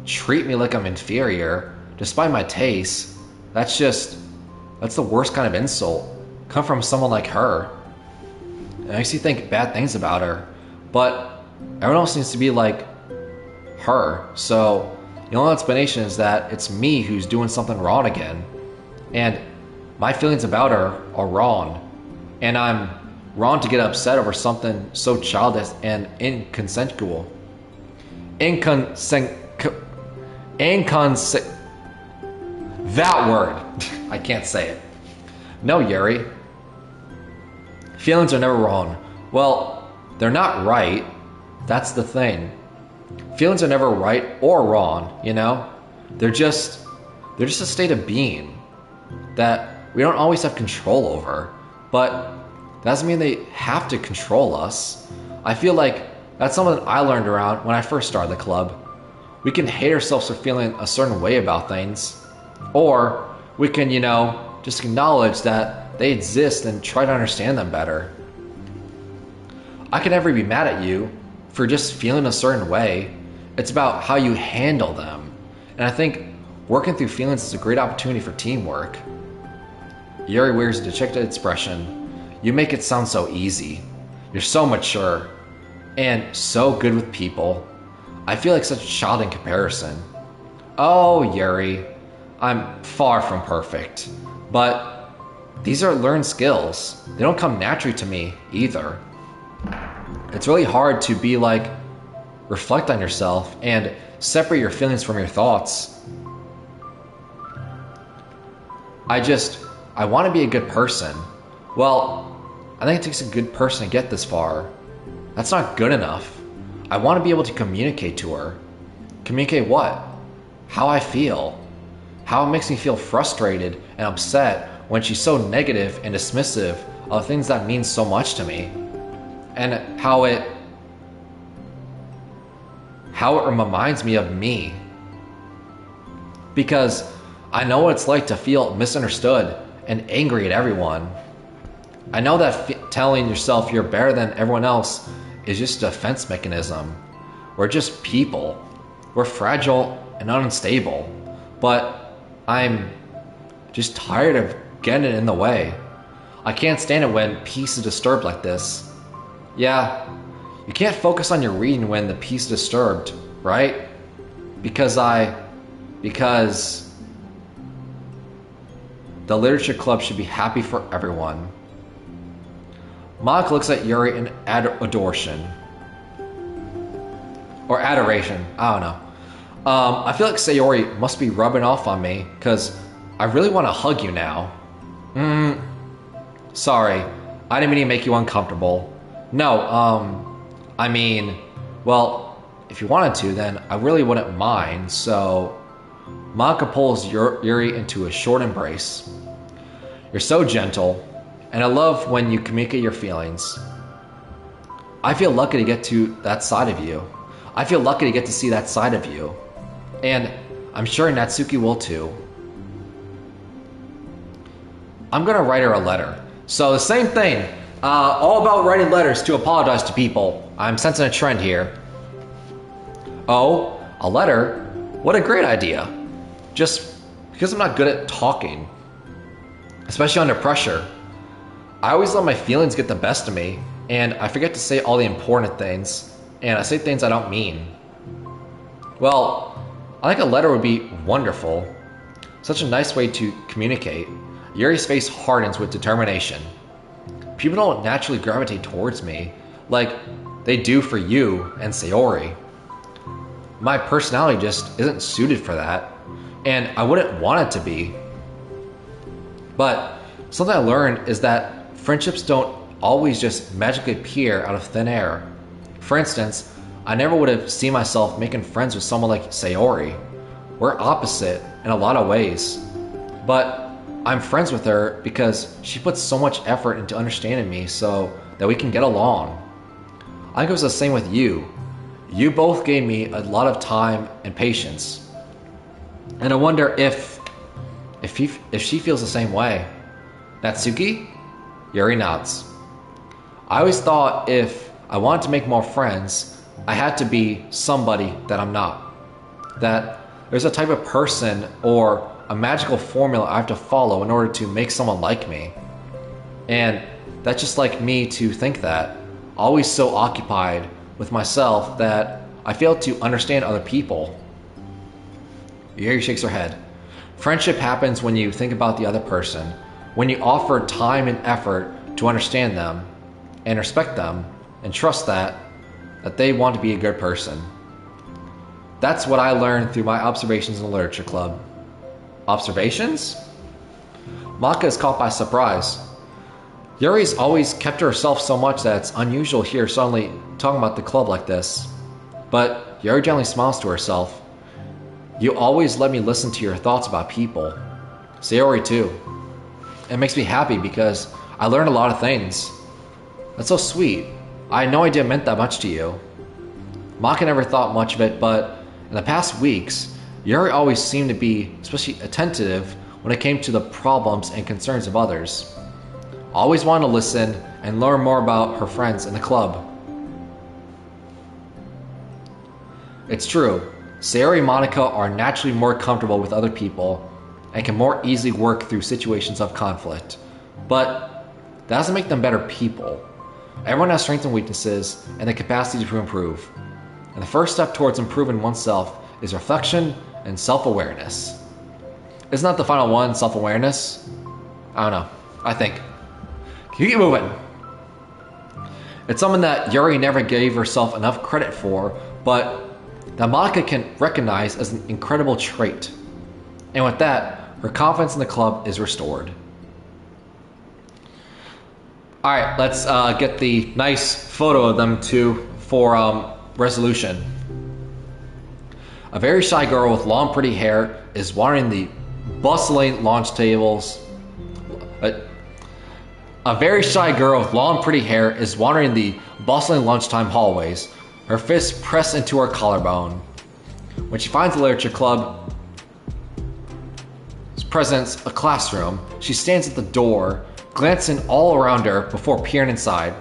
treat me like I'm inferior, despite my tastes, that's the worst kind of insult. Come from someone like her. It makes you think bad things about her, but everyone else seems to be like her, so the only explanation is that it's me who's doing something wrong again, and my feelings about her are wrong, and I'm wrong to get upset over something so childish and inconsensual. That word. I can't say it. No, Yuri. Feelings are never wrong. Well, they're not right. That's the thing. Feelings are never right or wrong, you know? They're just a state of being that we don't always have control over, but that doesn't mean they have to control us. I feel like that's something I learned around when I first started the club. We can hate ourselves for feeling a certain way about things, or we can, just acknowledge that they exist and try to understand them better. I can never be mad at you for just feeling a certain way. It's about how you handle them. And I think working through feelings is a great opportunity for teamwork. Yuri wears a dejected expression. You make it sound so easy. You're so mature and so good with people. I feel like such a child in comparison. Oh, Yuri, I'm far from perfect, but these are learned skills. They don't come naturally to me either. It's really hard to be like, reflect on yourself and separate your feelings from your thoughts. I want to be a good person. Well, I think it takes a good person to get this far. That's not good enough. I want to be able to communicate to her. Communicate what? How I feel. How it makes me feel frustrated and upset when she's so negative and dismissive of things that mean so much to me. And how it reminds me of me. Because I know what it's like to feel misunderstood and angry at everyone. I know that telling yourself you're better than everyone else is just a defense mechanism. We're just people. We're fragile and unstable. But I'm just tired of getting it in the way. I can't stand it when peace is disturbed like this. Yeah, you can't focus on your reading when the peace is disturbed, right? Because the literature club should be happy for everyone. Monika looks at Yuri in adoration. Or adoration, I don't know. I feel like Sayori must be rubbing off on me, because I really want to hug you now. Sorry, I didn't mean to make you uncomfortable. No, I mean, well, if you wanted to, then I really wouldn't mind, so... Monika pulls Yuri into a short embrace. You're so gentle, and I love when you communicate your feelings. I feel lucky to get to that side of you. I feel lucky to get to see that side of you. And I'm sure Natsuki will too. I'm gonna write her a letter. So the same thing, all about writing letters to apologize to people. I'm sensing a trend here. Oh, a letter? What a great idea. Just because I'm not good at talking, especially under pressure. I always let my feelings get the best of me, and I forget to say all the important things, and I say things I don't mean. Well, I think a letter would be wonderful. Such a nice way to communicate. Yuri's face hardens with determination. People don't naturally gravitate towards me like they do for you and Sayori. My personality just isn't suited for that, and I wouldn't want it to be. But something I learned is that friendships don't always just magically appear out of thin air. For instance, I never would have seen myself making friends with someone like Sayori. We're opposite in a lot of ways, but I'm friends with her because she puts so much effort into understanding me so that we can get along. I think it was the same with you. You both gave me a lot of time and patience. And I wonder if she feels the same way. Natsuki? Yuri nods. I always thought if I wanted to make more friends, I had to be somebody that I'm not. That there's a type of person or a magical formula I have to follow in order to make someone like me. And that's just like me to think that. Always so occupied with myself that I fail to understand other people. Yuri shakes her head. Friendship happens when you think about the other person, when you offer time and effort to understand them, and respect them, and trust that they want to be a good person. That's what I learned through my observations in the literature club. Observations? Monika is caught by surprise. Yuri's always kept to herself so much that it's unusual here suddenly talking about the club like this. But Yuri gently smiles to herself. You always let me listen to your thoughts about people. Sayori too. It makes me happy because I learned a lot of things. That's so sweet. I had no idea it meant that much to you. Monika never thought much of it, but in the past weeks, Yuri always seemed to be especially attentive when it came to the problems and concerns of others. Always wanted to listen and learn more about her friends in the club. It's true, Sayori and Monika are naturally more comfortable with other people and can more easily work through situations of conflict. But that doesn't make them better people. Everyone has strengths and weaknesses and the capacity to improve. And the first step towards improving oneself is reflection and self-awareness. Isn't that the final one, self-awareness? I don't know. I think. Keep moving. It's something that Yuri never gave herself enough credit for, but that Monika can recognize as an incredible trait. And with that, her confidence in the club is restored. Alright, let's get the nice photo of them two for resolution. A very shy girl with long pretty hair is wandering the bustling launch tables. A very shy girl with long pretty hair is wandering the bustling lunchtime hallways, her fists pressed into her collarbone. When she finds the literature club presents a classroom, she stands at the door, glancing all around her before peering inside.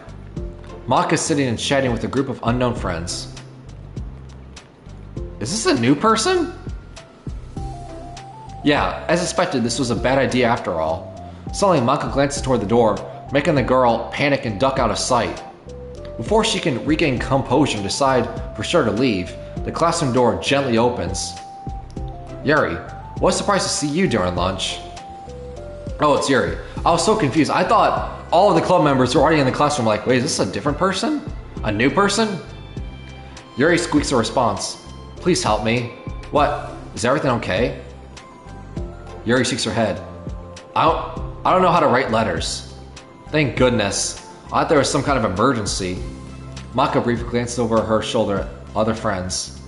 Monika is sitting and chatting with a group of unknown friends. Is this a new person? Yeah, as expected, this was a bad idea after all. Suddenly, Monika glances toward the door, making the girl panic and duck out of sight. Before she can regain composure and decide for sure to leave, the classroom door gently opens. Yuri, what a surprise to see you during lunch. Oh, it's Yuri. I was so confused. I thought all of the club members were already in the classroom like, wait, is this a different person? A new person? Yuri squeaks a response. Please help me. What? Is everything okay? Yuri shakes her head. I don't know how to write letters. Thank goodness. I thought there was some kind of emergency. Monika briefly glances over her shoulder at other friends.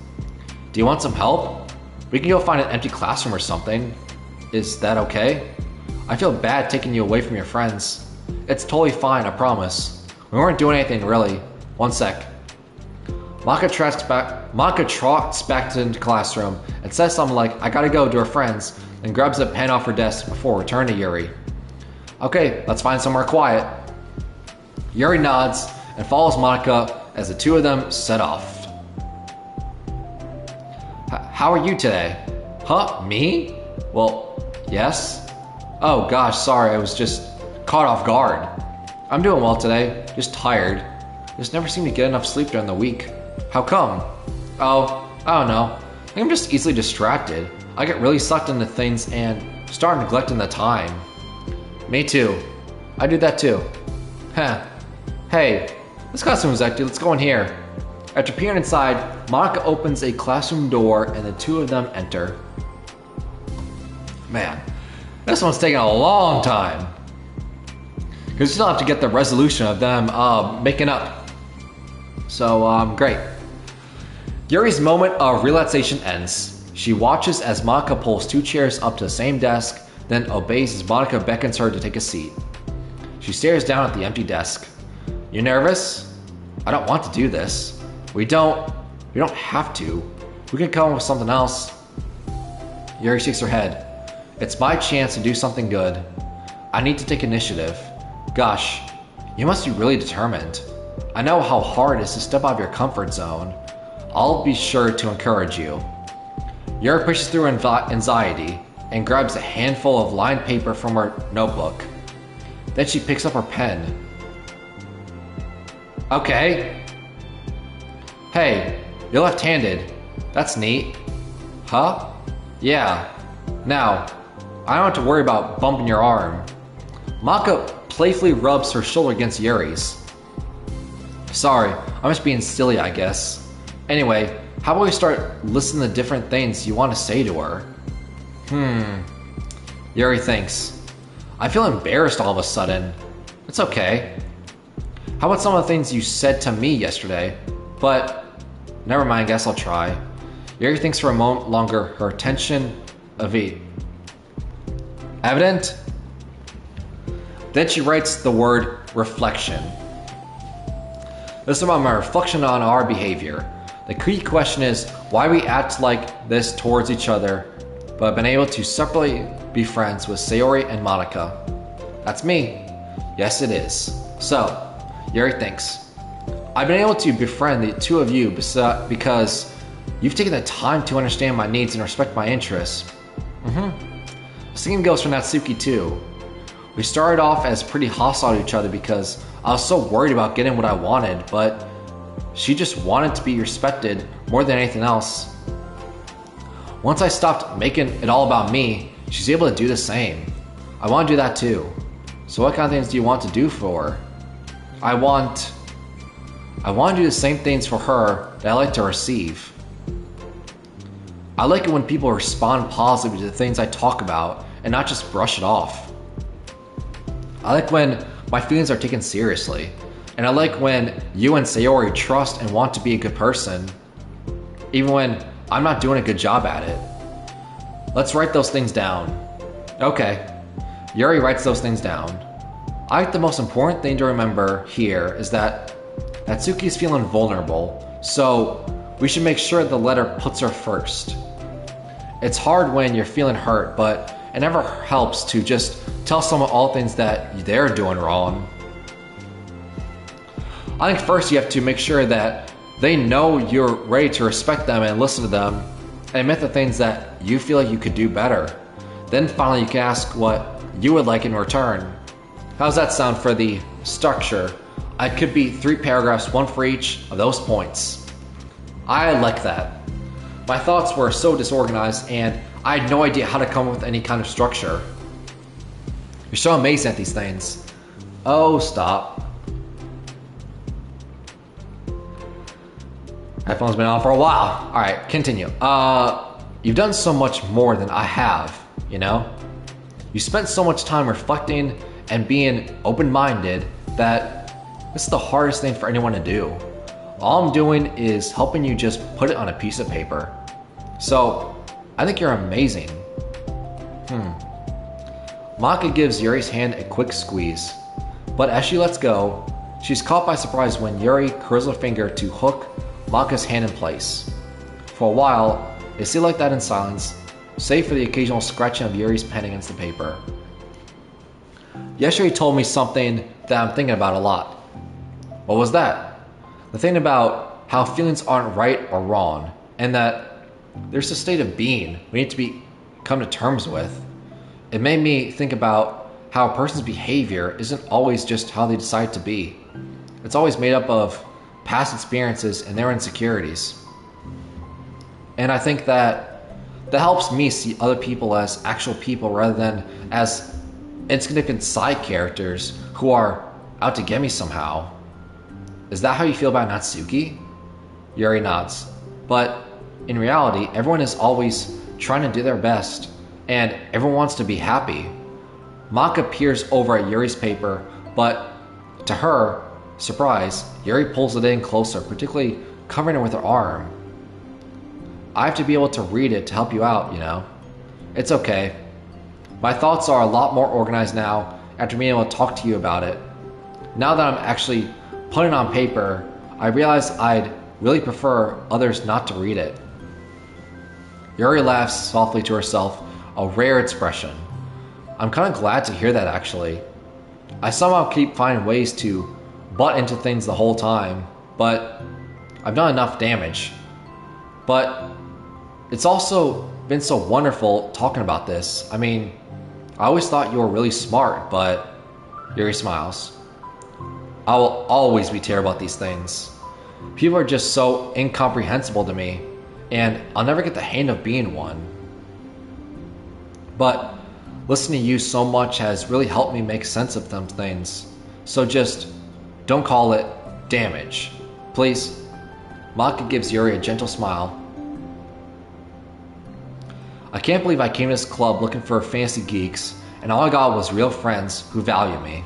Do you want some help? We can go find an empty classroom or something. Is that okay? I feel bad taking you away from your friends. It's totally fine, I promise. We weren't doing anything really. One sec. Monika trots back into the classroom and says something like, I gotta go to her friends, and grabs a pen off her desk before returning to Yuri. Okay, let's find somewhere quiet. Yuri nods and follows Monika as the two of them set off. How are you today? Huh? Me? Well, yes. Oh gosh, sorry, I was just caught off guard. I'm doing well today, just tired. Just never seem to get enough sleep during the week. How come? Oh, I don't know. I think I'm just easily distracted. I get really sucked into things and start neglecting the time. Me too. I do that too. Huh. Hey, this classroom is empty, let's go in here. After peering inside, Monika opens a classroom door and the two of them enter. Man, this one's taking a long time. Because you still have to get the resolution of them making up. So, great. Yuri's moment of relaxation ends. She watches as Monika pulls two chairs up to the same desk, then obeys as Monika beckons her to take a seat. She stares down at the empty desk. You nervous? I don't want to do this. We don't have to. We can come up with something else. Yuri shakes her head. It's my chance to do something good. I need to take initiative. Gosh, you must be really determined. I know how hard it is to step out of your comfort zone. I'll be sure to encourage you. Yuri pushes through anxiety and grabs a handful of lined paper from her notebook. Then she picks up her pen. Okay. Hey, you're left-handed. That's neat. Huh? Yeah. Now, I don't have to worry about bumping your arm. Monika playfully rubs her shoulder against Yuri's. Sorry, I'm just being silly, I guess. Anyway, how about we start listing the different things you want to say to her? Yuri thinks. I feel embarrassed all of a sudden. It's okay. How about some of the things you said to me yesterday? But, never mind, guess I'll try. Yuri thinks for a moment longer, her attention evident. Then she writes the word reflection. This is about my reflection on our behavior. The key question is why we act like this towards each other, but I've been able to separately be friends with Sayori and Monika. That's me. Yes, it is. So, Yuri thinks. I've been able to befriend the two of you because you've taken the time to understand my needs and respect my interests. The same goes for Natsuki too. We started off as pretty hostile to each other because I was so worried about getting what I wanted, but she just wanted to be respected more than anything else. Once I stopped making it all about me, she's able to do the same. I want to do that too. So what kind of things do you want to do for her? I want... I want to do the same things for her that I like to receive. I like it when people respond positively to the things I talk about and not just brush it off. I like when my feelings are taken seriously. And I like when you and Sayori trust and want to be a good person, even when I'm not doing a good job at it. Let's write those things down. Okay, Yuri writes those things down. I think the most important thing to remember here is that Natsuki's feeling vulnerable, so we should make sure the letter puts her first. It's hard when you're feeling hurt, but it never helps to just tell someone all things that they're doing wrong. I think first you have to make sure that they know you're ready to respect them and listen to them and admit the things that you feel like you could do better. Then finally you can ask what you would like in return. How's that sound for the structure? I could be 3 paragraphs, 1 for each of those points. I like that. My thoughts were so disorganized and I had no idea how to come up with any kind of structure. You're so amazing at these things. Oh, stop. Headphones been on for a while. Alright, continue. You've done so much more than I have, you know? You spent so much time reflecting and being open-minded that this is the hardest thing for anyone to do. All I'm doing is helping you just put it on a piece of paper. So, I think you're amazing. Monika gives Yuri's hand a quick squeeze, but as she lets go, she's caught by surprise when Yuri curls her finger to hook Monika's hand in place. For a while, they sit like that in silence, save for the occasional scratching of Yuri's pen against the paper. Yesterday told me something that I'm thinking about a lot. What was that? The thing about how feelings aren't right or wrong, and that there's a state of being we need to come to terms with. It made me think about how a person's behavior isn't always just how they decide to be. It's always made up of past experiences and their insecurities. And I think that helps me see other people as actual people rather than as insignificant side characters who are out to get me somehow. Is that how you feel about Natsuki? Yuri nods. But in reality, everyone is always trying to do their best, and everyone wants to be happy. Monika peers over at Yuri's paper, but to her surprise, Yuri pulls it in closer, particularly covering it with her arm. I have to be able to read it to help you out, you know. It's okay. My thoughts are a lot more organized now after being able to talk to you about it. Now that I'm actually putting it on paper, I realize I'd really prefer others not to read it. Yuri laughs softly to herself, a rare expression. I'm kind of glad to hear that actually. I somehow keep finding ways to butt into things the whole time, but I've done enough damage. But it's also been so wonderful talking about this. I mean, I always thought you were really smart, but Yuri smiles. I will always be terrible at these things. People are just so incomprehensible to me, and I'll never get the hang of being one. But listening to you so much has really helped me make sense of some things. So just don't call it damage, please. Monika gives Yuri a gentle smile. I can't believe I came to this club looking for fantasy geeks, and all I got was real friends who value me.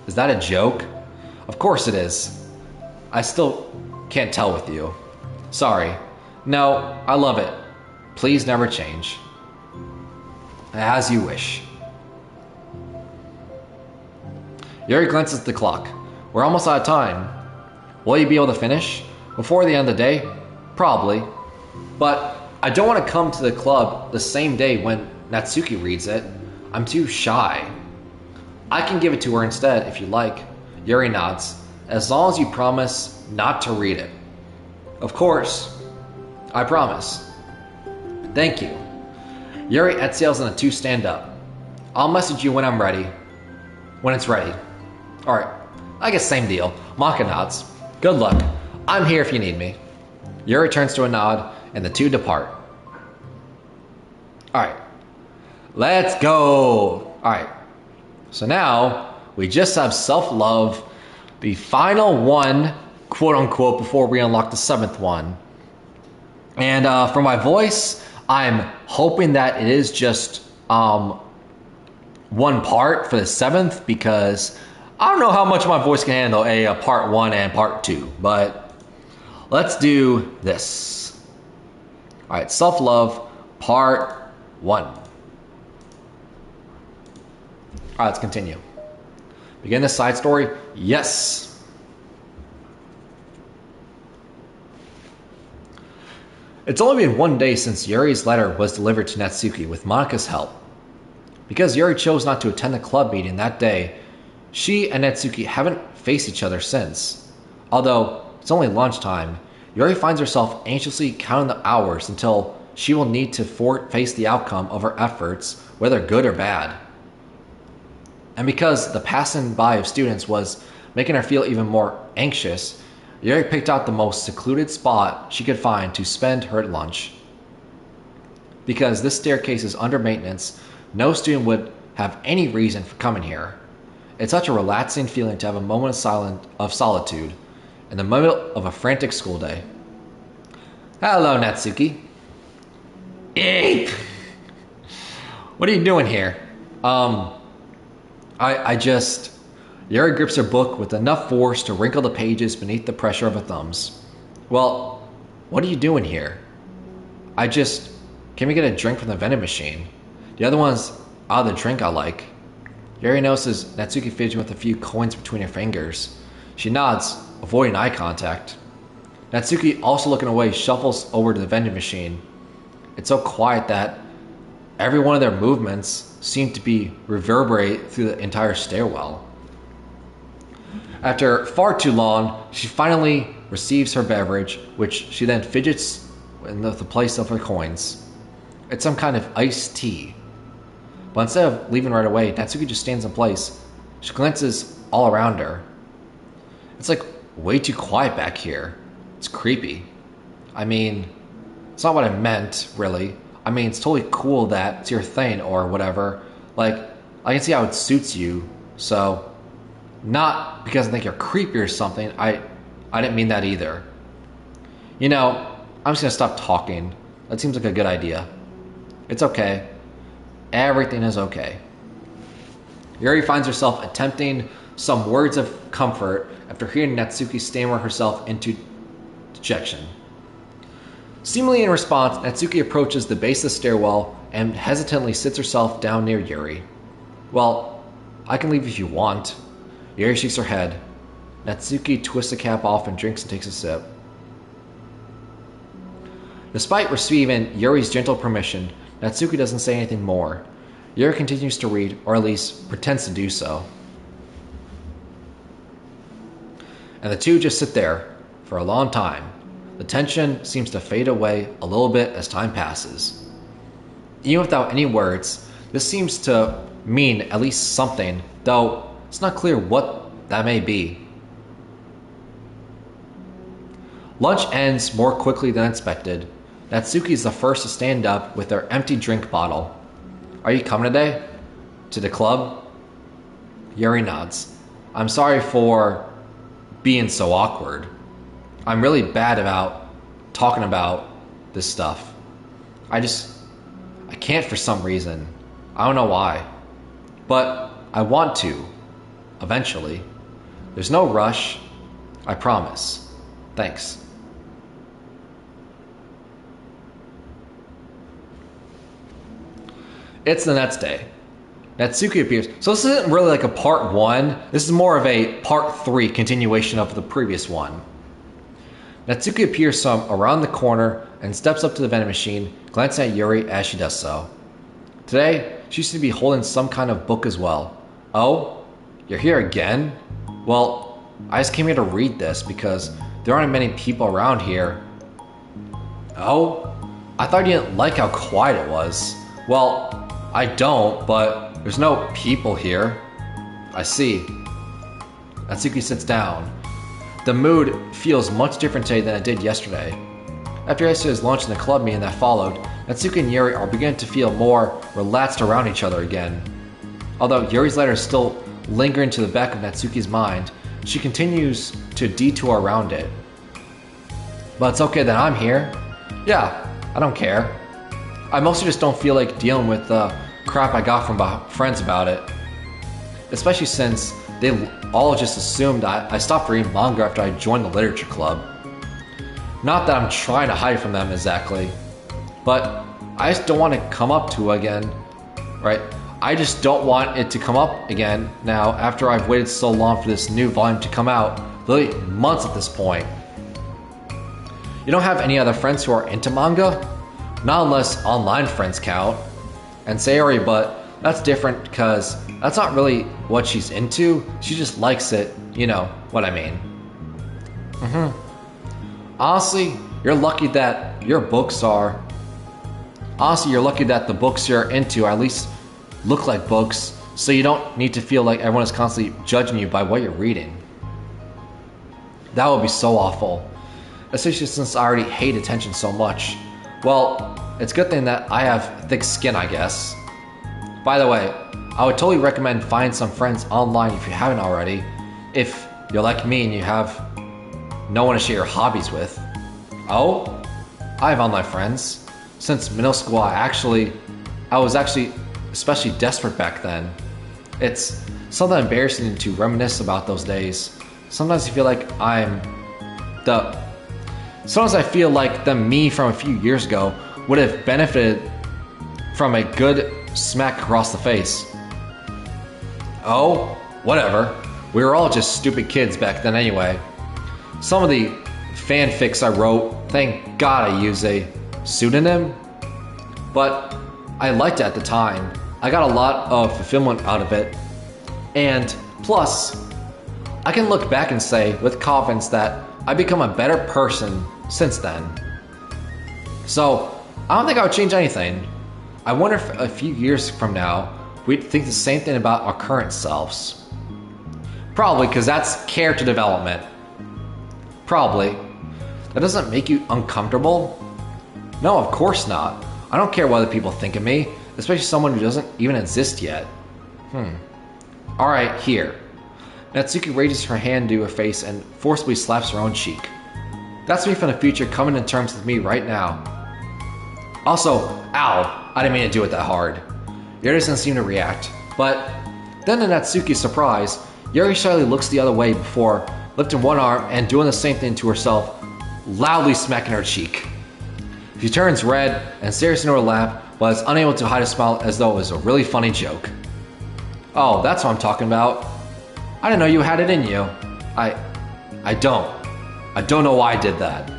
Is that a joke? Of course it is. I still can't tell with you. Sorry. No, I love it. Please never change. As you wish. Yuri glances at the clock. We're almost out of time. Will you be able to finish? Before the end of the day? Probably. But I don't want to come to the club the same day when Natsuki reads it. I'm too shy. I can give it to her instead if you like. Yuri nods. As long as you promise not to read it. Of course. I promise. Thank you. Yuri exhales and the two stand up. I'll message you when I'm ready. When it's ready. Alright, I guess same deal. Monika nods. Good luck. I'm here if you need me. Yuri turns to a nod and the two depart. Alright. Let's go. Alright. So now we just have self-love. The final one. quote unquote, before we unlock the 7th one. And for my voice, I'm hoping that it is just one part for the 7th, because I don't know how much my voice can handle a part 1 and part 2, but let's do this. All right, self-love part 1. All right, let's continue. Begin the side story? Yes. It's only been 1 day since Yuri's letter was delivered to Natsuki with Monika's help. Because Yuri chose not to attend the club meeting that day, she and Natsuki haven't faced each other since. Although it's only lunchtime, Yuri finds herself anxiously counting the hours until she will need to face the outcome of her efforts, whether good or bad. And because the passing by of students was making her feel even more anxious, Yuri picked out the most secluded spot she could find to spend her lunch. Because this staircase is under maintenance, no student would have any reason for coming here. It's such a relaxing feeling to have a moment of solitude in the middle of a frantic school day. Hello, Natsuki. Eep! What are you doing here? Yuri grips her book with enough force to wrinkle the pages beneath the pressure of her thumbs. Well, what are you doing here? Can we get a drink from the vending machine? The other one's out of the drink I like. Yuri notices Natsuki fidgeting with a few coins between her fingers. She nods, avoiding eye contact. Natsuki, also looking away, shuffles over to the vending machine. It's so quiet that every one of their movements seem to reverberate through the entire stairwell. After far too long, she finally receives her beverage, which she then fidgets in the place of her coins. It's some kind of iced tea. But instead of leaving right away, Natsuki just stands in place. She glances all around her. It's like way too quiet back here. It's creepy. I mean, it's not what I meant, really. I mean, it's totally cool that it's your thing or whatever. Like, I can see how it suits you, so... Not because I think you're creepy or something. I didn't mean that either. You know, I'm just gonna stop talking. That seems like a good idea. It's okay. Everything is okay. Yuri finds herself attempting some words of comfort after hearing Natsuki stammer herself into dejection. Seemingly in response, Natsuki approaches the base of the stairwell and hesitantly sits herself down near Yuri. Well, I can leave if you want. Yuri shakes her head. Natsuki twists the cap off and drinks and takes a sip. Despite receiving Yuri's gentle permission, Natsuki doesn't say anything more. Yuri continues to read, or at least pretends to do so. And the two just sit there for a long time. The tension seems to fade away a little bit as time passes. Even without any words, this seems to mean at least something, though it's not clear what that may be. Lunch ends more quickly than expected. Natsuki is the first to stand up with her empty drink bottle. Are you coming today? To the club? Yuri nods. I'm sorry for being so awkward. I'm really bad about talking about this stuff. I can't for some reason. I don't know why. But I want to. Eventually. There's no rush. I promise. Thanks. It's the next day. Natsuki appears. So this isn't really like a part 1. This is more of a part 3 continuation of the previous one. Natsuki appears from around the corner and steps up to the vending machine, glancing at Yuri as she does so. Today, she seems to be holding some kind of book as well. Oh? You're here again? Well, I just came here to read this because there aren't many people around here. Oh? I thought you didn't like how quiet it was. Well, I don't, but there's no people here. I see. Natsuki sits down. The mood feels much different today than it did yesterday. After yesterday's lunch and the club meeting that followed, Natsuki and Yuri are beginning to feel more relaxed around each other again. Although Yuri's letter is still lingering to the back of Natsuki's mind, she continues to detour around it. But it's okay that I'm here. Yeah, I don't care. I mostly just don't feel like dealing with the crap I got from friends about it. Especially since they all just assumed I stopped reading manga after I joined the literature club. Not that I'm trying to hide from them exactly, but I just don't want to come up to again, right? I just don't want it to come up again now after I've waited so long for this new volume to come out, literally months at this point. You don't have any other friends who are into manga? Not unless online friends count. And Sayori, but that's different because that's not really what she's into. She just likes it, you know what I mean. Honestly, you're lucky that the books you're into at least look like books, so you don't need to feel like everyone is constantly judging you by what you're reading. That would be so awful, especially since I already hate attention so much. Well, it's a good thing that I have thick skin, I guess. By the way, I would totally recommend finding some friends online if you haven't already. If you're like me and you have no one to share your hobbies with. Oh, I have online friends. Since middle school, I was actually especially desperate back then. It's something embarrassing to reminisce about those days. Sometimes I feel like the me from a few years ago would have benefited from a good smack across the face. Oh, whatever. We were all just stupid kids back then anyway. Some of the fanfics I wrote, thank God I use a pseudonym, but I liked it at the time. I got a lot of fulfillment out of it, and plus, I can look back and say with confidence that I've become a better person since then. So, I don't think I would change anything. I wonder if a few years from now, we'd think the same thing about our current selves. Probably, because that's character development. Probably. That doesn't make you uncomfortable? No, of course not. I don't care what other people think of me, especially someone who doesn't even exist yet. Alright, here. Natsuki raises her hand to her face and forcibly slaps her own cheek. That's me from the future coming to terms with me right now. Also, ow, I didn't mean to do it that hard. Yuri doesn't seem to react, but then to Natsuki's surprise, Yuri shyly looks the other way before lifting one arm and doing the same thing to herself, loudly smacking her cheek. She turns red and stares into her lap, but is unable to hide a smile as though it was a really funny joke. Oh, that's what I'm talking about. I didn't know you had it in you. I don't know why I did that.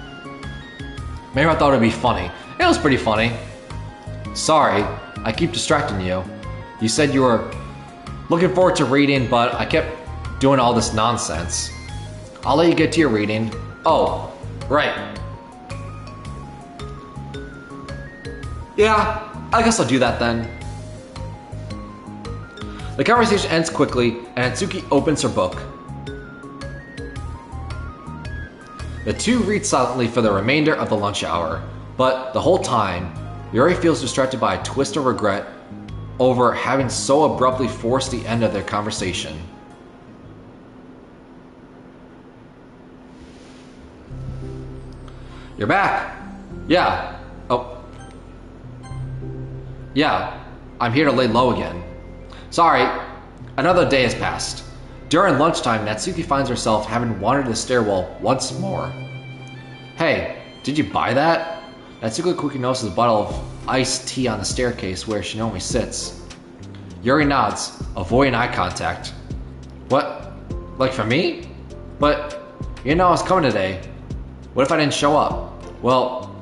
Maybe I thought it'd be funny. It was pretty funny. Sorry, I keep distracting you. You said you were looking forward to reading, but I kept doing all this nonsense. I'll let you get to your reading. Oh, right. Yeah, I guess I'll do that then. The conversation ends quickly, and Natsuki opens her book. The two read silently for the remainder of the lunch hour, but the whole time, Yuri feels distracted by a twist of regret over having so abruptly forced the end of their conversation. You're back! Yeah. Oh. Yeah, I'm here to lay low again. Sorry, another day has passed. During lunchtime, Natsuki finds herself having wandered the stairwell once more. Hey, did you buy that? Natsuki quickly notices a bottle of iced tea on the staircase where she normally sits. Yuri nods, avoiding eye contact. What? Like for me? But, you know I was coming today. What if I didn't show up? Well,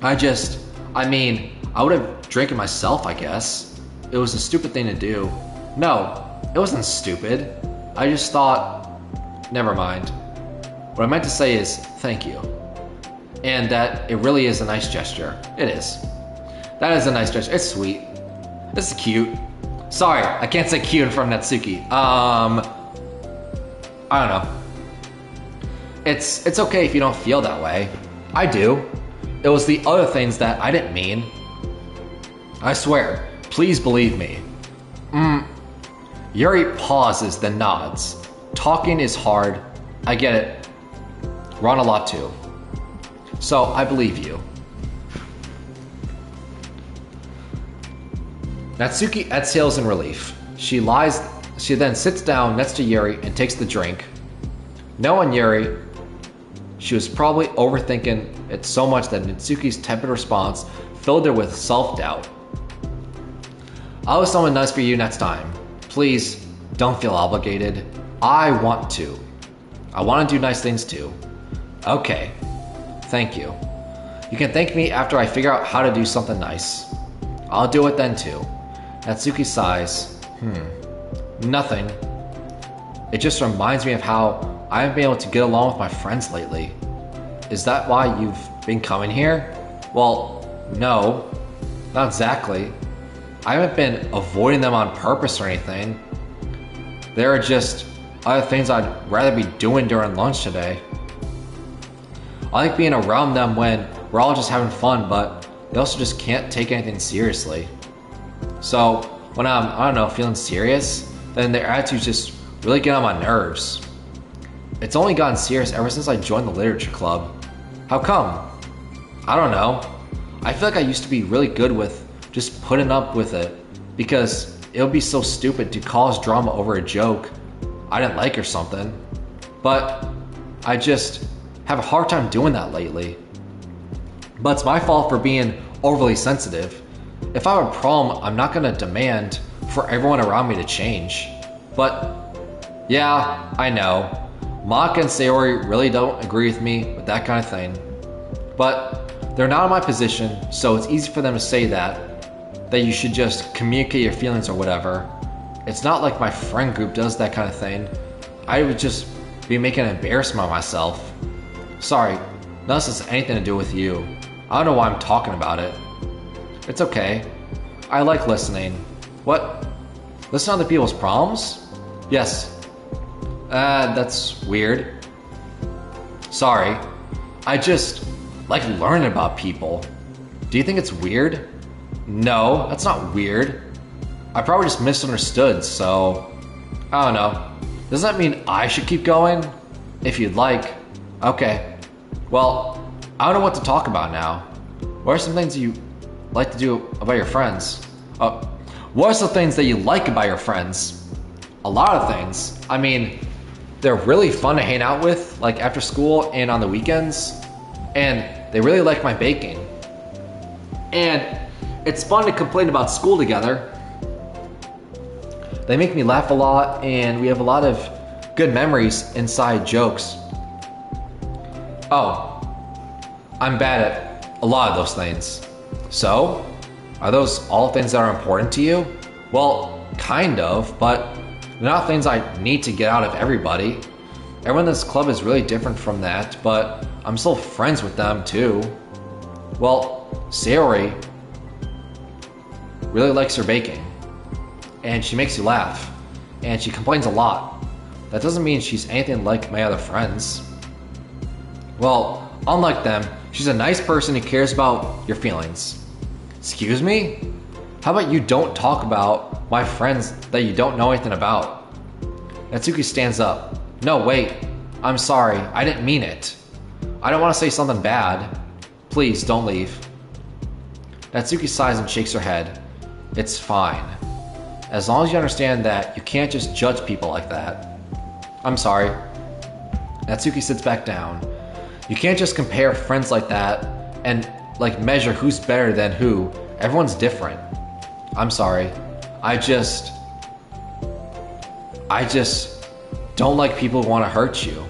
I would have drank it myself, I guess. It was a stupid thing to do. No, it wasn't stupid. I just thought... Never mind. What I meant to say is thank you. And that it really is a nice gesture. It is. That is a nice gesture. It's sweet. This is cute. Sorry, I can't say cute in front of Natsuki. I don't know. It's okay if you don't feel that way. I do. It was the other things that I didn't mean. I swear, please believe me. Yuri pauses, then nods. talking is hard. I get it. Run a lot too. So I believe you. Natsuki exhales in relief. She then sits down next to Yuri and takes the drink. Knowing Yuri, she was probably overthinking it so much that Natsuki's tepid response filled her with self-doubt. I'll do something nice for you next time. Please, don't feel obligated. I want to. I want to do nice things too. Okay. Thank you. You can thank me after I figure out how to do something nice. I'll do it then too. Natsuki sighs. Nothing. It just reminds me of how I haven't been able to get along with my friends lately. Is that why you've been coming here? Well, no. Not exactly. I haven't been avoiding them on purpose or anything. There are just other things I'd rather be doing during lunch today. I like being around them when we're all just having fun, but they also just can't take anything seriously. So when I'm, I don't know, feeling serious, then their attitudes just really get on my nerves. It's only gotten serious ever since I joined the literature club. How come? I don't know. I feel like I used to be really good with just putting up with it because it would be so stupid to cause drama over a joke I didn't like or something. But I just have a hard time doing that lately. But it's my fault for being overly sensitive. If I have a problem, I'm not gonna demand for everyone around me to change. But yeah, I know. Monika and Sayori really don't agree with me with that kind of thing. But they're not in my position, so it's easy for them to say that you should just communicate your feelings or whatever. It's not like my friend group does that kind of thing. I would just be making an embarrassment of myself. Sorry, none of this has anything to do with you. I don't know why I'm talking about it. It's okay. I like listening. What? Listen to other people's problems? Yes. That's weird. Sorry. I just like learning about people. Do you think it's weird? No, that's not weird. I probably just misunderstood, so I don't know. Does that mean I should keep going? If you'd like. Okay. Well, I don't know what to talk about now. What are some things you like to do about your friends? What are some things that you like about your friends? A lot of things. I mean, they're really fun to hang out with, like after school and on the weekends. And they really like my baking. And it's fun to complain about school together. They make me laugh a lot, and we have a lot of good memories, inside jokes. Oh, I'm bad at a lot of those things. So, are those all things that are important to you? Well, kind of, but they're not things I need to get out of everybody. Everyone in this club is really different from that, but I'm still friends with them too. Well, Sayori really likes her baking, and she makes you laugh, and she complains a lot. That doesn't mean she's anything like my other friends. Well, unlike them, she's a nice person who cares about your feelings. Excuse me? How about you don't talk about my friends that you don't know anything about? Natsuki stands up. No, wait. I'm sorry. I didn't mean it. I don't want to say something bad. Please, don't leave. Natsuki sighs and shakes her head. It's fine. As long as you understand that you can't just judge people like that. I'm sorry. Natsuki sits back down. You can't just compare friends like that and like measure who's better than who. Everyone's different. I'm sorry. I just don't like people who want to hurt you.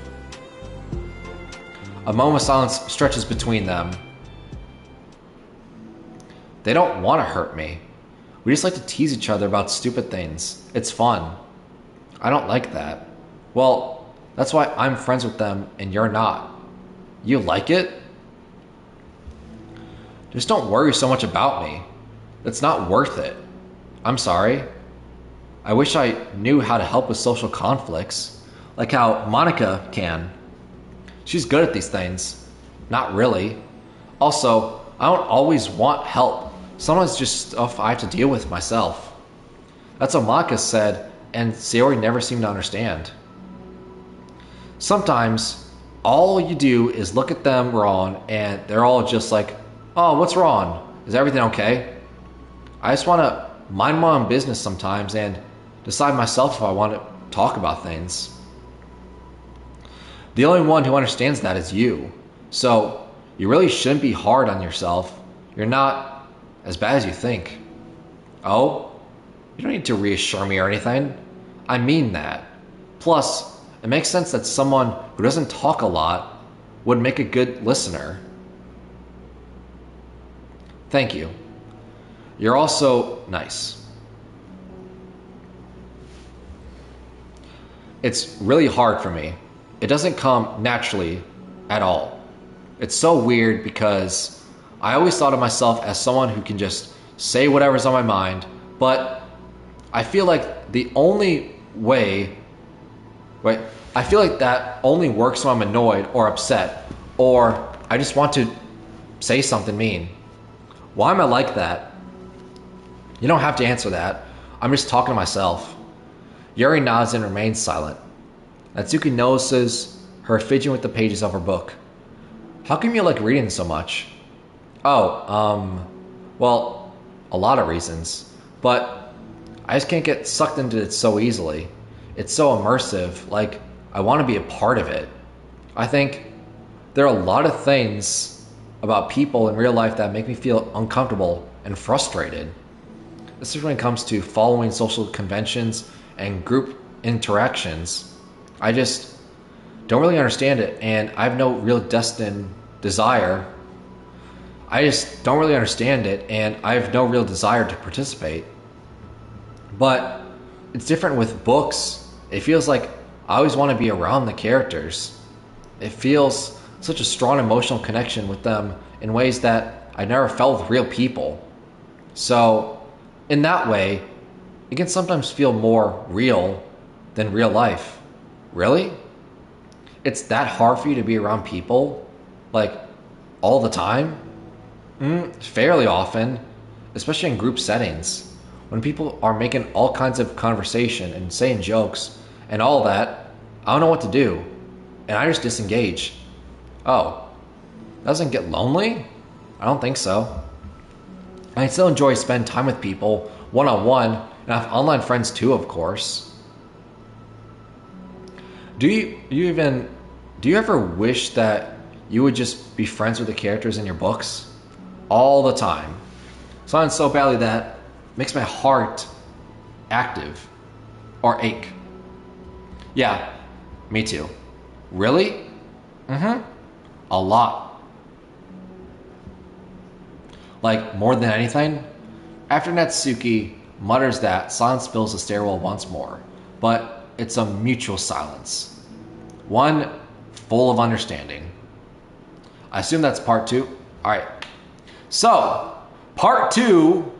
A moment of silence stretches between them. They don't want to hurt me. We just like to tease each other about stupid things. It's fun. I don't like that. Well, that's why I'm friends with them and you're not. You like it? Just don't worry so much about me. It's not worth it. I'm sorry. I wish I knew how to help with social conflicts, like how MONIKA can. She's good at these things. Not really. Also, I don't always want help. Sometimes it's just stuff I have to deal with myself. That's what MONIKA said, and Sayori never seemed to understand. Sometimes all you do is look at them wrong and they're all just like, oh, what's wrong? Is everything okay? I just want to mind my own business sometimes and decide myself if I want to talk about things. The only one who understands that is you. So you really shouldn't be hard on yourself. You're not as bad as you think. Oh, you don't need to reassure me or anything. I mean that. Plus, it makes sense that someone who doesn't talk a lot would make a good listener. Thank you. You're also nice. It's really hard for me. It doesn't come naturally at all. It's so weird because I always thought of myself as someone who can just say whatever's on my mind, but I feel like the only way, right? I feel like that only works when I'm annoyed or upset, or I just want to say something mean. Why am I like that? You don't have to answer that. I'm just talking to myself. Yuri nods and remains silent. Natsuki notices her fidgeting with the pages of her book. How come you like reading so much? Oh, well, a lot of reasons. But I just can't get sucked into it so easily. It's so immersive, like I want to be a part of it. I think there are a lot of things about people in real life that make me feel uncomfortable and frustrated. Especially when it comes to following social conventions and group interactions. I just don't really understand it, and I have no real destined desire. I just don't really understand it, and I have no real desire to participate. But it's different with books. It feels like I always want to be around the characters. It feels such a strong emotional connection with them in ways that I never felt with real people. So, in that way, it can sometimes feel more real than real life. Really? It's that hard for you to be around people? Like, all the time? Fairly often, especially in group settings. When people are making all kinds of conversation and saying jokes and all that, I don't know what to do. And I just disengage. Oh, doesn't get lonely? I don't think so. I still enjoy spending time with people one-on-one, and I have online friends too, of course. Do you ever wish that you would just be friends with the characters in your books? All the time. Something so badly that makes my heart active or ache. Yeah, me too. Really? A lot. Like, more than anything? After Natsuki mutters that, silence fills the stairwell once more. But it's a mutual silence. One full of understanding. I assume that's part 2. Alright. So, part 2,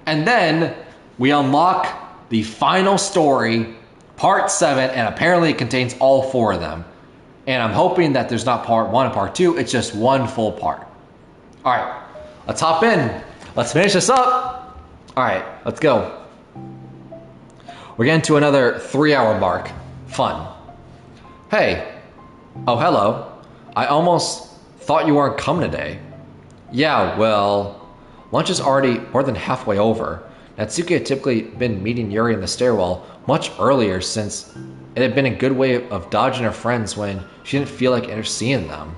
and then we unlock the final story, part 7, and apparently it contains all 4 of them. And I'm hoping that there's not part 1 and part 2, it's just one full part. Alright, let's hop in. Let's finish this up. Alright, let's go. We're getting to another 3-hour mark. Fun. Hey. Oh, hello. I almost thought you weren't coming today. Yeah, well, lunch is already more than halfway over. Natsuki had typically been meeting Yuri in the stairwell much earlier since it had been a good way of dodging her friends when she didn't feel like seeing them.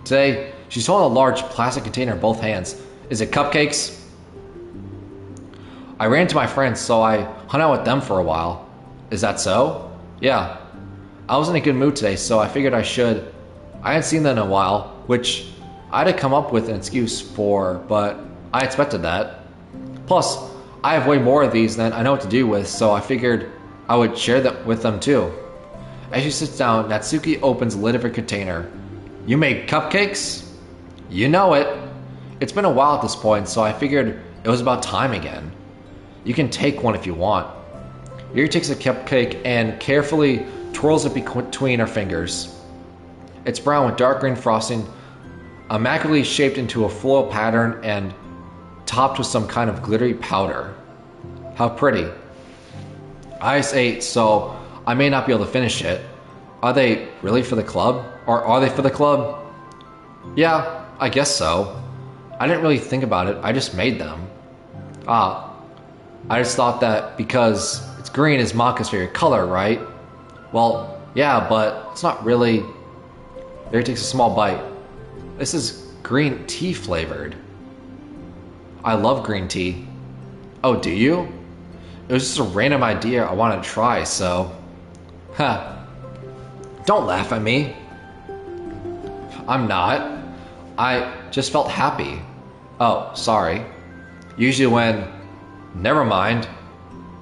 Today, she's holding a large plastic container in both hands. Is it cupcakes? I ran to my friends, so I hung out with them for a while. Is that so? Yeah. I was in a good mood today, so I figured I should. I hadn't seen them in a while, which I had to come up with an excuse for, but I expected that. Plus, I have way more of these than I know what to do with, so I figured I would share them with them too. As she sits down, Natsuki opens the lid of her container. You made cupcakes? You know it. It's been a while at this point, so I figured it was about time again. You can take one if you want. Yuri takes a cupcake and carefully twirls it between her fingers. It's brown with dark green frosting, immaculately shaped into a floral pattern and topped with some kind of glittery powder. How pretty. I just ate, so I may not be able to finish it. Are they really for the club? Or are they for the club? Yeah, I guess so. I didn't really think about it, I just made them. Ah, I just thought that because it's green is Monika's favorite color, right? Well, yeah, but it's not really. Yuri takes a small bite. This is green tea flavored. I love green tea. Oh, do you? It was just a random idea I wanted to try, so. Huh. Don't laugh at me. I'm not. I just felt happy. Oh, sorry. Usually when. Never mind.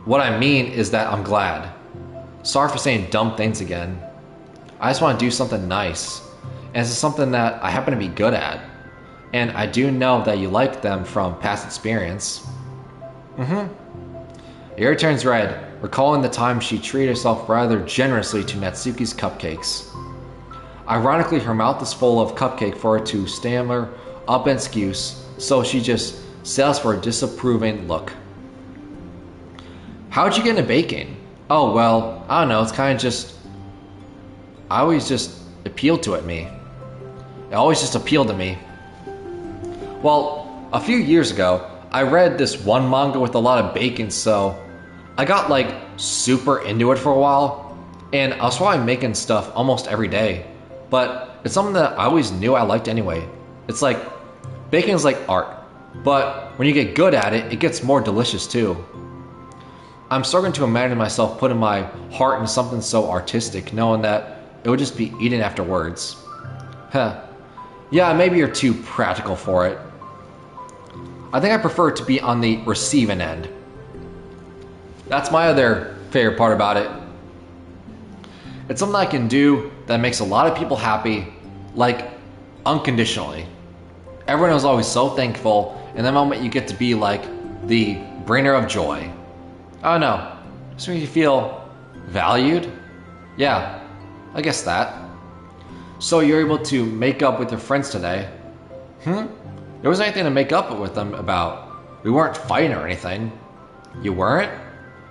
What I mean is that I'm glad. Sorry for saying dumb things again. I just want to do something nice. And this is something that I happen to be good at. And I do know that you like them from past experience. Yuri turns red, recalling the time she treated herself rather generously to Natsuki's cupcakes. Ironically, her mouth is full of cupcake for her to stammer up an excuse, so she just settles for a disapproving look. How'd you get into baking? Oh, well, I don't know, it's kind of just. I always just appealed to me. It always just appealed to me. Well, a few years ago, I read this one manga with a lot of baking, so I got like super into it for a while, and I was probably making stuff almost every day. But it's something that I always knew I liked anyway. It's like, baking is like art, but when you get good at it, it gets more delicious too. I'm starting to imagine myself putting my heart into something so artistic, knowing that it would just be eaten afterwards. Huh. Yeah, maybe you're too practical for it. I think I prefer to be on the receiving end. That's my other favorite part about it. It's something I can do that makes a lot of people happy, like unconditionally. Everyone is always so thankful, and the moment you get to be like the bringer of joy. I don't know, just makes you feel valued? Yeah, I guess that. So you're able to make up with your friends today? There wasn't anything to make up with them about. We weren't fighting or anything. You weren't?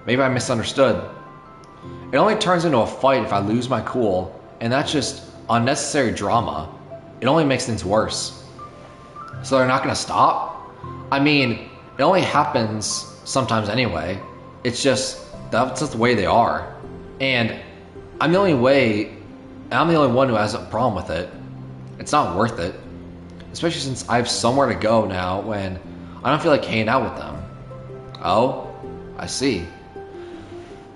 Maybe I misunderstood. It only turns into a fight if I lose my cool, and that's just unnecessary drama. It only makes things worse. So they're not gonna stop? I mean, it only happens sometimes anyway. It's just, that's just the way they are. And I'm the only one who has a problem with it. It's not worth it. Especially since I have somewhere to go now when I don't feel like hanging out with them. Oh, I see.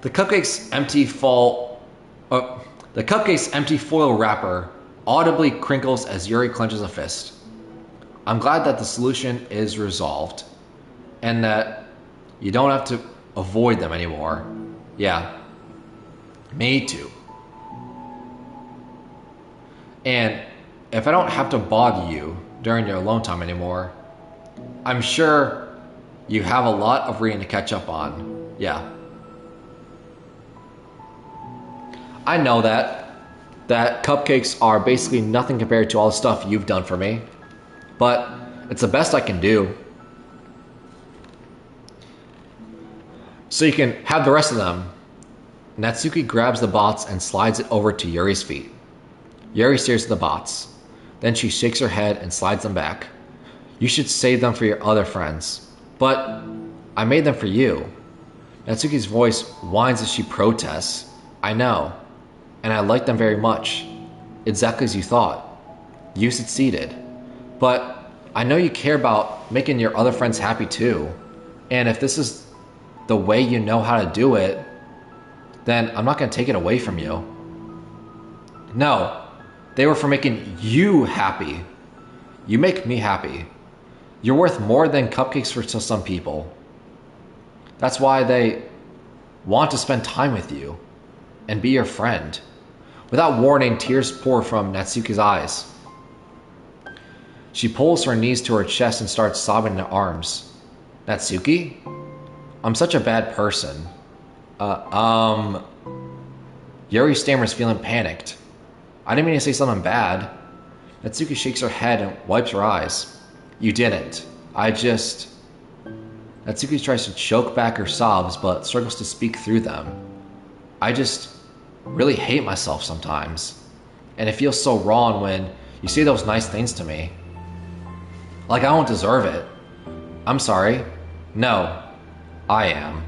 The cupcake's empty foil wrapper audibly crinkles as Yuri clenches a fist. I'm glad that the solution is resolved, and that you don't have to avoid them anymore. Yeah, me too. And if I don't have to bother you during your alone time anymore, I'm sure you have a lot of reading to catch up on. Yeah. I know that cupcakes are basically nothing compared to all the stuff you've done for me, but it's the best I can do. So you can have the rest of them. Natsuki grabs the bots and slides it over to Yuri's feet. Yuri stares at the bots. Then she shakes her head and slides them back. You should save them for your other friends. But I made them for you. Natsuki's voice whines as she protests. I know. And I like them very much. Exactly as you thought. You succeeded. But I know you care about making your other friends happy too. And if this is the way you know how to do it, then I'm not going to take it away from you. No, they were for making you happy. You make me happy. You're worth more than cupcakes for some people. That's why they want to spend time with you and be your friend. Without warning, tears pour from Natsuki's eyes. She pulls her knees to her chest and starts sobbing in her arms. Natsuki? I'm such a bad person. Yuri stammers, feeling panicked. I didn't mean to say something bad. Natsuki shakes her head and wipes her eyes. You didn't. Natsuki tries to choke back her sobs, but struggles to speak through them. really hate myself sometimes. And it feels so wrong when you say those nice things to me. Like I don't deserve it. I'm sorry. No, I am.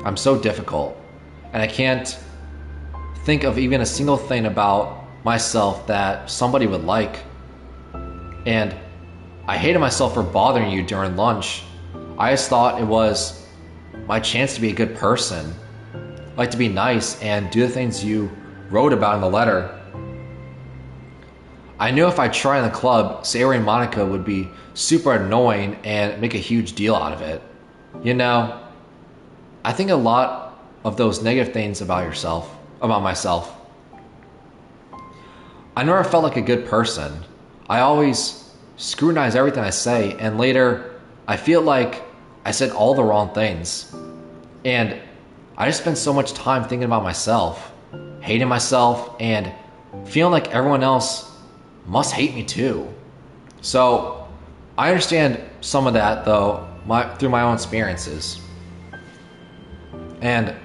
I'm so difficult. And I can't think of even a single thing about myself that somebody would like. And I hated myself for bothering you during lunch. I just thought it was my chance to be a good person, like to be nice and do the things you wrote about in the letter. I knew if I tried in the club, Sayori and Monika would be super annoying and make a huge deal out of it. You know, I think a lot of those negative things about myself. I never felt like a good person. I always scrutinize everything I say, and later I feel like I said all the wrong things. And I just spend so much time thinking about myself, hating myself, and feeling like everyone else must hate me too. So I understand some of that though, through my own experiences. And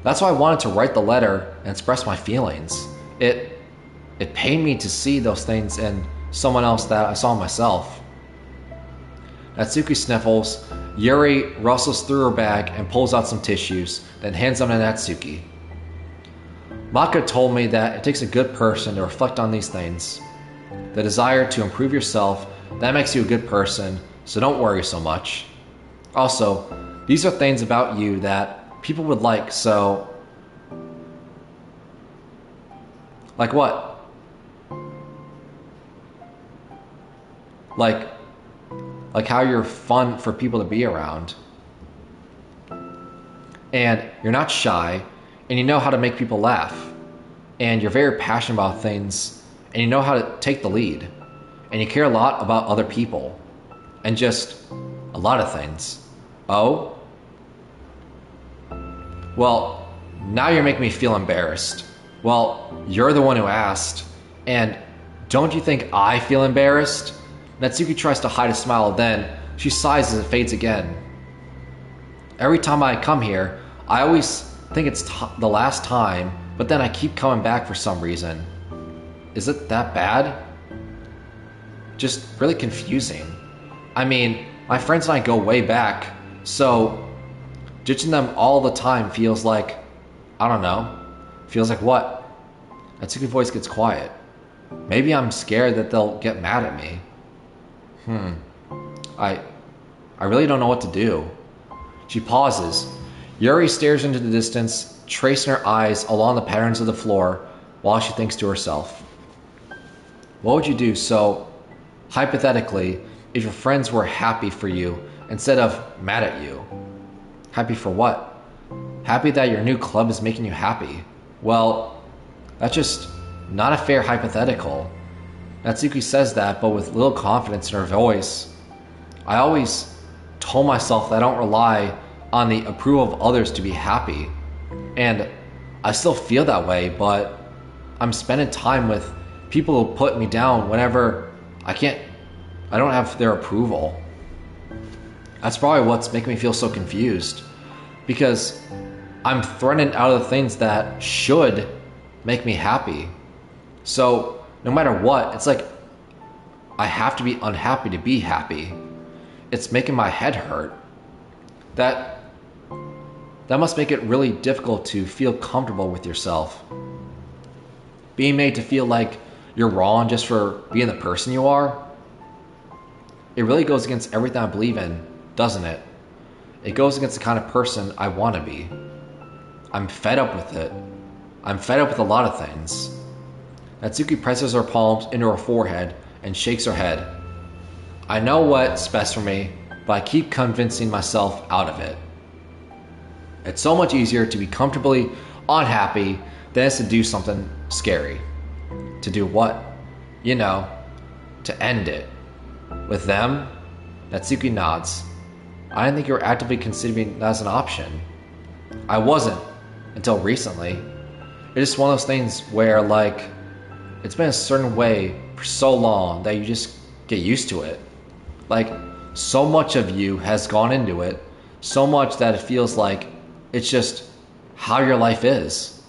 that's why I wanted to write the letter and express my feelings. It pained me to see those things in someone else that I saw in myself. Natsuki sniffles. Yuri rustles through her bag and pulls out some tissues, then hands them to Natsuki. Maka told me that it takes a good person to reflect on these things. The desire to improve yourself, that makes you a good person, so don't worry so much. Also, these are things about you that people would like, so... Like what? Like how you're fun for people to be around. And you're not shy, and you know how to make people laugh. And you're very passionate about things, and you know how to take the lead. And you care a lot about other people. And just a lot of things. Oh? Well, now you're making me feel embarrassed. Well, you're the one who asked. And don't you think I feel embarrassed? Natsuki tries to hide a smile, then she sighs as it fades again. Every time I come here, I always think it's the last time, but then I keep coming back for some reason. Is it that bad? Just really confusing. I mean, my friends and I go way back, so ditching them all the time feels like, I don't know, feels like what? Natsuki's voice gets quiet. Maybe I'm scared that they'll get mad at me. I really don't know what to do. She pauses. Yuri stares into the distance, tracing her eyes along the patterns of the floor while she thinks to herself. What would you do so, hypothetically, if your friends were happy for you instead of mad at you? Happy for what? Happy that your new club is making you happy. Well, that's just not a fair hypothetical. Natsuki says that, but with little confidence in her voice. I always told myself that I don't rely on the approval of others to be happy. And I still feel that way, but I'm spending time with people who put me down whenever I don't have their approval. That's probably what's making me feel so confused. Because I'm threatened out of the things that should make me happy. So no matter what, it's like I have to be unhappy to be happy. It's making my head hurt. That must make it really difficult to feel comfortable with yourself. Being made to feel like you're wrong just for being the person you are. It really goes against everything I believe in, doesn't it? It goes against the kind of person I want to be. I'm fed up with it. I'm fed up with a lot of things. Natsuki presses her palms into her forehead and shakes her head. I know what's best for me, but I keep convincing myself out of it. It's so much easier to be comfortably unhappy than it is to do something scary. To do what? You know, to end it. With them? Natsuki nods. I didn't think you were actively considering that as an option. I wasn't, until recently. It's just one of those things where, like, it's been a certain way for so long that you just get used to it. Like, so much of you has gone into it, so much that it feels like it's just how your life is.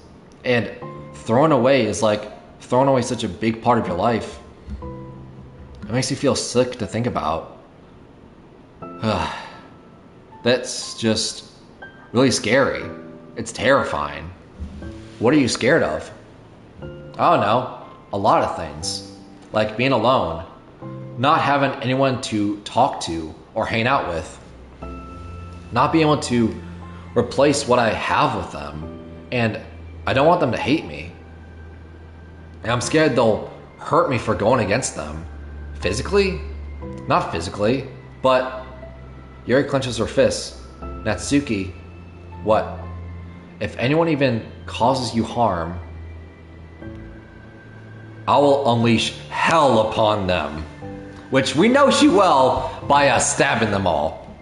And throwing away is like throwing away such a big part of your life. It makes me feel sick to think about. That's just really scary. It's terrifying. What are you scared of? I don't know. A lot of things. Like being alone. Not having anyone to talk to or hang out with. Not being able to replace what I have with them. And I don't want them to hate me. And I'm scared they'll hurt me for going against them. Physically? Not physically, but Yuri clenches her fists. Natsuki, what? If anyone even causes you harm, I will unleash hell upon them. Which we know she will by stabbing them all.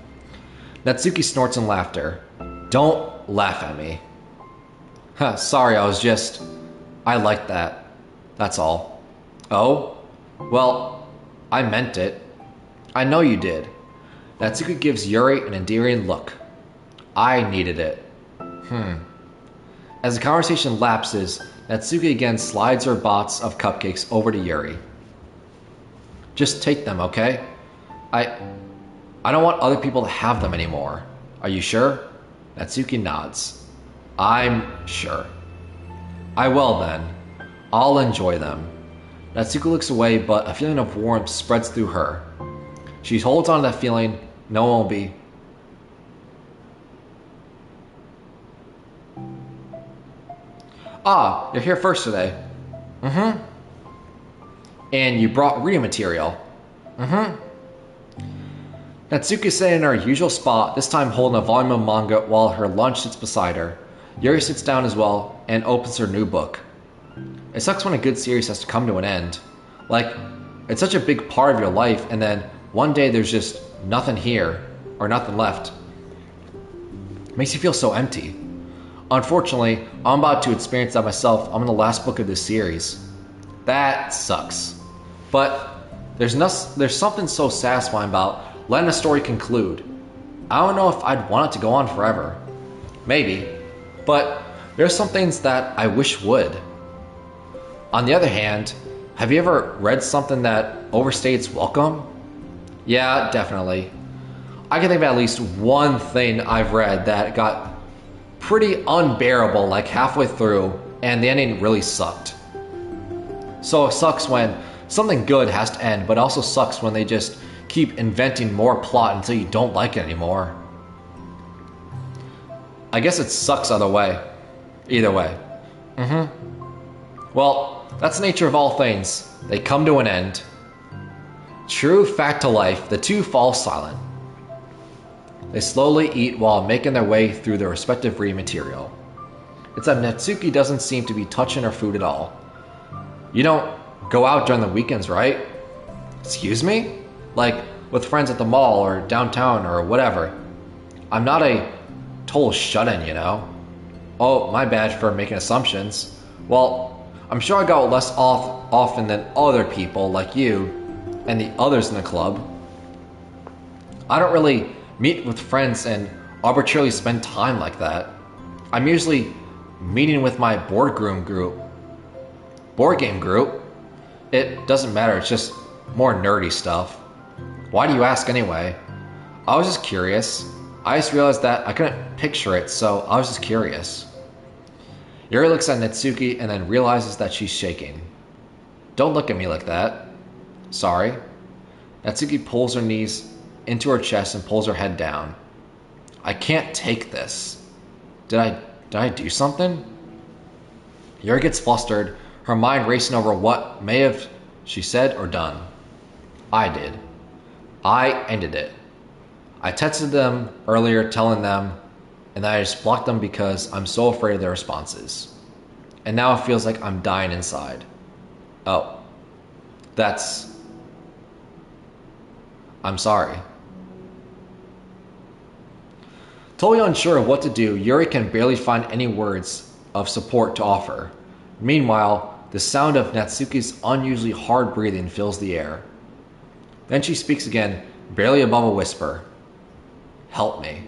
Natsuki snorts in laughter. Don't laugh at me. Sorry, I like that. That's all. Oh? Well, I meant it. I know you did. Natsuki gives Yuri an endearing look. I needed it. As the conversation lapses, Natsuki again slides her box of cupcakes over to Yuri. Just take them, okay? I don't want other people to have them anymore. Are you sure? Natsuki nods. I'm sure. I will then. I'll enjoy them. Natsuki looks away, but a feeling of warmth spreads through her. She holds on to that feeling. No one will be. Ah, you're here first today. And you brought reading material. Natsuki's sitting in her usual spot, this time holding a volume of manga while her lunch sits beside her. Yuri sits down as well and opens her new book. It sucks when a good series has to come to an end. Like, it's such a big part of your life, and then one day there's just nothing here, or nothing left. It makes you feel so empty. Unfortunately, I'm about to experience that myself. I'm in the last book of this series. That sucks. But there's something so satisfying about letting a story conclude. I don't know if I'd want it to go on forever. Maybe. But there's some things that I wish would. On the other hand, have you ever read something that overstayed its welcome? Yeah, definitely. I can think of at least one thing I've read that got pretty unbearable like halfway through, and the ending really sucked. So it sucks when something good has to end, but it also sucks when they just keep inventing more plot until you don't like it anymore. I guess it sucks either way. Well, that's the nature of all things. They come to an end. True fact to life, the two fall silent. They slowly eat while making their way through their respective reading material. It's that Natsuki doesn't seem to be touching her food at all. You don't go out during the weekends, right? Excuse me? Like with friends at the mall or downtown or whatever. I'm not a total shut-in, you know? Oh, my bad for making assumptions. Well, I'm sure I go less often than other people like you and the others in the club. I don't really meet with friends and arbitrarily spend time like that. I'm usually meeting with my board game group. It doesn't matter, it's just more nerdy stuff. Why do you ask anyway? I was just curious. I just realized that I couldn't picture it, so I was just curious. Yuri looks at Natsuki and then realizes that she's shaking. Don't look at me like that. Sorry. Natsuki pulls her knees into her chest and pulls her head down. I can't take this. Did I do something? Yuri gets flustered, her mind racing over what may have she said or done. I did. I ended it. I texted them earlier telling them, and I just blocked them because I'm so afraid of their responses. And now it feels like I'm dying inside. Oh. I'm sorry. Totally unsure of what to do, Yuri can barely find any words of support to offer. Meanwhile, the sound of Natsuki's unusually hard breathing fills the air. Then she speaks again, barely above a whisper. Help me.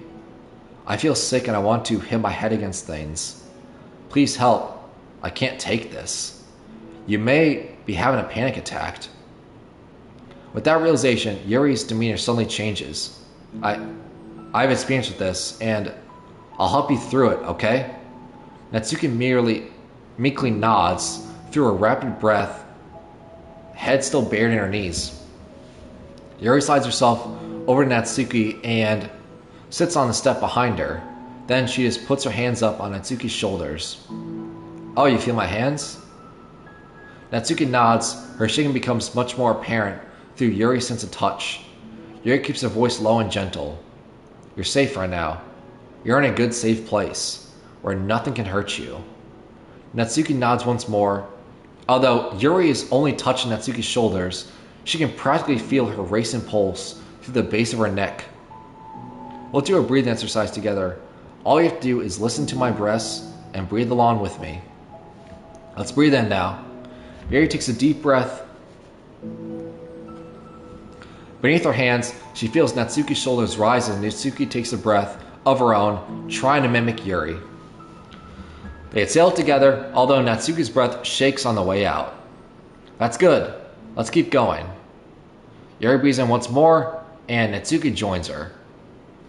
I feel sick and I want to hit my head against things. Please help. I can't take this. You may be having a panic attack. With that realization, Yuri's demeanor suddenly changes. I've experienced with this, and I'll help you through it, okay? Natsuki meekly nods through a rapid breath, head still buried in her knees. Yuri slides herself over to Natsuki and sits on the step behind her. Then she just puts her hands up on Natsuki's shoulders. Oh, you feel my hands? Natsuki nods. Her shaking becomes much more apparent through Yuri's sense of touch. Yuri keeps her voice low and gentle. You're safe right now. You're in a good, safe place, where nothing can hurt you. Natsuki nods once more. Although Yuri is only touching Natsuki's shoulders, she can practically feel her racing pulse through the base of her neck. We'll do a breathing exercise together. All you have to do is listen to my breaths and breathe along with me. Let's breathe in now. Yuri takes a deep breath. Beneath her hands, she feels Natsuki's shoulders rise as Natsuki takes a breath of her own, trying to mimic Yuri. They exhale together, although Natsuki's breath shakes on the way out. That's good. Let's keep going. Yuri breathes in once more, and Natsuki joins her.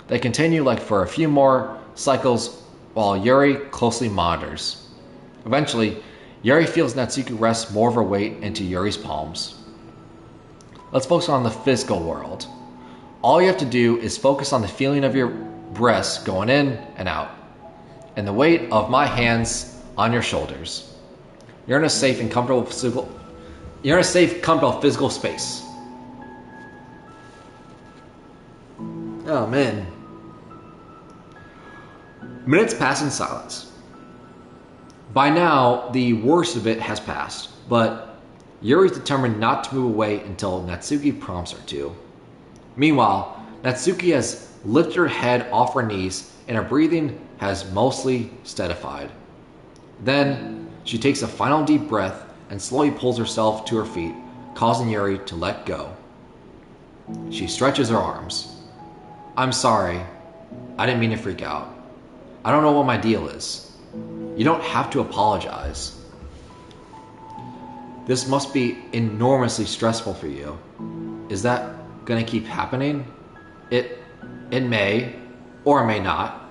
They continue like for a few more cycles while Yuri closely monitors. Eventually, Yuri feels Natsuki rest more of her weight into Yuri's palms. Let's focus on the physical world. All you have to do is focus on the feeling of your breasts going in and out, and the weight of my hands on your shoulders. You're in a safe and comfortable physical space. Oh man. Minutes pass in silence. By now, the worst of it has passed, but Yuri's determined not to move away until Natsuki prompts her to. Meanwhile, Natsuki has lifted her head off her knees and her breathing has mostly steadified. Then, she takes a final deep breath and slowly pulls herself to her feet, causing Yuri to let go. She stretches her arms. I'm sorry. I didn't mean to freak out. I don't know what my deal is. You don't have to apologize. This must be enormously stressful for you. Is that gonna keep happening? It may, or may not.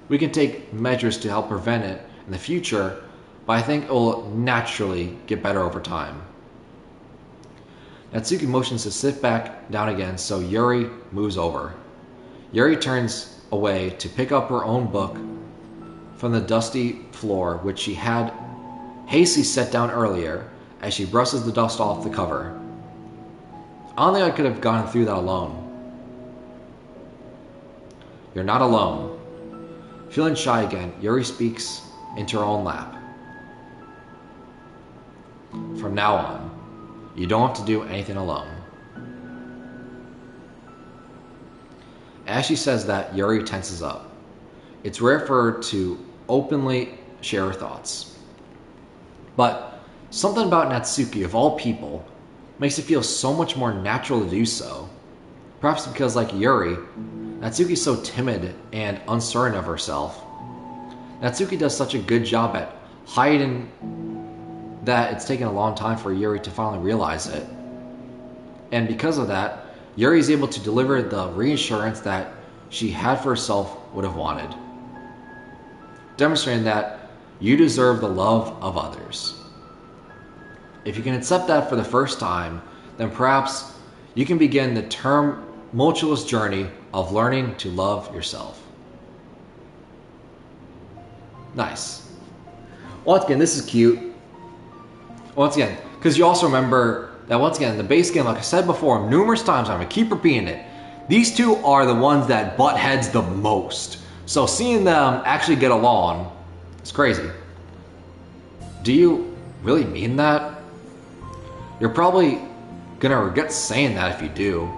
We can take measures to help prevent it in the future, but I think it will naturally get better over time. Natsuki motions to sit back down again, so Yuri moves over. Yuri turns away to pick up her own book from the dusty floor, which she had hastily set down earlier, as she brushes the dust off the cover. I don't think I could have gone through that alone. You're not alone. Feeling shy again, Yuri speaks into her own lap. From now on, you don't have to do anything alone. As she says that, Yuri tenses up. It's rare for her to openly share her thoughts. But something about Natsuki, of all people, makes it feel so much more natural to do so. Perhaps because, like Yuri, Natsuki is so timid and uncertain of herself. Natsuki does such a good job at hiding that it's taken a long time for Yuri to finally realize it. And because of that, Yuri is able to deliver the reassurance that she had for herself would have wanted. Demonstrating that you deserve the love of others. If you can accept that for the first time, then perhaps you can begin the tumultuous journey of learning to love yourself. Nice. Once again, this is cute. Once again, because you also remember that once again, the base game, like I said before numerous times, I'm going to keep repeating it. These two are the ones that butt heads the most. So seeing them actually get along, it's crazy. Do you really mean that? You're probably going to regret saying that if you do.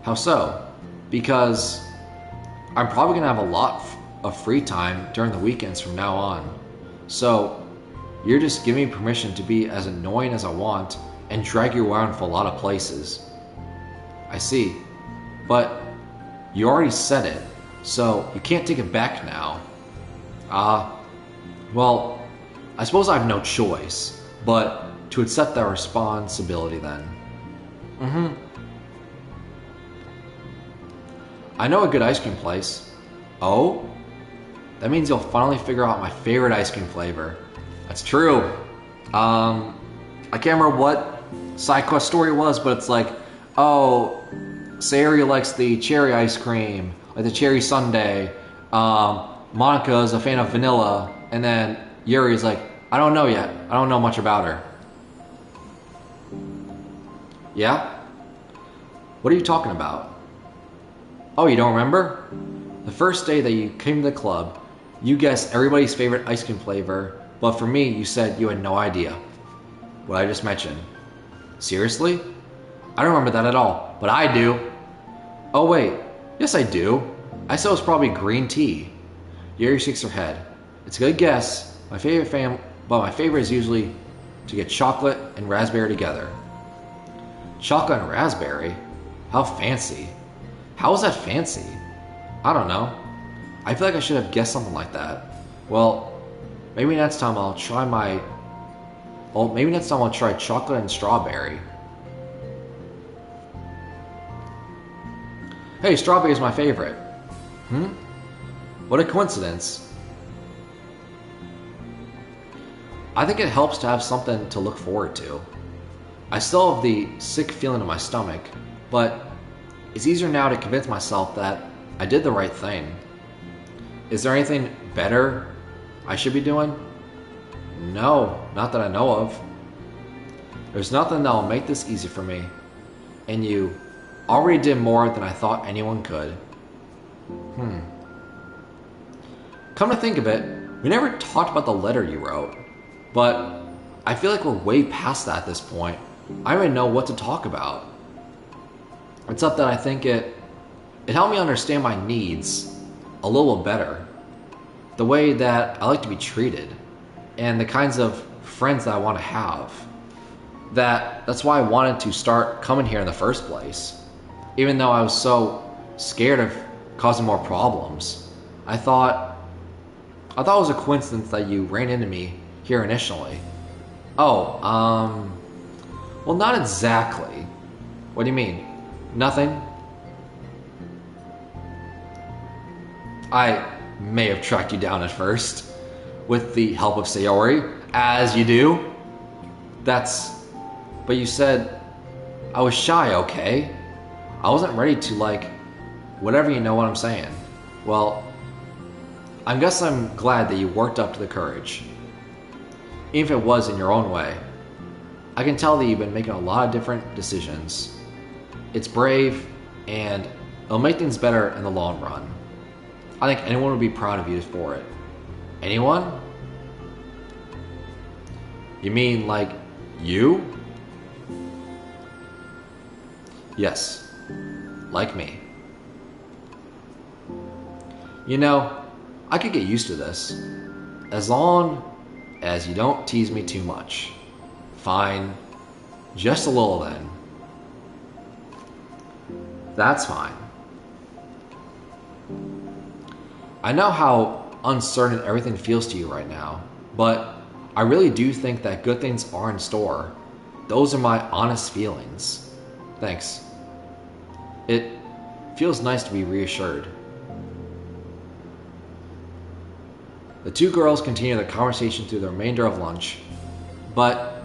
How so? Because I'm probably going to have a lot of free time during the weekends from now on. So you're just giving me permission to be as annoying as I want and drag you around for a lot of places. I see. But you already said it, so you can't take it back now. Well, I suppose I have no choice, but to accept that responsibility then. I know a good ice cream place. Oh? That means you'll finally figure out my favorite ice cream flavor. That's true. I can't remember what side quest story it was, but it's like, oh, Sayori likes the cherry ice cream, like the cherry sundae. Monika is a fan of vanilla, and then Yuri's like, I don't know yet. I don't know much about her. Yeah? What are you talking about? Oh, you don't remember? The first day that you came to the club, you guessed everybody's favorite ice cream flavor, but for me, you said you had no idea what I just mentioned. Seriously? I don't remember that at all, but I do. Oh wait, yes I do. I said it was probably green tea. Yuri shakes her head. It's a good guess. My favorite is usually to get chocolate and raspberry together. Chocolate and raspberry? How fancy. How is that fancy? I don't know. I feel like I should have guessed something like that. Well, maybe next time I'll try chocolate and strawberry. Hey, strawberry is my favorite. What a coincidence. I think it helps to have something to look forward to. I still have the sick feeling in my stomach, but it's easier now to convince myself that I did the right thing. Is there anything better I should be doing? No, not that I know of. There's nothing that will make this easy for me. And you already did more than I thought anyone could. Come to think of it, we never talked about the letter you wrote. But I feel like we're way past that at this point. I don't even know what to talk about. Except that I think it helped me understand my needs a little better. The way that I like to be treated. And the kinds of friends that I want to have. That's why I wanted to start coming here in the first place. Even though I was so scared of causing more problems. I thought it was a coincidence that you ran into me here initially. Oh, well, not exactly. What do you mean? Nothing? I may have tracked you down at first, with the help of Sayori, as you do. But you said I was shy, okay? I wasn't ready to, whatever, you know what I'm saying. Well, I guess I'm glad that you worked up to the courage. Even if it was in your own way. I can tell that you've been making a lot of different decisions. It's brave, and it'll make things better in the long run. I think anyone would be proud of you for it. Anyone? You mean, you? Yes, like me. You know, I could get used to this. As long as you don't tease me too much. Fine. Just a little then. That's fine. I know how uncertain everything feels to you right now, but I really do think that good things are in store. Those are my honest feelings. Thanks. It feels nice to be reassured. The two girls continue their conversation through the remainder of lunch, but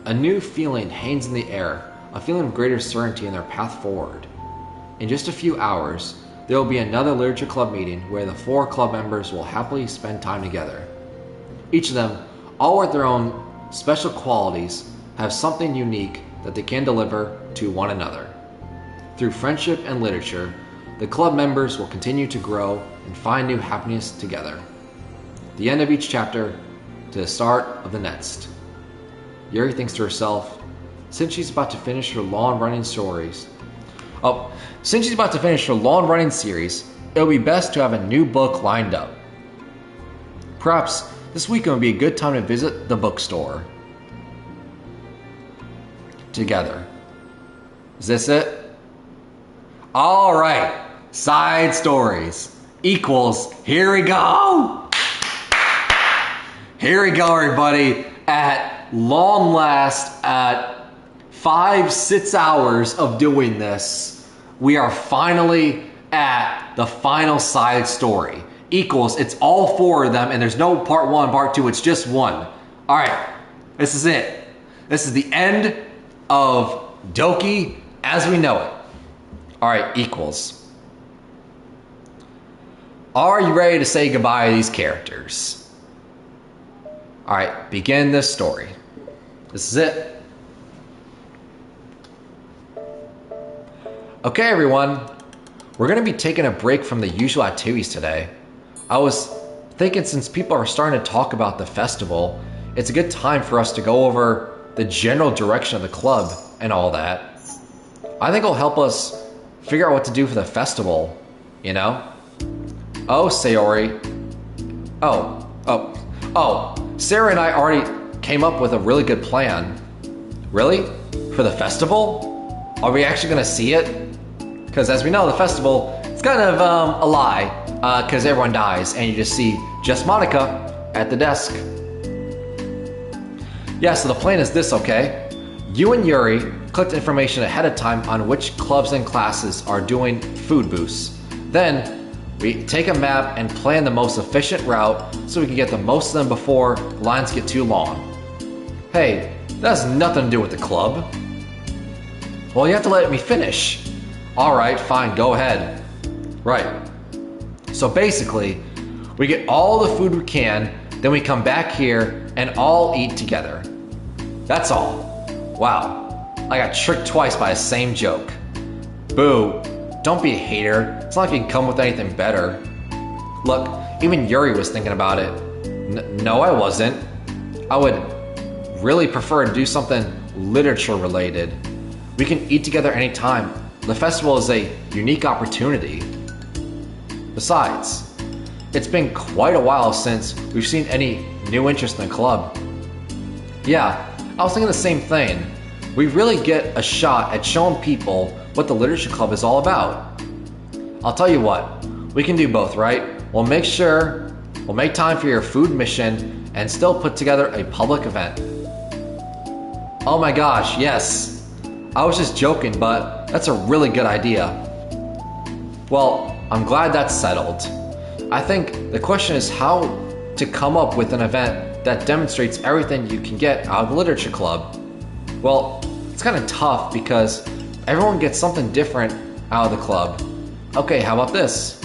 a new feeling hangs in the air, a feeling of greater certainty in their path forward. In just a few hours, there will be another literature club meeting where the 4 club members will happily spend time together. Each of them, all with their own special qualities, have something unique that they can deliver to one another. Through friendship and literature, the club members will continue to grow and find new happiness together. The end of each chapter to the start of the next. Yuri thinks to herself, since she's about to finish her long-running series, it'll be best to have a new book lined up. Perhaps this weekend would be a good time to visit the bookstore. Together. Is this it? Alright, side stories equals, here we go! Here we go, everybody. At long last, at 5-6 hours of doing this, we are finally at the final side story. Equals, it's all 4 of them, and there's no part 1, part 2, it's just one. All right, this is it. This is the end of Doki as we know it. All right, equals. Are you ready to say goodbye to these characters? All right, begin this story. This is it. Okay, everyone. We're going to be taking a break from the usual activities today. I was thinking since people are starting to talk about the festival, it's a good time for us to go over the general direction of the club and all that. I think it'll help us figure out what to do for the festival, you know? Oh, Sayori. Oh, Sarah and I already came up with a really good plan. Really? For the festival? Are we actually gonna see it? Because as we know, the festival, it's kind of a lie, because everyone dies and you just see just MONIKA at the desk. Yeah, so the plan is this, okay? You and Yuri collect information ahead of time on which clubs and classes are doing food booths. Then, we take a map and plan the most efficient route so we can get the most of them before lines get too long. Hey, that has nothing to do with the club. Well, you have to let me finish. Alright, fine, go ahead. Right. So basically, we get all the food we can, then we come back here and all eat together. That's all. Wow, I got tricked twice by the same joke. Boo. Don't be a hater. It's not like you can come with anything better. Look, even Yuri was thinking about it. No, I wasn't. I would really prefer to do something literature related. We can eat together anytime. The festival is a unique opportunity. Besides, it's been quite a while since we've seen any new interest in the club. Yeah, I was thinking the same thing. We really get a shot at showing people what the literature club is all about. I'll tell you what, we can do both, right? We'll make time for your food mission and still put together a public event. Oh my gosh, yes. I was just joking, but that's a really good idea. Well, I'm glad that's settled. I think the question is how to come up with an event that demonstrates everything you can get out of the literature club. Well, it's kind of tough because everyone gets something different out of the club. Okay, how about this?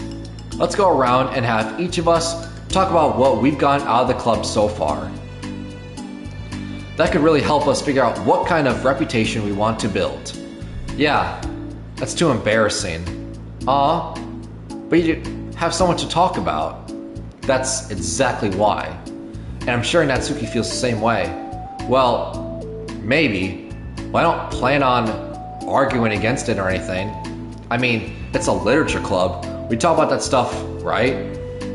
Let's go around and have each of us talk about what we've gotten out of the club so far. That could really help us figure out what kind of reputation we want to build. Yeah, that's too embarrassing. Aw, but you have so much to talk about. That's exactly why. And I'm sure Natsuki feels the same way. Well, maybe. Well, I don't plan on arguing against it or anything. I mean, it's a literature club. We talk about that stuff, right?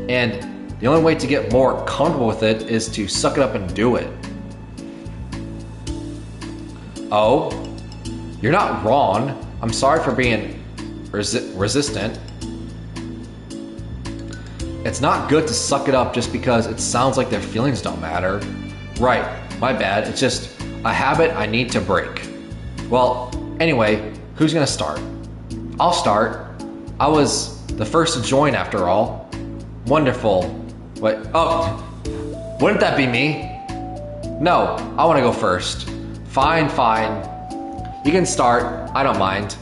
And the only way to get more comfortable with it is to suck it up and do it. Oh, you're not wrong. I'm sorry for being resistant. It's not good to suck it up just because it sounds like their feelings don't matter. Right, my bad. It's just a habit I need to break. Well, anyway, who's gonna start? I'll start. I was the first to join after all. Wonderful. Wait, oh, wouldn't that be me? No, I wanna go first. Fine. You can start, I don't mind.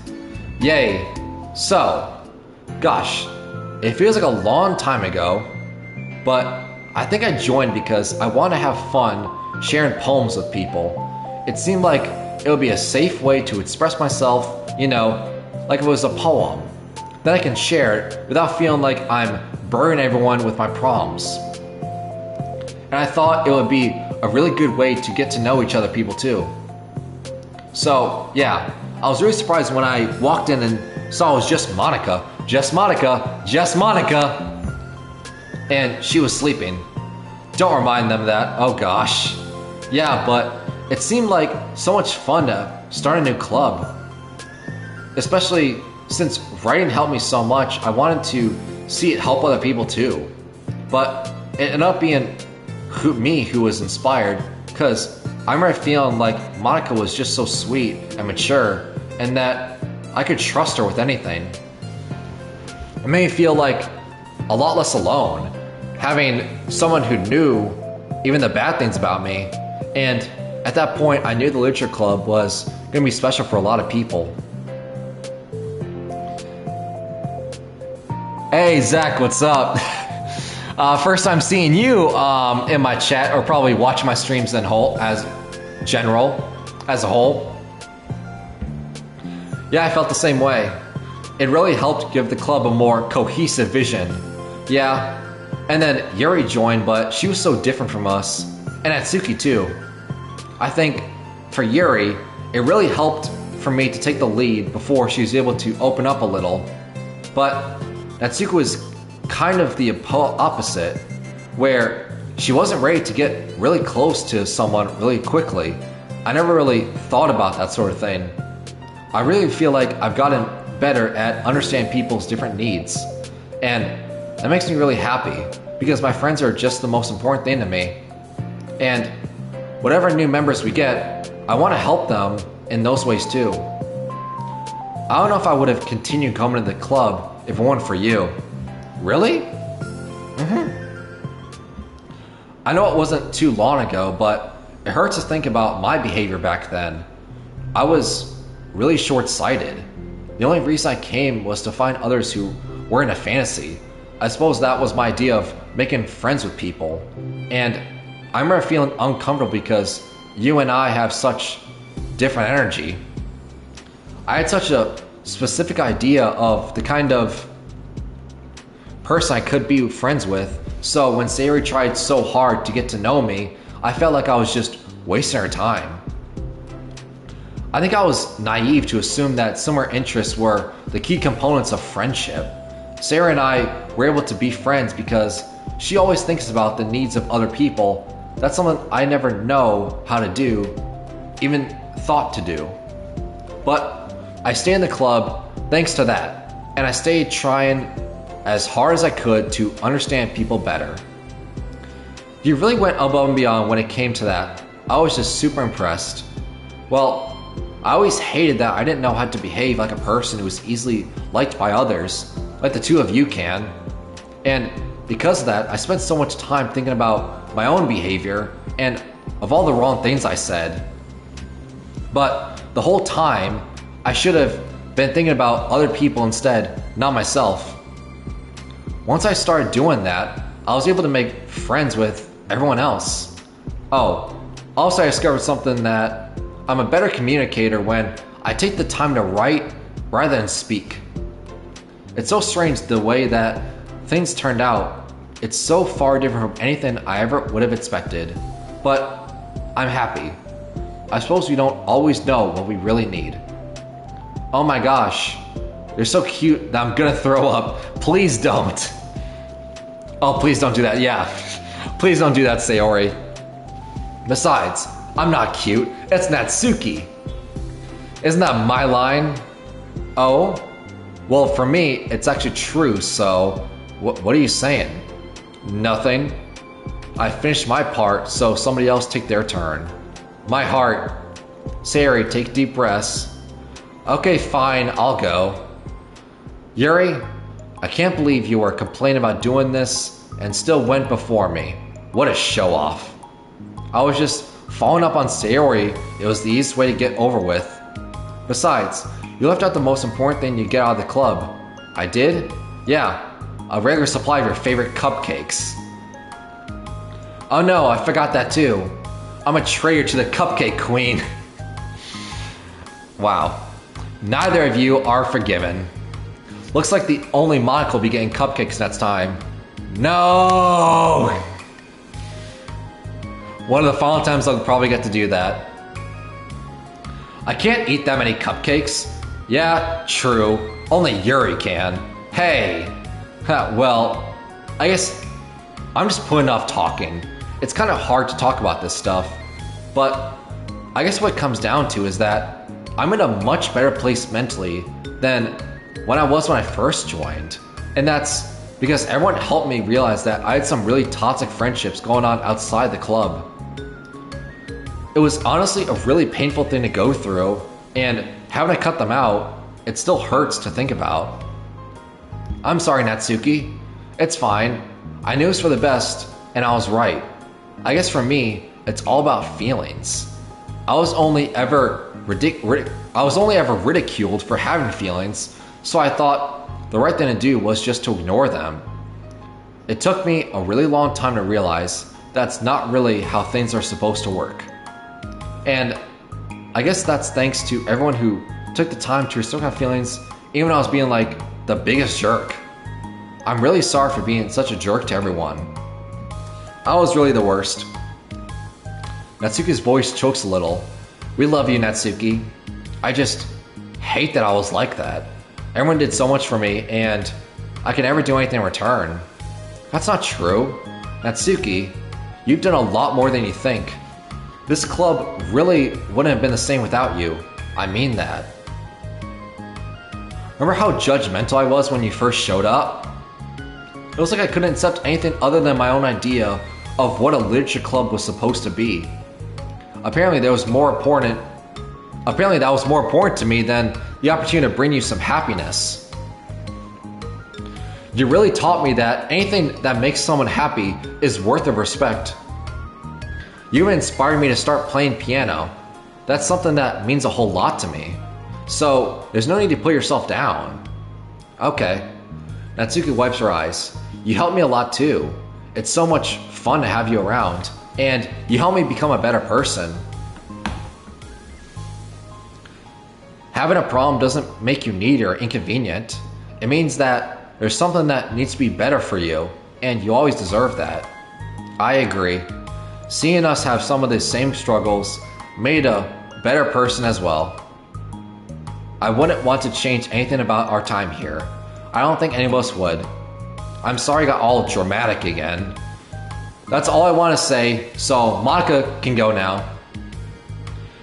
Yay. So, gosh, it feels like a long time ago, but I think I joined because I want to have fun sharing poems with people. It seemed like it would be a safe way to express myself, you know, like if it was a poem. Then I can share it without feeling like I'm burdening everyone with my problems. And I thought it would be a really good way to get to know each other people too. So, yeah, I was really surprised when I walked in and saw it was just MONIKA. Just MONIKA! And she was sleeping. Don't remind them of that, oh gosh. Yeah, but it seemed like so much fun to start a new club. Especially since writing helped me so much, I wanted to see it help other people too. But it ended up being who was inspired, because I remember feeling like Monika was just so sweet and mature, and that I could trust her with anything. It made me feel like a lot less alone, having someone who knew even the bad things about me. And at that point, I knew the literature club was going to be special for a lot of people. Hey Zach, what's up? First time seeing you in my chat, or probably watching my streams as a whole. Yeah, I felt the same way. It really helped give the club a more cohesive vision. Yeah, and then Yuri joined, but she was so different from us. And Atsuki too. I think for Yuri, it really helped for me to take the lead before she was able to open up a little. But Atsuki was kind of the opposite, where she wasn't ready to get really close to someone really quickly. I never really thought about that sort of thing. I really feel like I've gotten better at understanding people's different needs. And that makes me really happy, because my friends are just the most important thing to me. And whatever new members we get, I want to help them in those ways too. I don't know if I would have continued coming to the club if it weren't for you. Really? I know it wasn't too long ago, but it hurts to think about my behavior back then. I was really short-sighted. The only reason I came was to find others who were in a fantasy. I suppose that was my idea of making friends with people. And I remember feeling uncomfortable because you and I have such different energy. I had such a specific idea of the kind of person I could be friends with, so when Sayori tried so hard to get to know me, I felt like I was just wasting her time. I think I was naive to assume that similar interests were the key components of friendship. Sayori and I were able to be friends because she always thinks about the needs of other people. That's something I never know how to do, even thought to do. But I stayed in the club thanks to that, and I stayed trying as hard as I could to understand people better. You really went above and beyond when it came to that. I was just super impressed. Well, I always hated that I didn't know how to behave like a person who was easily liked by others, like the two of you can. And because of that, I spent so much time thinking about my own behavior and of all the wrong things I said. But the whole time, I should have been thinking about other people instead, not myself. Once I started doing that, I was able to make friends with everyone else. Oh, also I discovered something, that I'm a better communicator when I take the time to write rather than speak. It's so strange the way that things turned out. It's so far different from anything I ever would have expected. But I'm happy. I suppose we don't always know what we really need. Oh my gosh, you're so cute that I'm gonna throw up. Please don't. Oh, please don't do that. Yeah, please don't do that, Sayori. Besides, I'm not cute. It's Natsuki. Isn't that my line? Oh? Well, for me, it's actually true, so what are you saying? Nothing. I finished my part, so somebody else take their turn. My heart. Sayori, take deep breaths. Okay, fine, I'll go. Yuri, I can't believe you were complaining about doing this and still went before me. What a show off. I was just following up on Sayori. It was the easiest way to get over with. Besides, you left out the most important thing you get out of the club. I did? Yeah, a regular supply of your favorite cupcakes. Oh no, I forgot that too. I'm a traitor to the cupcake queen. Wow. Neither of you are forgiven. Looks like the only Monika will be getting cupcakes next time. No! One of the final times I'll probably get to do that. I can't eat that many cupcakes. Yeah, true. Only Yuri can. Hey! Well, I guess I'm just putting off talking. It's kind of hard to talk about this stuff. But I guess what it comes down to is that I'm in a much better place mentally than when I was when I first joined. And that's because everyone helped me realize that I had some really toxic friendships going on outside the club. It was honestly a really painful thing to go through, and having to cut them out, it still hurts to think about. I'm sorry, Natsuki. It's fine. I knew it was for the best, and I was right. I guess for me, it's all about feelings. I was only ever ridiculed for having feelings, so I thought the right thing to do was just to ignore them. It took me a really long time to realize that's not really how things are supposed to work. And I guess that's thanks to everyone who took the time to still have feelings, even when I was being like the biggest jerk. I'm really sorry for being such a jerk to everyone. I was really the worst. Natsuki's voice chokes a little. We love you, Natsuki. I just hate that I was like that. Everyone did so much for me, and I could never do anything in return. That's not true. Natsuki, you've done a lot more than you think. This club really wouldn't have been the same without you. I mean that. Remember how judgmental I was when you first showed up? It was like I couldn't accept anything other than my own idea of what a literature club was supposed to be. Apparently that was more important to me than the opportunity to bring you some happiness. You really taught me that anything that makes someone happy is worth of respect. You inspired me to start playing piano. That's something that means a whole lot to me. So there's no need to put yourself down. Okay. Natsuki wipes her eyes. You helped me a lot too. It's so much fun to have you around, and you helped me become a better person. Having a problem doesn't make you needy or inconvenient. It means that there's something that needs to be better for you, and you always deserve that. I agree. Seeing us have some of the same struggles made a better person as well. I wouldn't want to change anything about our time here. I don't think any of us would. I'm sorry I got all dramatic again. That's all I want to say, so Monika can go now.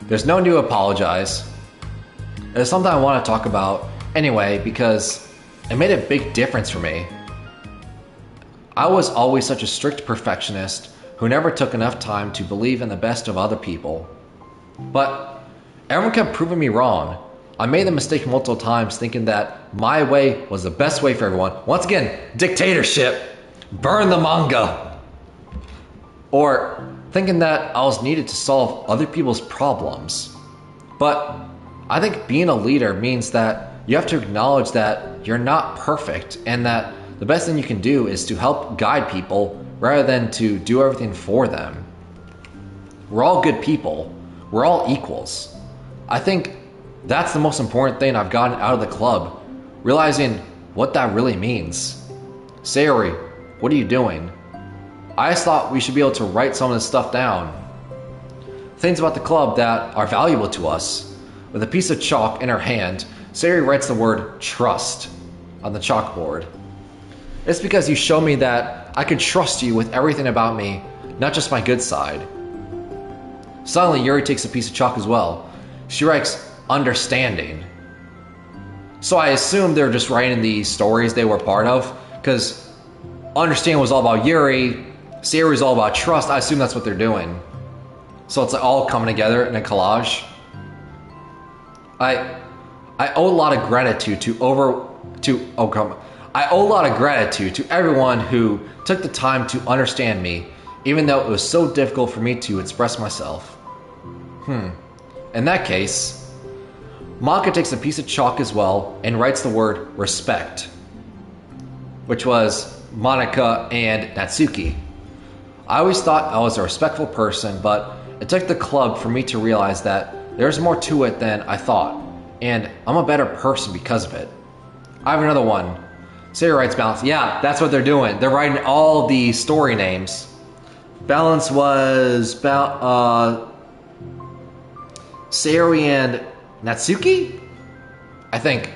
There's no need to apologize. It's something I want to talk about anyway because it made a big difference for me. I was always such a strict perfectionist who never took enough time to believe in the best of other people. But everyone kept proving me wrong. I made the mistake multiple times thinking that my way was the best way for everyone. Once again, dictatorship. Burn the manga. Or thinking that I was needed to solve other people's problems. But I think being a leader means that you have to acknowledge that you're not perfect and that the best thing you can do is to help guide people rather than to do everything for them. We're all good people. We're all equals. I think that's the most important thing I've gotten out of the club, realizing what that really means. Sayori, what are you doing? I just thought we should be able to write some of this stuff down. Things about the club that are valuable to us. With a piece of chalk in her hand, Sayori writes the word trust on the chalkboard. It's because you showed me that I could trust you with everything about me, not just my good side. Suddenly, Yuri takes a piece of chalk as well. She writes understanding. So I assumed they were just writing the stories they were part of, because understanding was all about Yuri, Sayori was all about trust. I assume that's what they're doing. So it's all coming together in a collage. I owe a lot of gratitude to everyone who took the time to understand me, even though it was so difficult for me to express myself. In that case, Monika takes a piece of chalk as well and writes the word respect, which was Monika and Natsuki. I always thought I was a respectful person, but it took the club for me to realize that there's more to it than I thought, and I'm a better person because of it. I have another one. Sayori writes balance. Yeah, that's what they're doing. They're writing all the story names. Balance was Sayori and Natsuki? I think.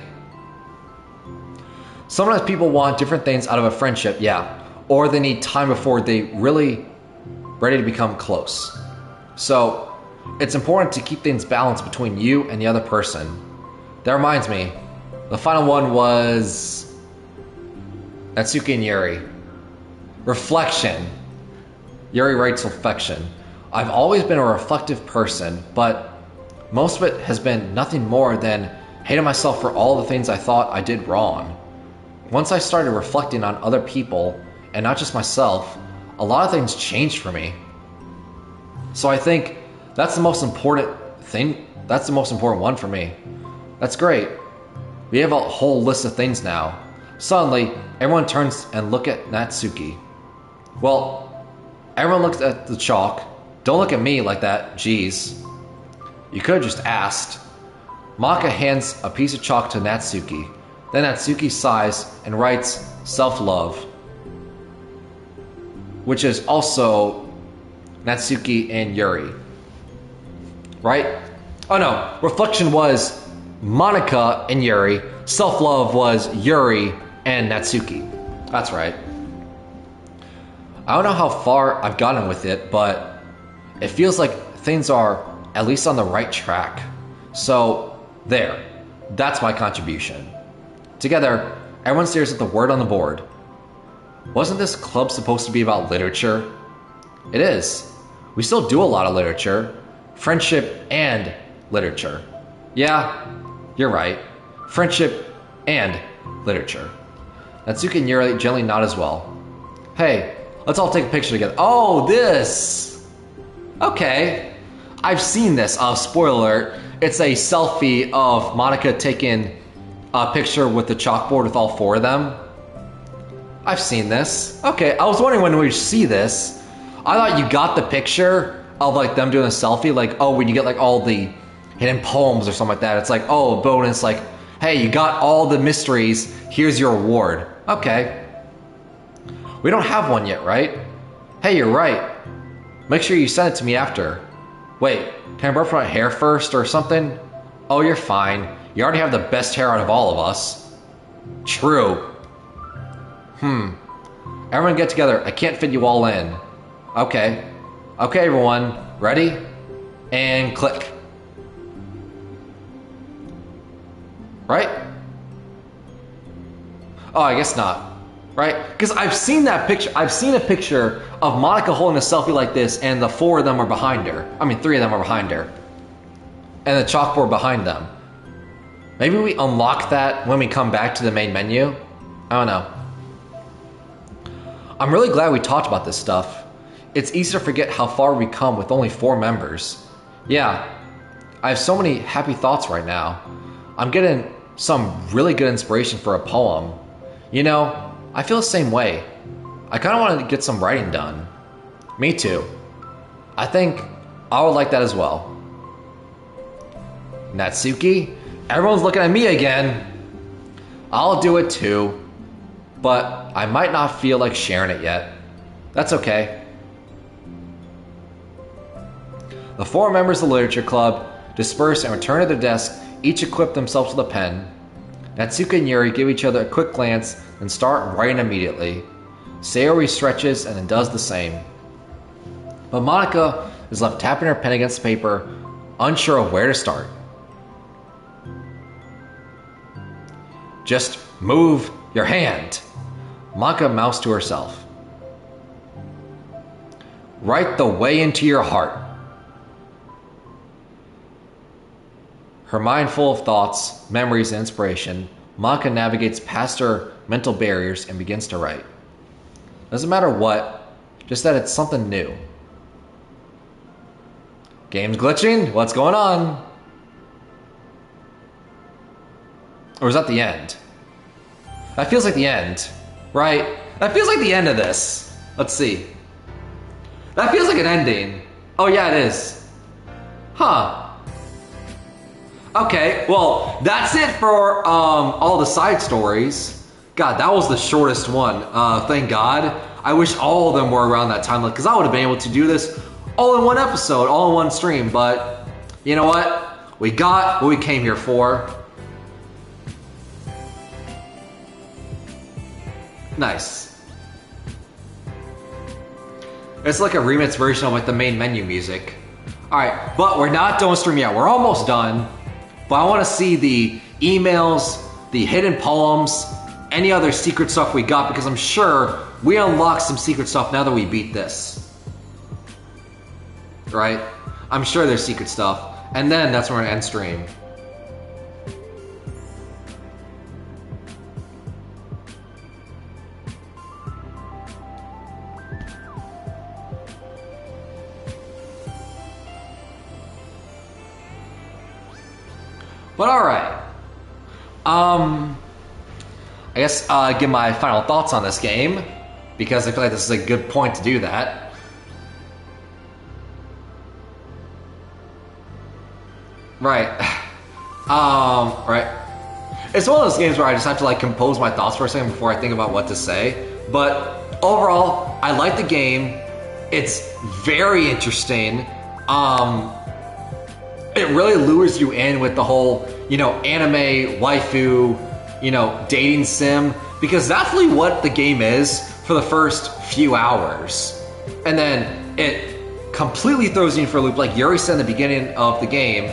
Sometimes people want different things out of a friendship, yeah. Or they need time before they really ready to become close. So it's important to keep things balanced between you and the other person. That reminds me, the final one was Natsuki and Yuri. Reflection. Yuri writes reflection. I've always been a reflective person, but most of it has been nothing more than hating myself for all the things I thought I did wrong. Once I started reflecting on other people, and not just myself, a lot of things changed for me. So I think that's the most important thing. That's the most important one for me. That's great. We have a whole list of things now. Suddenly, everyone turns and look at Natsuki. Well, everyone looks at the chalk. Don't look at me like that, jeez. You could have just asked. Monika hands a piece of chalk to Natsuki. Then Natsuki sighs and writes self-love, which is also Natsuki and Yuri. Right? Oh no, reflection was Monika and Yuri. Self-love was Yuri and Natsuki. That's right. I don't know how far I've gotten with it, but it feels like things are at least on the right track. So, there. That's my contribution. Together, everyone stares at the word on the board. Wasn't this club supposed to be about literature? It is. We still do a lot of literature. Friendship and literature. Yeah, you're right. Friendship and literature. Natsuki and Yuri gently nod as well. Hey, let's all take a picture together. Oh, this! Okay. I've seen this. Spoiler alert. It's a selfie of Monika taking a picture with the chalkboard with all four of them. I've seen this. Okay, I was wondering when we'd see this. I thought you got the picture of like them doing a selfie, like, oh, when you get like all the hidden poems or something like that. It's like, oh, bonus, like, hey, you got all the mysteries, here's your award. Okay. We don't have one yet, right? Hey, you're right. Make sure you send it to me after. Wait, can I brush my hair first or something? Oh, you're fine. You already have the best hair out of all of us. True. Everyone get together. I can't fit you all in. Okay. Okay, everyone. Ready? And click. Right? Oh, I guess not. Right? Because I've seen that picture. I've seen a picture of Monika holding a selfie like this, and the four of them are behind her. I mean, three of them are behind her. And the chalkboard behind them. Maybe we unlock that when we come back to the main menu? I don't know. I'm really glad we talked about this stuff. It's easy to forget how far we come with only 4 members. Yeah, I have so many happy thoughts right now. I'm getting some really good inspiration for a poem. You know, I feel the same way. I kind of want to get some writing done. Me too. I think I would like that as well. Natsuki? Everyone's looking at me again. I'll do it too. But I might not feel like sharing it yet. That's okay. The 4 members of the literature club disperse and return to their desk, each equip themselves with a pen. Natsuki and Yuri give each other a quick glance and start writing immediately. Sayori stretches and then does the same. But Monika is left tapping her pen against the paper, unsure of where to start. Just move your hand. Monika mouths to herself. Right the way into your heart. Her mind full of thoughts, memories, and inspiration, Monika navigates past her mental barriers and begins to write. Doesn't matter what, just that it's something new. Game's glitching? What's going on? Or is that the end? That feels like the end, right? That feels like the end of this. Let's see. That feels like an ending. Oh yeah, it is. Huh. Okay, well, that's it for all the side stories. God, that was the shortest one. Thank God. I wish all of them were around that time, because I would have been able to do this all in one episode, all in one stream. But you know what? We got what we came here for. Nice. It's like a remix version of like the main menu music. Alright, but we're not done streaming yet. We're almost done. But I want to see the emails, the hidden poems. any other secret stuff we got, because I'm sure we unlocked some secret stuff now that we beat this. Right? I'm sure there's secret stuff. And then that's when we're gonna end stream. But alright. I guess give my final thoughts on this game, because I feel like this is a good point to do that. Right. Right. It's one of those games where I just have to like compose my thoughts for a second before I think about what to say. But overall, I like the game. It's very interesting. It really lures you in with the whole, you know, anime, waifu, you know, dating sim, because that's really what the game is for the first few hours. And then it completely throws you in for a loop, like Yuri said in the beginning of the game,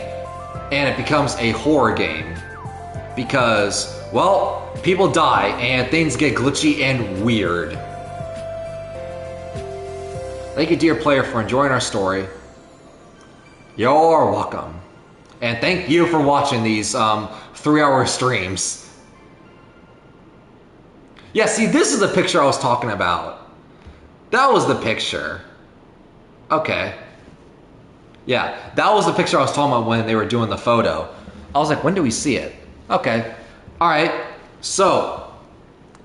and it becomes a horror game. Because, well, people die and things get glitchy and weird. Thank you, dear player, for enjoying our story. You're welcome. And thank you for watching these 3-hour streams. Yeah, see, this is the picture I was talking about. That was the picture. Okay. Yeah, that was the picture I was talking about when they were doing the photo. I was like, when do we see it? Okay. Alright, so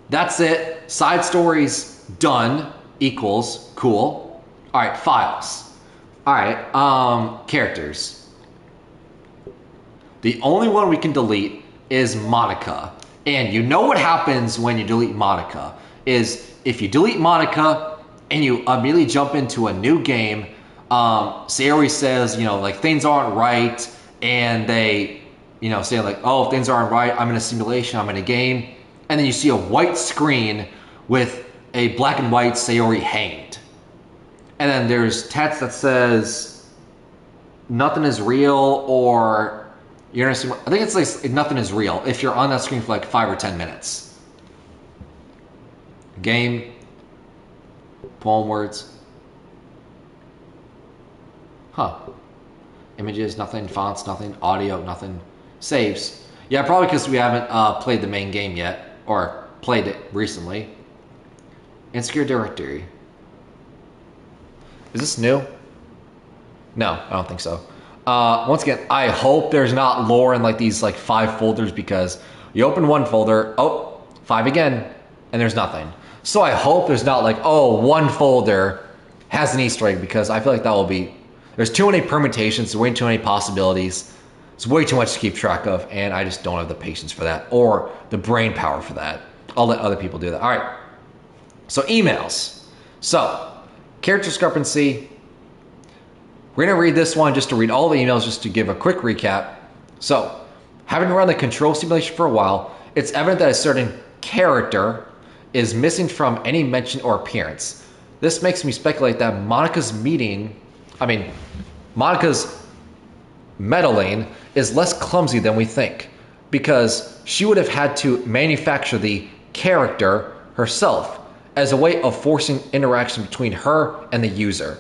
that's it. Side stories done equals cool. Alright, files. Alright, characters. The only one we can delete is MONIKA. And you know what happens when you delete MONIKA is if you delete MONIKA and you immediately jump into a new game, Sayori says, you know, like things aren't right, and they, you know, say like, oh, things aren't right, I'm in a simulation, I'm in a game, and then you see a white screen with a black and white Sayori hanged. And then there's text that says, nothing is real, or you're gonna see, I think it's like nothing is real if you're on that screen for like 5 or 10 minutes. Game, poem words. Huh. Images, nothing. Fonts, nothing. Audio, nothing. Saves. Yeah, probably because we haven't played the main game yet, or played it recently. Insecure directory. Is this new? No, I don't think so. Once again, I hope there's not lore in like these like 5 folders, because you open one folder, oh, 5 again, and there's nothing. So I hope there's not like, oh, one folder has an Easter egg, because I feel like that will be, there's too many permutations, there's way too many possibilities. It's way too much to keep track of, and I just don't have the patience for that, or the brain power for that. I'll let other people do that. All right, so emails. So, character discrepancy. We're gonna read this one just to read all the emails, just to give a quick recap. So, having run the control simulation for a while, it's evident that a certain character is missing from any mention or appearance. This makes me speculate that Monika's meddling is less clumsy than we think, because she would have had to manufacture the character herself as a way of forcing interaction between her and the user.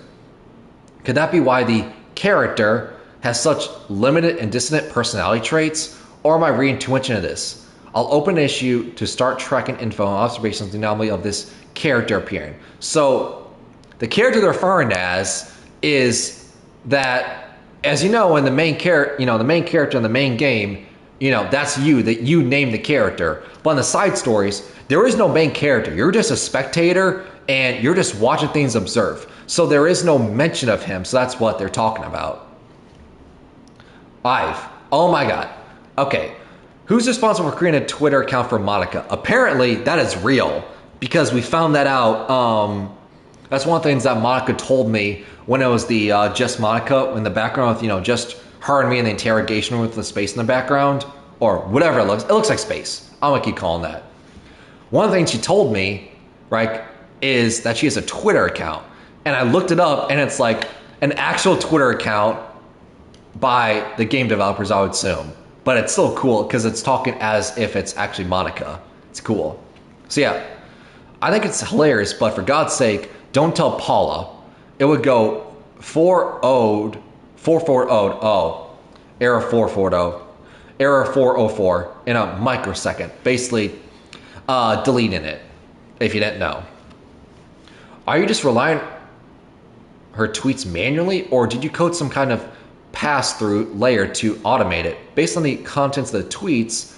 Could that be why the character has such limited and dissonant personality traits, or am I reading too much into this? I'll open an issue to start tracking info and observations of the anomaly of this character appearing. So the character they're referring as is that, as you know, in the main character, the main character in the main game, that's you, that you name the character. But in the side stories, there is no main character. You're just a spectator, and you're just watching things observe. So there is no mention of him. So that's what they're talking about. 5. Oh my god. Okay. Who's responsible for creating a Twitter account for MONIKA? Apparently, that is real, because we found that out. That's one of the things that MONIKA told me when it was the just MONIKA in the background with, just her and me in the interrogation room with the space in the background, or whatever it looks. It looks like space. I'm gonna keep calling that. One of the things she told me, right, is that she has a Twitter account. And I looked it up, and it's like an actual Twitter account by the game developers, I would assume. But it's still cool, because it's talking as if it's actually MONIKA. It's cool. So yeah, I think it's hilarious, but for God's sake, don't tell Paula. It would go 440, error 440, error 404 in a microsecond, basically deleting it, if you didn't know. Are you just relying her tweets manually, or did you code some kind of pass-through layer to automate it? Based on the contents of the tweets,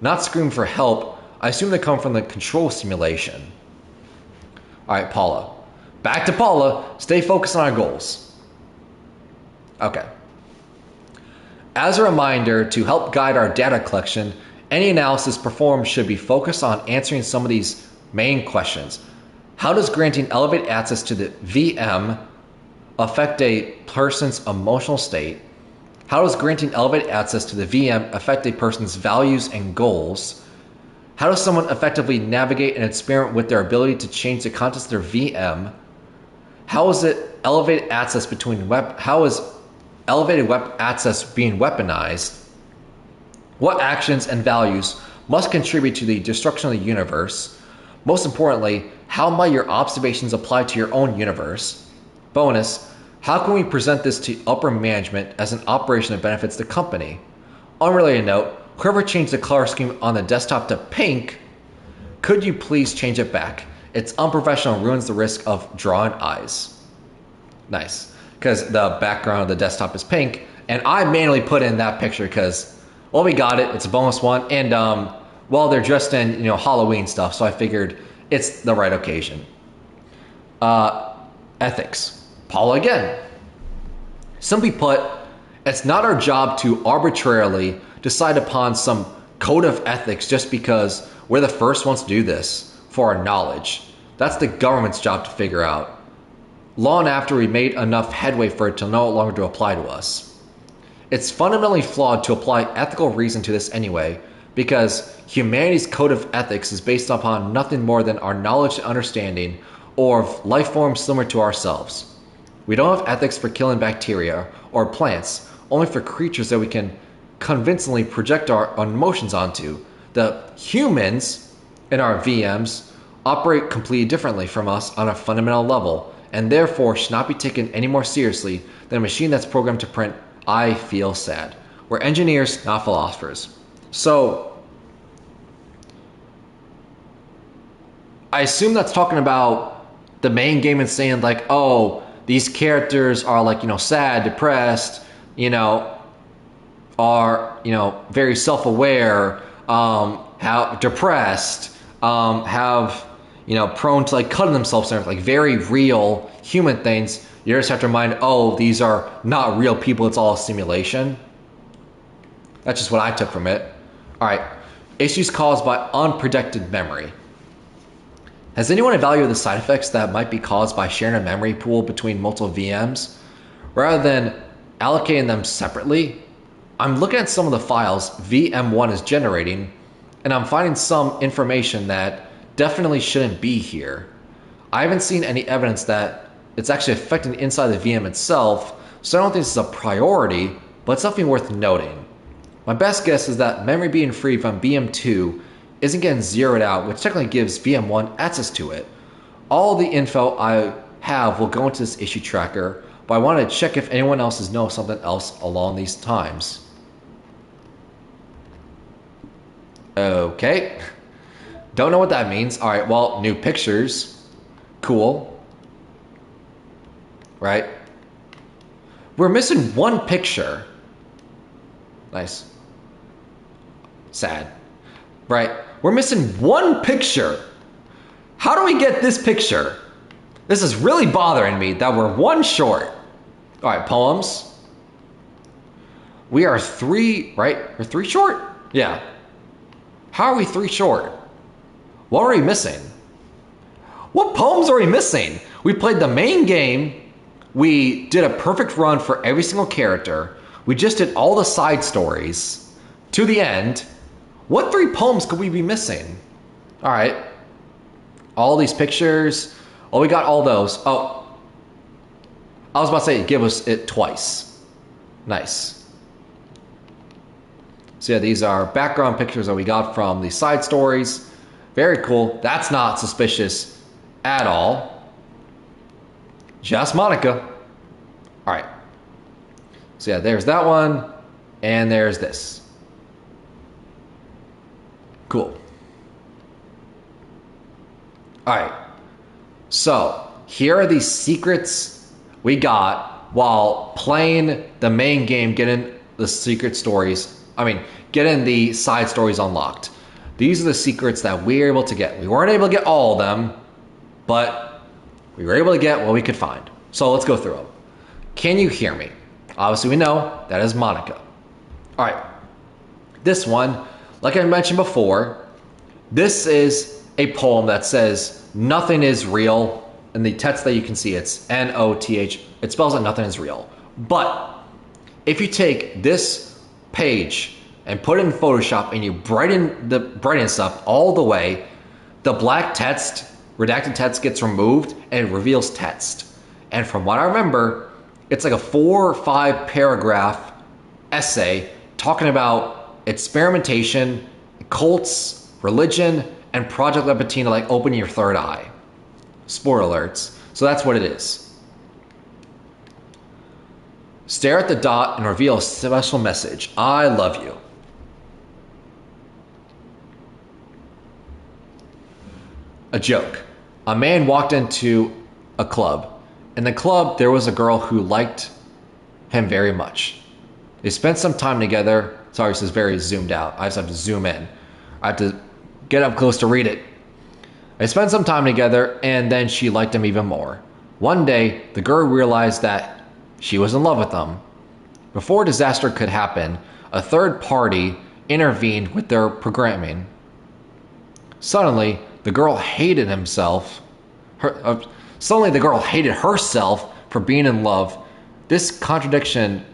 not screaming for help, I assume they come from the control simulation. All right, Paula. Back to Paula. Stay focused on our goals. Okay. As a reminder, to help guide our data collection, any analysis performed should be focused on answering some of these main questions. How does granting elevated access to the VM affect a person's emotional state? How does granting elevated access to the VM affect a person's values and goals? How does someone effectively navigate and experiment with their ability to change the contents of their VM? How is elevated access being weaponized? What actions and values must contribute to the destruction of the universe? Most importantly, how might your observations apply to your own universe? Bonus, how can we present this to upper management as an operation that benefits the company? Unrelated note, whoever changed the color scheme on the desktop to pink, could you please change it back? It's unprofessional and ruins the risk of drawing eyes. Nice, because the background of the desktop is pink, and I manually put in that picture because, well, we got it. It's a bonus one, and well, they're dressed in Halloween stuff, so I figured it's the right occasion. Ethics. Paula again. Simply put, it's not our job to arbitrarily decide upon some code of ethics just because we're the first ones to do this for our knowledge. That's the government's job to figure out. Long after we made enough headway for it to no longer to apply to us. It's fundamentally flawed to apply ethical reason to this anyway, because humanity's code of ethics is based upon nothing more than our knowledge and understanding of life forms similar to ourselves. We don't have ethics for killing bacteria or plants, only for creatures that we can convincingly project our emotions onto. The humans in our VMs operate completely differently from us on a fundamental level, and therefore should not be taken any more seriously than a machine that's programmed to print "I feel sad." We're engineers, not philosophers. So, I assume that's talking about the main game and saying like, oh, these characters are like, sad, depressed, are, very self-aware, how depressed, have, prone to like cutting themselves and like very real human things. You just have to remind, oh, these are not real people. It's all a simulation. That's just what I took from it. All right. Issues caused by unprotected memory. Has anyone evaluated the side effects that might be caused by sharing a memory pool between multiple VMs? Rather than allocating them separately, I'm looking at some of the files VM1 is generating, and I'm finding some information that definitely shouldn't be here. I haven't seen any evidence that it's actually affecting inside the VM itself, so I don't think this is a priority, but it's something worth noting. My best guess is that memory being free from VM2 isn't getting zeroed out, which technically gives VM1 access to it. All the info I have will go into this issue tracker, but I wanted to check if anyone else has known something else along these times. Okay. Don't know what that means. All right, well, new pictures. Cool. Right? We're missing one picture. Nice. Sad. Right? We're missing one picture. How do we get this picture? This is really bothering me that we're one short. All right, poems. We are three, right? We're three short? Yeah. How are we three short? What are we missing? What poems are we missing? We played the main game. We did a perfect run for every single character. We just did all the side stories to the end. What three poems could we be missing? All right. All these pictures. Oh, we got all those. Oh, I was about to say give us it twice. Nice. So yeah, these are background pictures that we got from the side stories. Very cool. That's not suspicious at all. Just Monika. All right. So yeah, there's that one. And there's this. Cool. All right. So here are these secrets we got while playing the main game, getting the secret stories. Getting the side stories unlocked. These are the secrets that we were able to get. We weren't able to get all of them, but we were able to get what we could find. So let's go through them. Can you hear me? Obviously we know that is Monika. All right. This one, like I mentioned before, this is a poem that says nothing is real. In the text that you can see, it's N-O-T-H. It spells out nothing is real. But if you take this page and put it in Photoshop and you brighten the brightness up all the way, the black text, redacted text, gets removed and it reveals text. And from what I remember, it's like a 4 or 5 paragraph essay talking about experimentation, cults, religion, and Project Lepetina, like opening your third eye. Spoiler alerts. So that's what it is. Stare at the dot and reveal a special message. I love you. A joke. A man walked into a club. In the club, there was a girl who liked him very much. They spent some time together. Sorry, this is very zoomed out. I just have to zoom in. I have to get up close to read it. They spent some time together, and then she liked him even more. One day, the girl realized that she was in love with him. Before disaster could happen, a third party intervened with their programming. Suddenly, the girl hated herself for being in love. This contradiction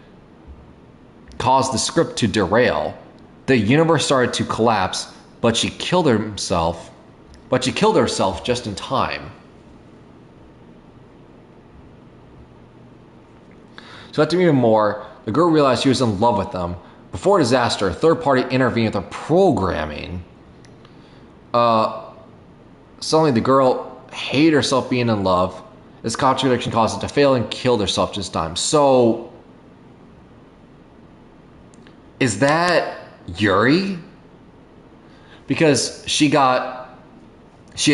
caused the script to derail. The universe started to collapse, but she killed herself just in time. So after even more, the girl realized she was in love with them. Before disaster, a third party intervened with her programming. Suddenly the girl hated herself being in love. This contradiction caused her to fail and killed herself this time. So, is that Yuri? Because she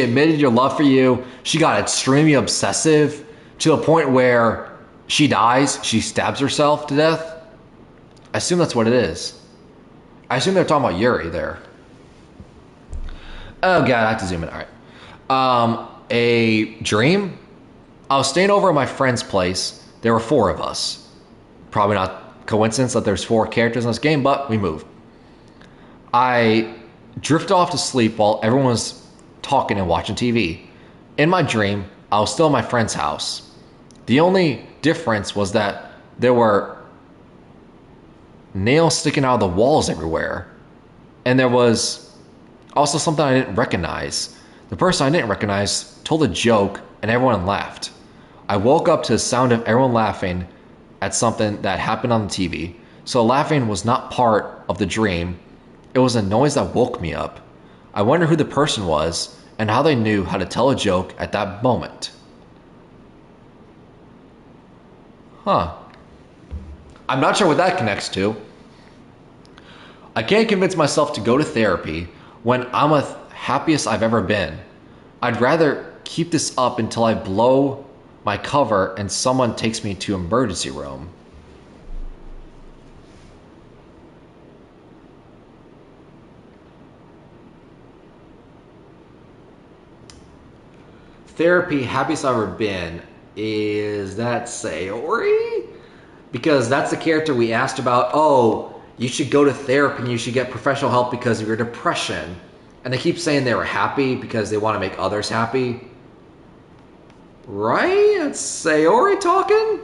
admitted your love for you. She got extremely obsessive to the point where she dies. She stabs herself to death. I assume that's what it is. I assume they're talking about Yuri there. Oh god, I have to zoom in. All right. A dream? I was staying over at my friend's place. There were 4 of us. Probably not coincidence that there's 4 characters in this game, but we moved. I drifted off to sleep while everyone was talking and watching TV. In my dream, I was still in my friend's house. The only difference was that there were nails sticking out of the walls everywhere. And there was also something I didn't recognize. The person I didn't recognize told a joke and everyone laughed. I woke up to the sound of everyone laughing at something that happened on the TV. So laughing was not part of the dream. It was a noise that woke me up. I wonder who the person was and how they knew how to tell a joke at that moment. Huh. I'm not sure what that connects to. I can't convince myself to go to therapy when I'm the happiest I've ever been. I'd rather keep this up until I blow my cover and someone takes me to emergency room. Therapy, happiest I've ever been. Is that Sayori? Because that's the character we asked about. Oh, you should go to therapy and you should get professional help because of your depression. And they keep saying they were happy because they want to make others happy. Right? That's Sayori talking?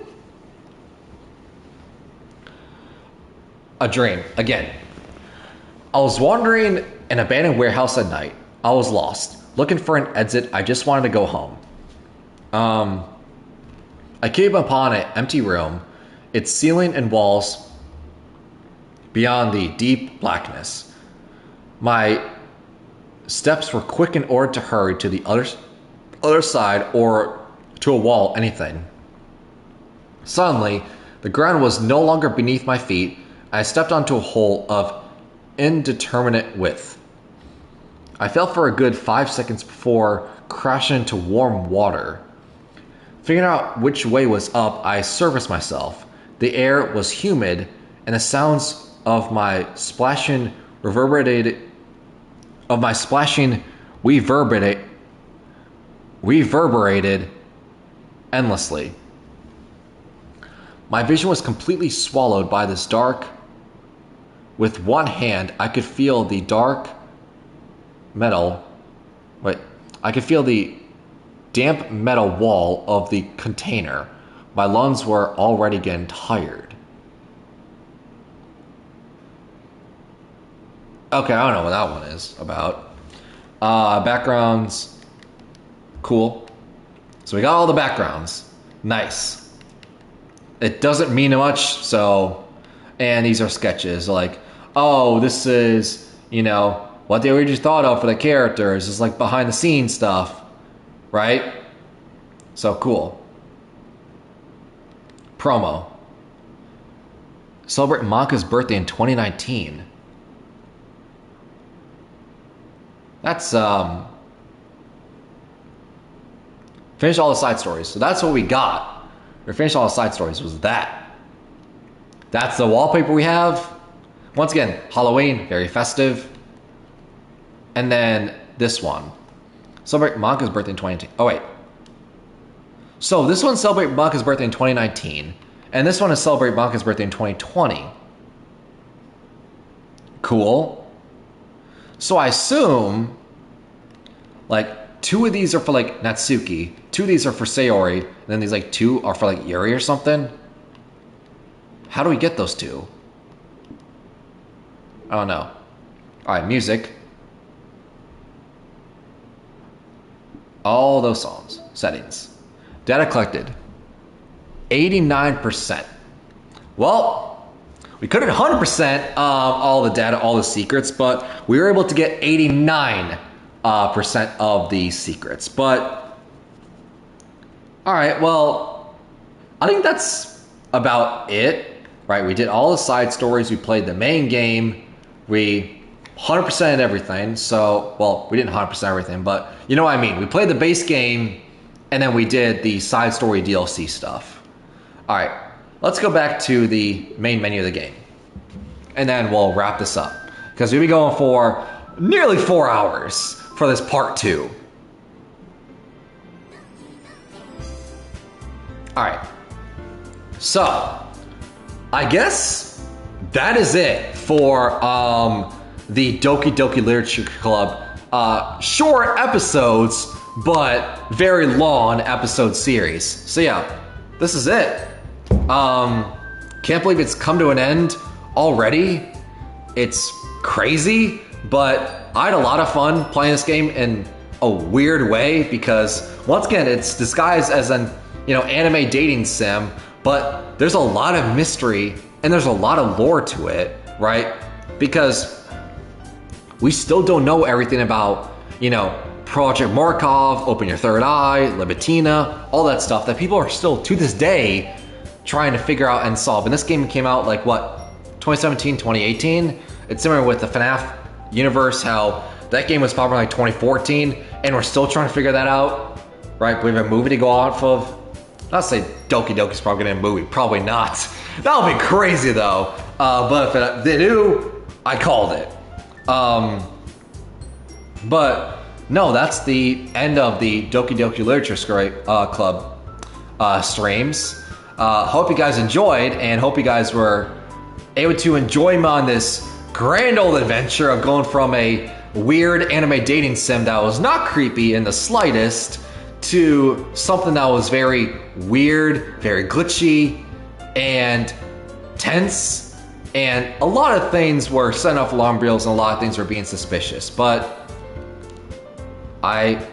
A dream. Again. I was wandering an abandoned warehouse at night. I was lost. Looking for an exit. I just wanted to go home. I came upon an empty room. Its ceiling and walls beyond the deep blackness. My Steps were quick in order to hurry to the other side or to a wall, anything. Suddenly, the ground was no longer beneath my feet. I stepped onto a hole of indeterminate width. I fell for a good 5 seconds before crashing into warm water. Figuring out which way was up, I surfaced myself. The air was humid, and the sounds of my splashing reverberated endlessly. My vision was completely swallowed by this dark. With one hand, I could feel the dark metal. I could feel the damp metal wall of the container. My lungs were already getting tired. Okay, I don't know what that one is about. Backgrounds. Cool. So we got all the backgrounds. Nice. It doesn't mean much, so... And these are sketches, like, oh, this is, what they originally thought of for the characters. It's like behind the scenes stuff, right? So cool. Promo. Celebrate Monika's birthday in 2019. That's, finish all the side stories. So that's what we got. We finished all the side stories, was that. That's the wallpaper we have. Once again, Halloween, very festive. And then this one. Celebrate Monika's birthday in 2019. Oh, wait. So this one celebrate Monika's birthday in 2019. And this one is celebrate Monika's birthday in 2020. Cool. So I assume, like, 2 of these are for, like, Natsuki. 2 of these are for Sayori. And then these, like, 2 are for, like, Yuri or something. How do we get those 2? I don't know. Alright, music. All those songs. Settings. Data collected. 89%. Well, we couldn't 100% all the data, all the secrets, but we were able to get 89% of the secrets. But, alright, well, I think that's about it. Right, we did all the side stories, we played the main game, we 100%ed everything, so, well, we didn't 100% everything, but you know what I mean. We played the base game, and then we did the side story DLC stuff. Alright, let's go back to the main menu of the game, and then we'll wrap this up, because we'll be going for nearly 4 hours for this part 2. Alright, so... I guess that is it for the Doki Doki Literature Club short episodes, but very long episode series. So yeah, this is it. Can't believe it's come to an end already. It's crazy, but I had a lot of fun playing this game in a weird way because once again, it's disguised as an anime dating sim. But there's a lot of mystery and there's a lot of lore to it, right? Because we still don't know everything about, Project Markov, Open Your Third Eye, Libitina, all that stuff that people are still, to this day, trying to figure out and solve. And this game came out like, 2017, 2018? It's similar with the FNAF universe, how that game was probably like 2014, and we're still trying to figure that out, right? We have a movie to go off of. Not to say Doki Doki's probably gonna be a movie, probably not. That would be crazy though. But if they do, I called it. But no, that's the end of the Doki Doki Literature Club streams. Hope you guys enjoyed and hope you guys were able to enjoy me on this grand old adventure of going from a weird anime dating sim that was not creepy in the slightest to something that was very weird, very glitchy, and tense, and a lot of things were setting off alarm bells and a lot of things were being suspicious, but I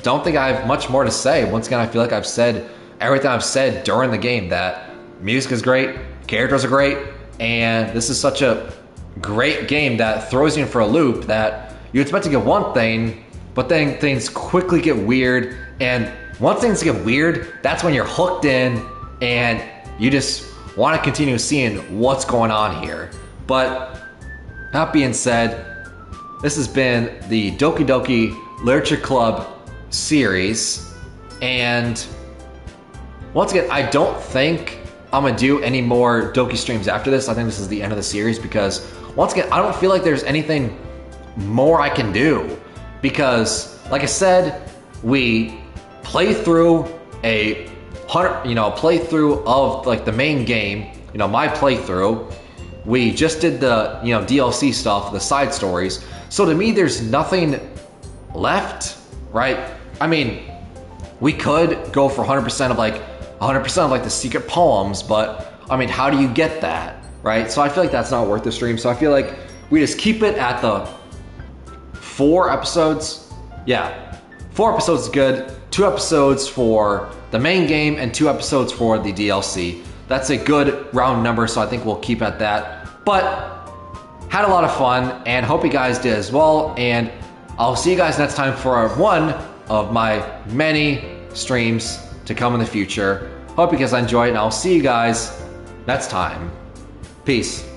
don't think I have much more to say. Once again, I feel like I've said everything I've said during the game, that music is great, characters are great, and this is such a great game that throws you in for a loop that you expect to get one thing, but then things quickly get weird, and once things get weird, that's when you're hooked in and you just want to continue seeing what's going on here. But that being said, this has been the Doki Doki Literature Club series, and once again, I don't think I'm gonna do any more Doki streams after this. I think this is the end of the series because once again, I don't feel like there's anything more I can do, because like I said, we play through a playthrough of like the main game, my playthrough. We just did the DLC stuff, the side stories. So to me, there's nothing left, right? I mean, we could go for 100% of like the secret poems, but I mean, how do you get that, right? So I feel like that's not worth the stream. So I feel like we just keep it at the 4 episodes. Yeah, 4 episodes is good. 2 episodes for the main game and 2 episodes for the DLC. That's a good round number, so I think we'll keep at that. But had a lot of fun and hope you guys did as well. And I'll see you guys next time for one of my many streams to come in the future. Hope you guys enjoy it, and I'll see you guys next time. Peace.